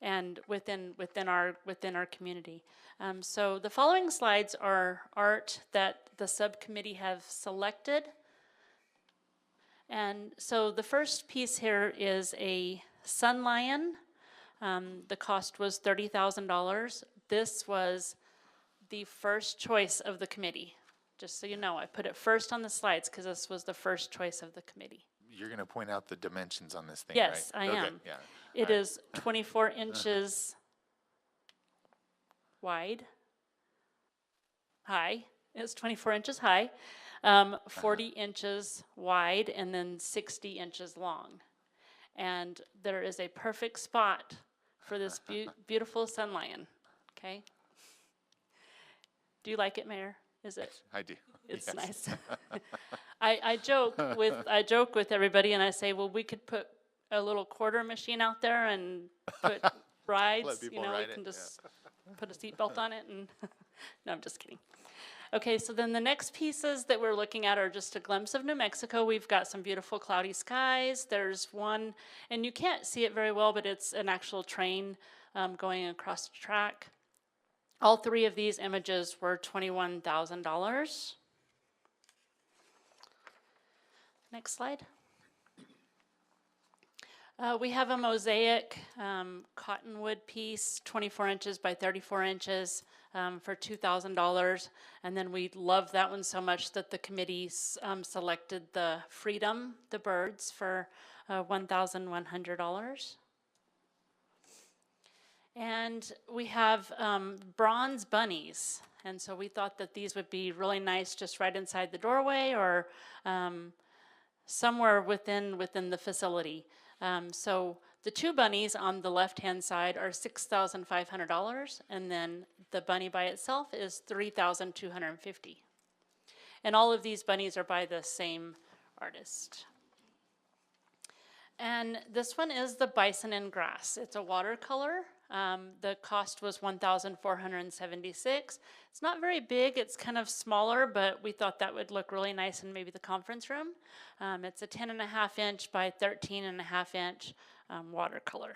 S22: and within our community. So the following slides are art that the subcommittee have selected. And so the first piece here is a sun lion. The cost was $30,000. This was the first choice of the committee. Just so you know, I put it first on the slides because this was the first choice of the committee.
S2: You're going to point out the dimensions on this thing,
S22: Yes,
S2: right?
S22: I
S2: Okay,
S22: am.
S2: yeah.
S22: It
S2: All right.
S22: is 24 inches wide, high. It's 24 inches high, 40 inches wide, and then 60 inches long. And there is a perfect spot for this beautiful sun lion, okay? Do you like it, Mayor? Is it?
S2: I do.
S22: It's
S2: Yes.
S22: nice. I joke with everybody, and I say, well, we could put a little quarter machine out there and put rides.
S2: people
S22: We
S2: ride it,
S22: can just put a seatbelt on it, and no, I'm just kidding. Okay, so then the next pieces that we're looking at are just a glimpse of New Mexico. We've got some beautiful cloudy skies. There's one, and you can't see it very well, but it's an actual train going across the track. All three of these images were $21,000. Next slide. We have a mosaic cottonwood piece, 24 inches by 34 inches for $2,000. And then we loved that one so much that the committee selected the Freedom, the birds, for $1,100. And we have bronze bunnies. And so we thought that these would be really nice just right inside the doorway or somewhere within the facility. So the two bunnies on the left-hand side are $6,500, and then the bunny by itself is $3,250. And all of these bunnies are by the same artist. And this one is the Bison in Grass. It's a watercolor. The cost was $1,476. It's not very big, it's kind of smaller, but we thought that would look really nice in maybe the conference room. It's a 10.5 inch by 13.5 inch watercolor.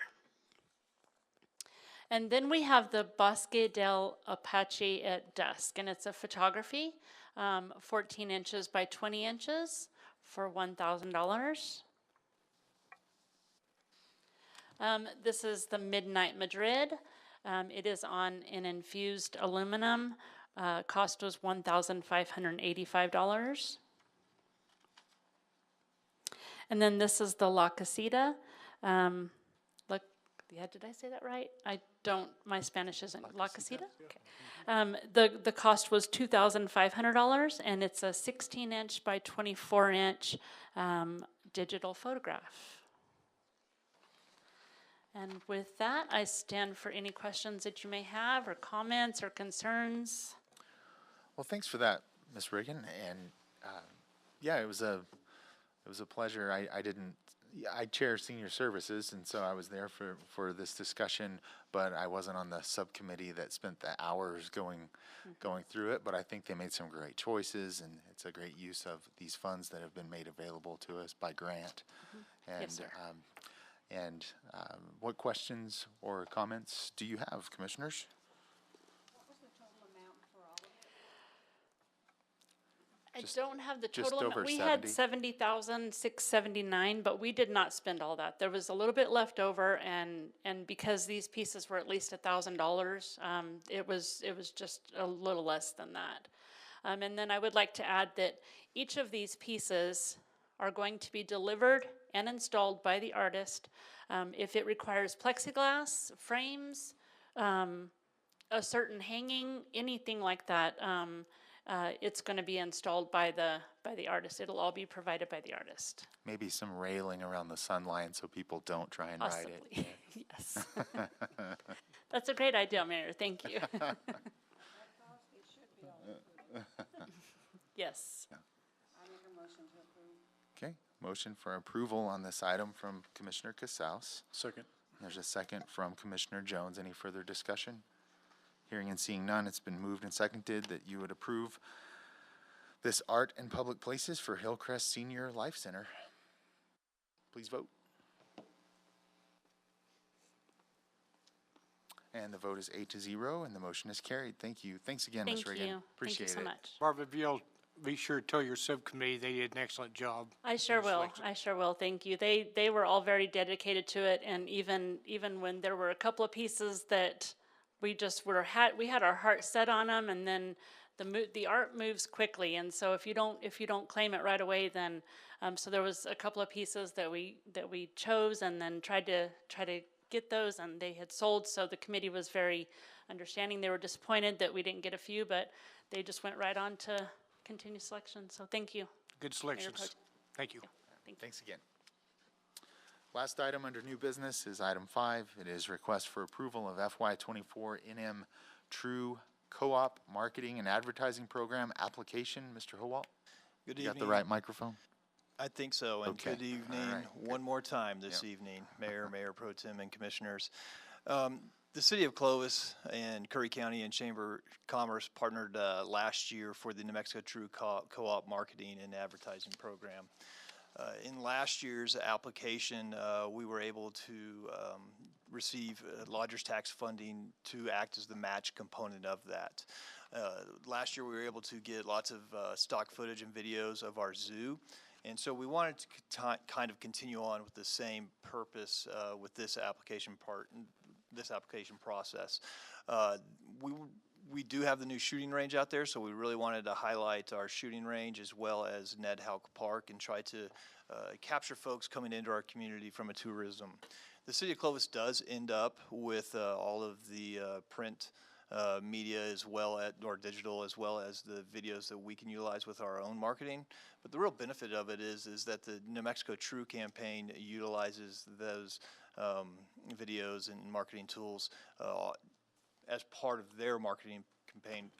S22: And then we have the Bosque del Apache at Dusk, and it's a photography, 14 inches by 20 inches for $1,000. This is the Midnight Madrid. It is on an infused aluminum. Cost was $1,585. And then this is the La Casita. Look, yeah, did I say that right? I don't, my Spanish isn't. La Casita? Okay. The cost was $2,500, and it's a 16 inch by 24 inch digital photograph. And with that, I stand for any questions that you may have, or comments, or concerns.
S2: Well, thanks for that, Ms. Riggin. And yeah, it was a pleasure. I chair senior services, and so I was there for this discussion, but I wasn't on the subcommittee that spent the hours going through it. But I think they made some great choices, and it's a great use of these funds that have been made available to us by grant. And
S22: Yes, sir.
S2: And what questions or comments do you have, commissioners?
S22: I don't have the
S2: just
S22: total
S2: over
S22: amount. We had
S2: 70?
S22: $70,679, but we did not spend all that. There was a little bit left over, and because these pieces were at least $1,000, it was just a little less than that. And then I would like to add that each of these pieces are going to be delivered and installed by the artist. If it requires plexiglass, frames, a certain hanging, anything like that, it's going to be installed by the artist. It'll all be provided by the artist.
S2: Maybe some railing around the sun line so people don't try and ride it.
S22: Yes. That's a great idea, Mayor. Thank you. Yes.
S2: Okay, motion for approval on this item from Commissioner Casals.
S14: Second.
S2: There's a second from Commissioner Jones. Any further discussion? Hearing and seeing none, it's been moved and seconded that you would approve this art in public places for Hillcrest Senior Life Center. Please vote. And the vote is 8-0, and the motion is carried. Thank you. Thanks again, Ms.
S22: Thank
S2: Reagan.
S22: you.
S2: Appreciate
S22: Thank you so
S2: it.
S22: much.
S5: Barbara, if you'll be sure to tell your subcommittee they did an excellent job.
S22: I sure will. I sure will. Thank you. They were all very dedicated to it, and even when there were a couple of pieces that we just we had our heart set on them, and then the art moves quickly, and so if you don't claim it right away, then so there was a couple of pieces that we chose and then tried to get those, and they had sold, so the committee was very understanding. They were disappointed that we didn't get a few, but they just went right on to continue selection. So thank you.
S5: Good selections. Thank you.
S2: Thanks again. Last item under new business is item 5. It is request for approval of FY24 NM True Co-op Marketing and Advertising Program application. Mr. Howalt?
S13: Good
S2: You got the
S13: evening.
S2: right microphone?
S13: I think so, and
S2: Okay.
S13: good evening
S2: All right.
S13: one more time this evening, Mayor Pro Tem, and Commissioners. The City of Clovis and Curry County and Chamber of Commerce partnered last year for the New Mexico True Co-op Marketing and Advertising Program. In last year's application, we were able to receive lodger's tax funding to act as the match component of that. Last year, we were able to get lots of stock footage and videos of our zoo. And so we wanted to kind of continue on with the same purpose with this application process. We do have the new shooting range out there, so we really wanted to highlight our shooting range as well as Ned Halk Park and try to capture folks coming into our community from a tourism. The City of Clovis does end up with all of the print media as well as, or digital, as well as the videos that we can utilize with our own marketing. But the real benefit of it is that the New Mexico True campaign utilizes those videos and marketing tools as part of their marketing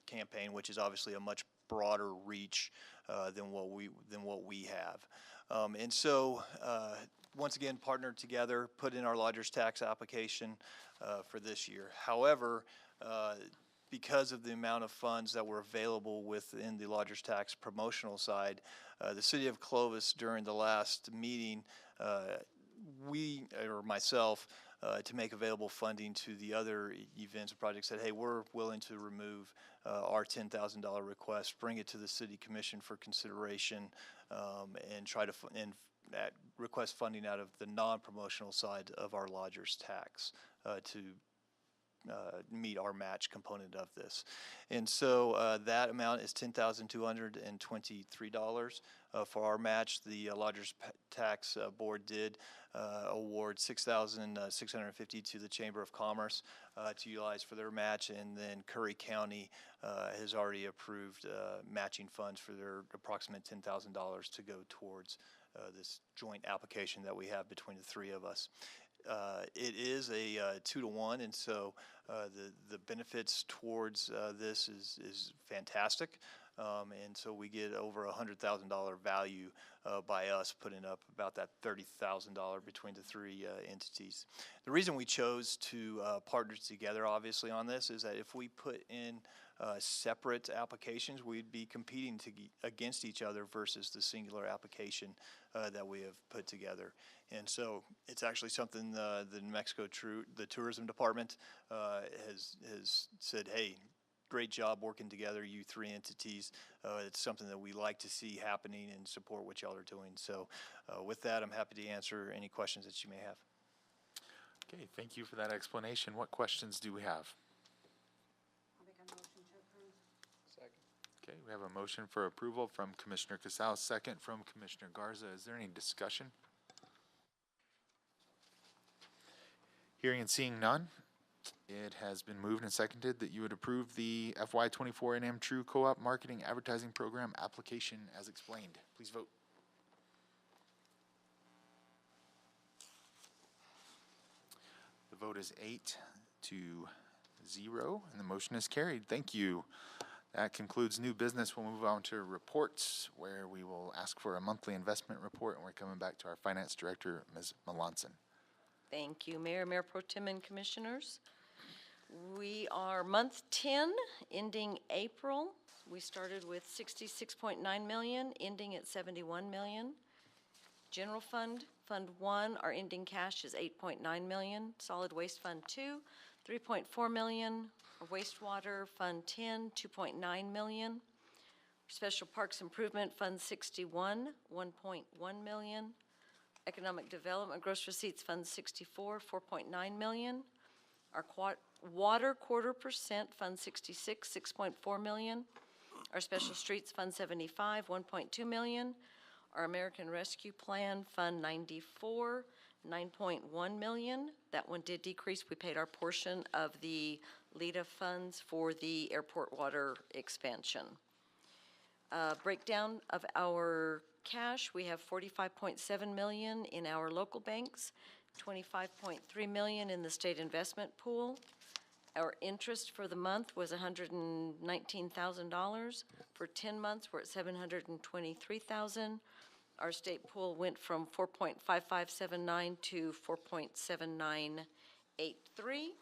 S13: campaign, which is obviously a much broader reach than what we have. And so once again, partnered together, put in our lodger's tax application for this year. However, because of the amount of funds that were available within the lodger's tax promotional side, the City of Clovis during the last meeting, myself, to make available funding to the other events and projects, said, hey, we're willing to remove our $10,000 request, bring it to the City Commission for consideration, and try to request funding out of the non-promotional side of our lodger's tax to meet our match component of this. And so that amount is $10,223 for our match. The Lodgers Tax Board did award $6,650 to the Chamber of Commerce to utilize for their match, and then Curry County has already approved matching funds for their approximate $10,000 to go towards this joint application that we have between the three of us. It is a 2-to-1, and so the benefits towards this is fantastic. And so we get over $100,000 value by us putting up about that $30,000 between the three entities. The reason we chose to partner together, obviously, on this is that if we put in separate applications, we'd be competing against each other versus the singular application that we have put together. And so it's actually something the New Mexico the Tourism Department has said, hey, great job working together, you three entities. It's something that we like to see happening and support what y'all are doing. So with that, I'm happy to answer any questions that you may have.
S2: Okay, thank you for that explanation. What questions do we have? Okay, we have a motion for approval from Commissioner Casal, second from Commissioner Garza. Is there any discussion? Hearing and seeing none, it has been moved and seconded that you would approve the FY24 NM True Co-op Marketing Advertising Program application as explained. Please vote. The vote is 8-0, and the motion is carried. Thank you. That concludes new business. We'll move on to reports, where we will ask for a monthly investment report, and we're coming back to our Finance Director, Ms. Melanson.
S10: Thank you, Mayor Pro Tem, and Commissioners. We are month 10, ending April. We started with $66.9 million, ending at $71 million. General Fund, Fund 1, our ending cash is $8.9 million. Solid Waste Fund 2, 3.4 million. Wastewater Fund 10, 2.9 million. Special Parks Improvement Fund 61, 1.1 million. Economic Development Gross Receipts Fund 64, 4.9 million. Our Water Quarter Percent Fund 66, 6.4 million. Our Special Streets Fund 75, 1.2 million. Our American Rescue Plan Fund 94, 9.1 million. That one did decrease. We paid our portion of the LEDA funds for the airport water expansion. Breakdown of our cash, we have 45.7 million in our local banks, 25.3 million in the state investment pool. Our interest for the month was $119,000. For 10 months, we're at $723,000. Our state pool went from 4.5579 to 4.7983.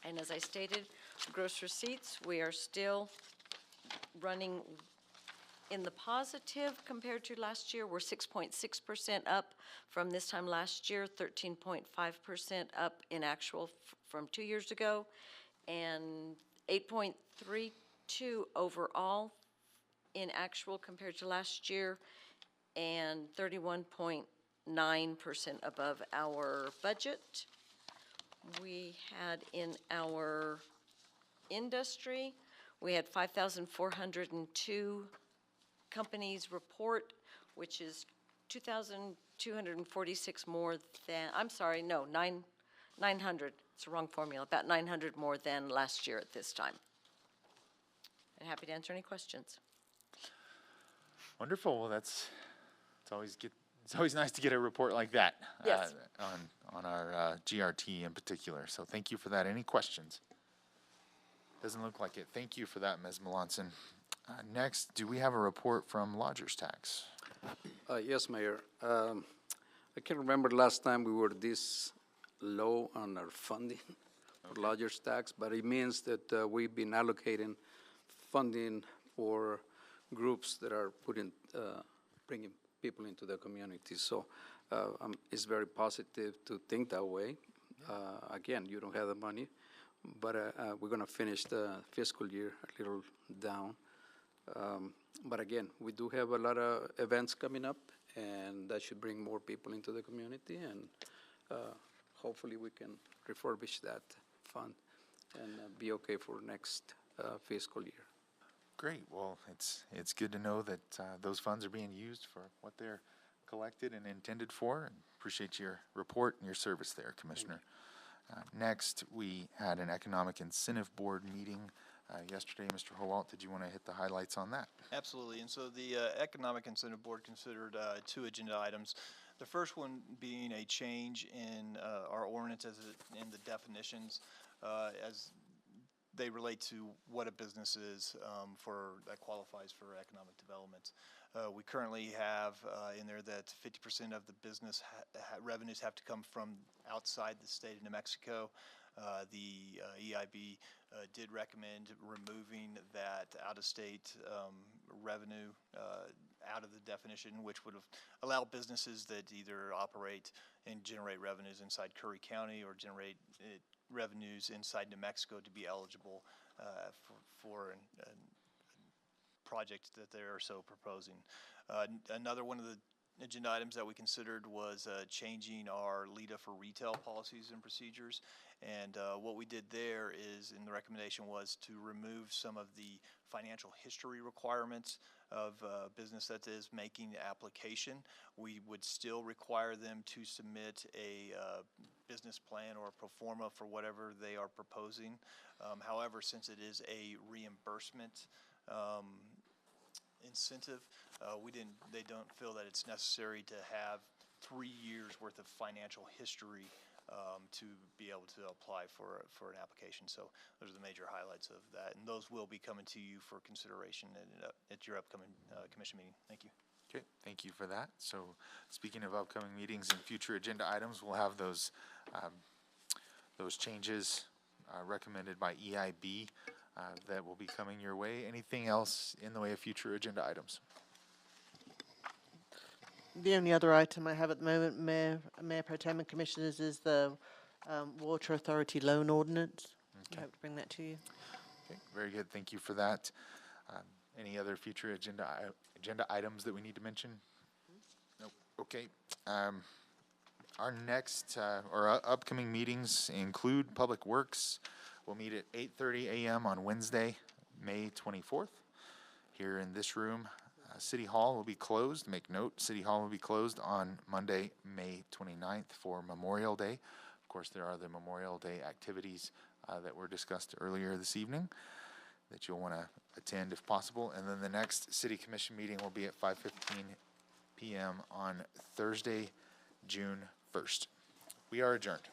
S10: And as I stated, gross receipts, we are still running in the positive compared to last year. We're 6.6% up from this time last year, 13.5% up in actual from 2 years ago, and 8.32 overall in actual compared to last year, and 31.9% above our budget. We had in our industry, we had 5,402 companies report, which is 2,246 more than, I'm sorry, no, 900. It's the wrong formula, about 900 more than last year at this time. And happy to answer any questions.
S2: Wonderful. Well, it's always nice to get a report like that.
S10: Yes.
S2: On our GRT in particular. So thank you for that. Any questions? Doesn't look like it. Thank you for that, Ms. Melanson. Next, do we have a report from lodgers tax?
S4: Yes, Mayor. I can't remember last time we were this low on our funding for lodgers tax, but it means that we've been allocating funding for groups that are bringing people into the community. So it's very positive to think that way. Again, you don't have the money, but we're going to finish the fiscal year a little down. But again, we do have a lot of events coming up, and that should bring more people into the community, and hopefully we can refurbish that fund and be okay for next fiscal year.
S2: Great. Well, it's good to know that those funds are being used for what they're collected and intended for. And appreciate your report and your service there, Commissioner. Next, we had an Economic Incentive Board meeting yesterday. Mr. Howalt, did you want to hit the highlights on that?
S13: Absolutely. And so the Economic Incentive Board considered 2 agenda items. The first one being a change in our ordinance in the definitions as they relate to what a business is that qualifies for economic development. We currently have in there that 50% of the business revenues have to come from outside the state of New Mexico. The EIB did recommend removing that out-of-state revenue out of the definition, which would allow businesses that either operate and generate revenues inside Curry County or generate revenues inside New Mexico to be eligible for a project that they are so proposing. Another one of the agenda items that we considered was changing our LEDA for retail policies and procedures. And what we did there is, in the recommendation, was to remove some of the financial history requirements of business that is making the application. We would still require them to submit a business plan or a pro forma for whatever they are proposing. However, since it is a reimbursement incentive, they don't feel that it's necessary to have 3 years worth of financial history to be able to apply for an application. So those are the major highlights of that, and those will be coming to you for consideration at your upcoming commission meeting. Thank you.
S2: Okay, thank you for that. So speaking of upcoming meetings and future agenda items, we'll have those changes recommended by EIB that will be coming your way. Anything else in the way of future agenda items?
S11: The only other item I have at the moment, Mayor Pro Tem and Commissioners, is the Water Authority loan ordinance. I hope to bring that to you.
S2: Okay, very good. Thank you for that. Any other future agenda items that we need to mention? Nope. Okay. Our next or upcoming meetings include Public Works. We'll meet at 8:30 a.m. on Wednesday, May 24th, here in this room. City Hall will be closed. Make note, City Hall will be closed on Monday, May 29th for Memorial Day. Of course, there are the Memorial Day activities that were discussed earlier this evening that you'll want to attend if possible. And then the next City Commission meeting will be at 5:15 p.m. on Thursday, June 1st. We are adjourned.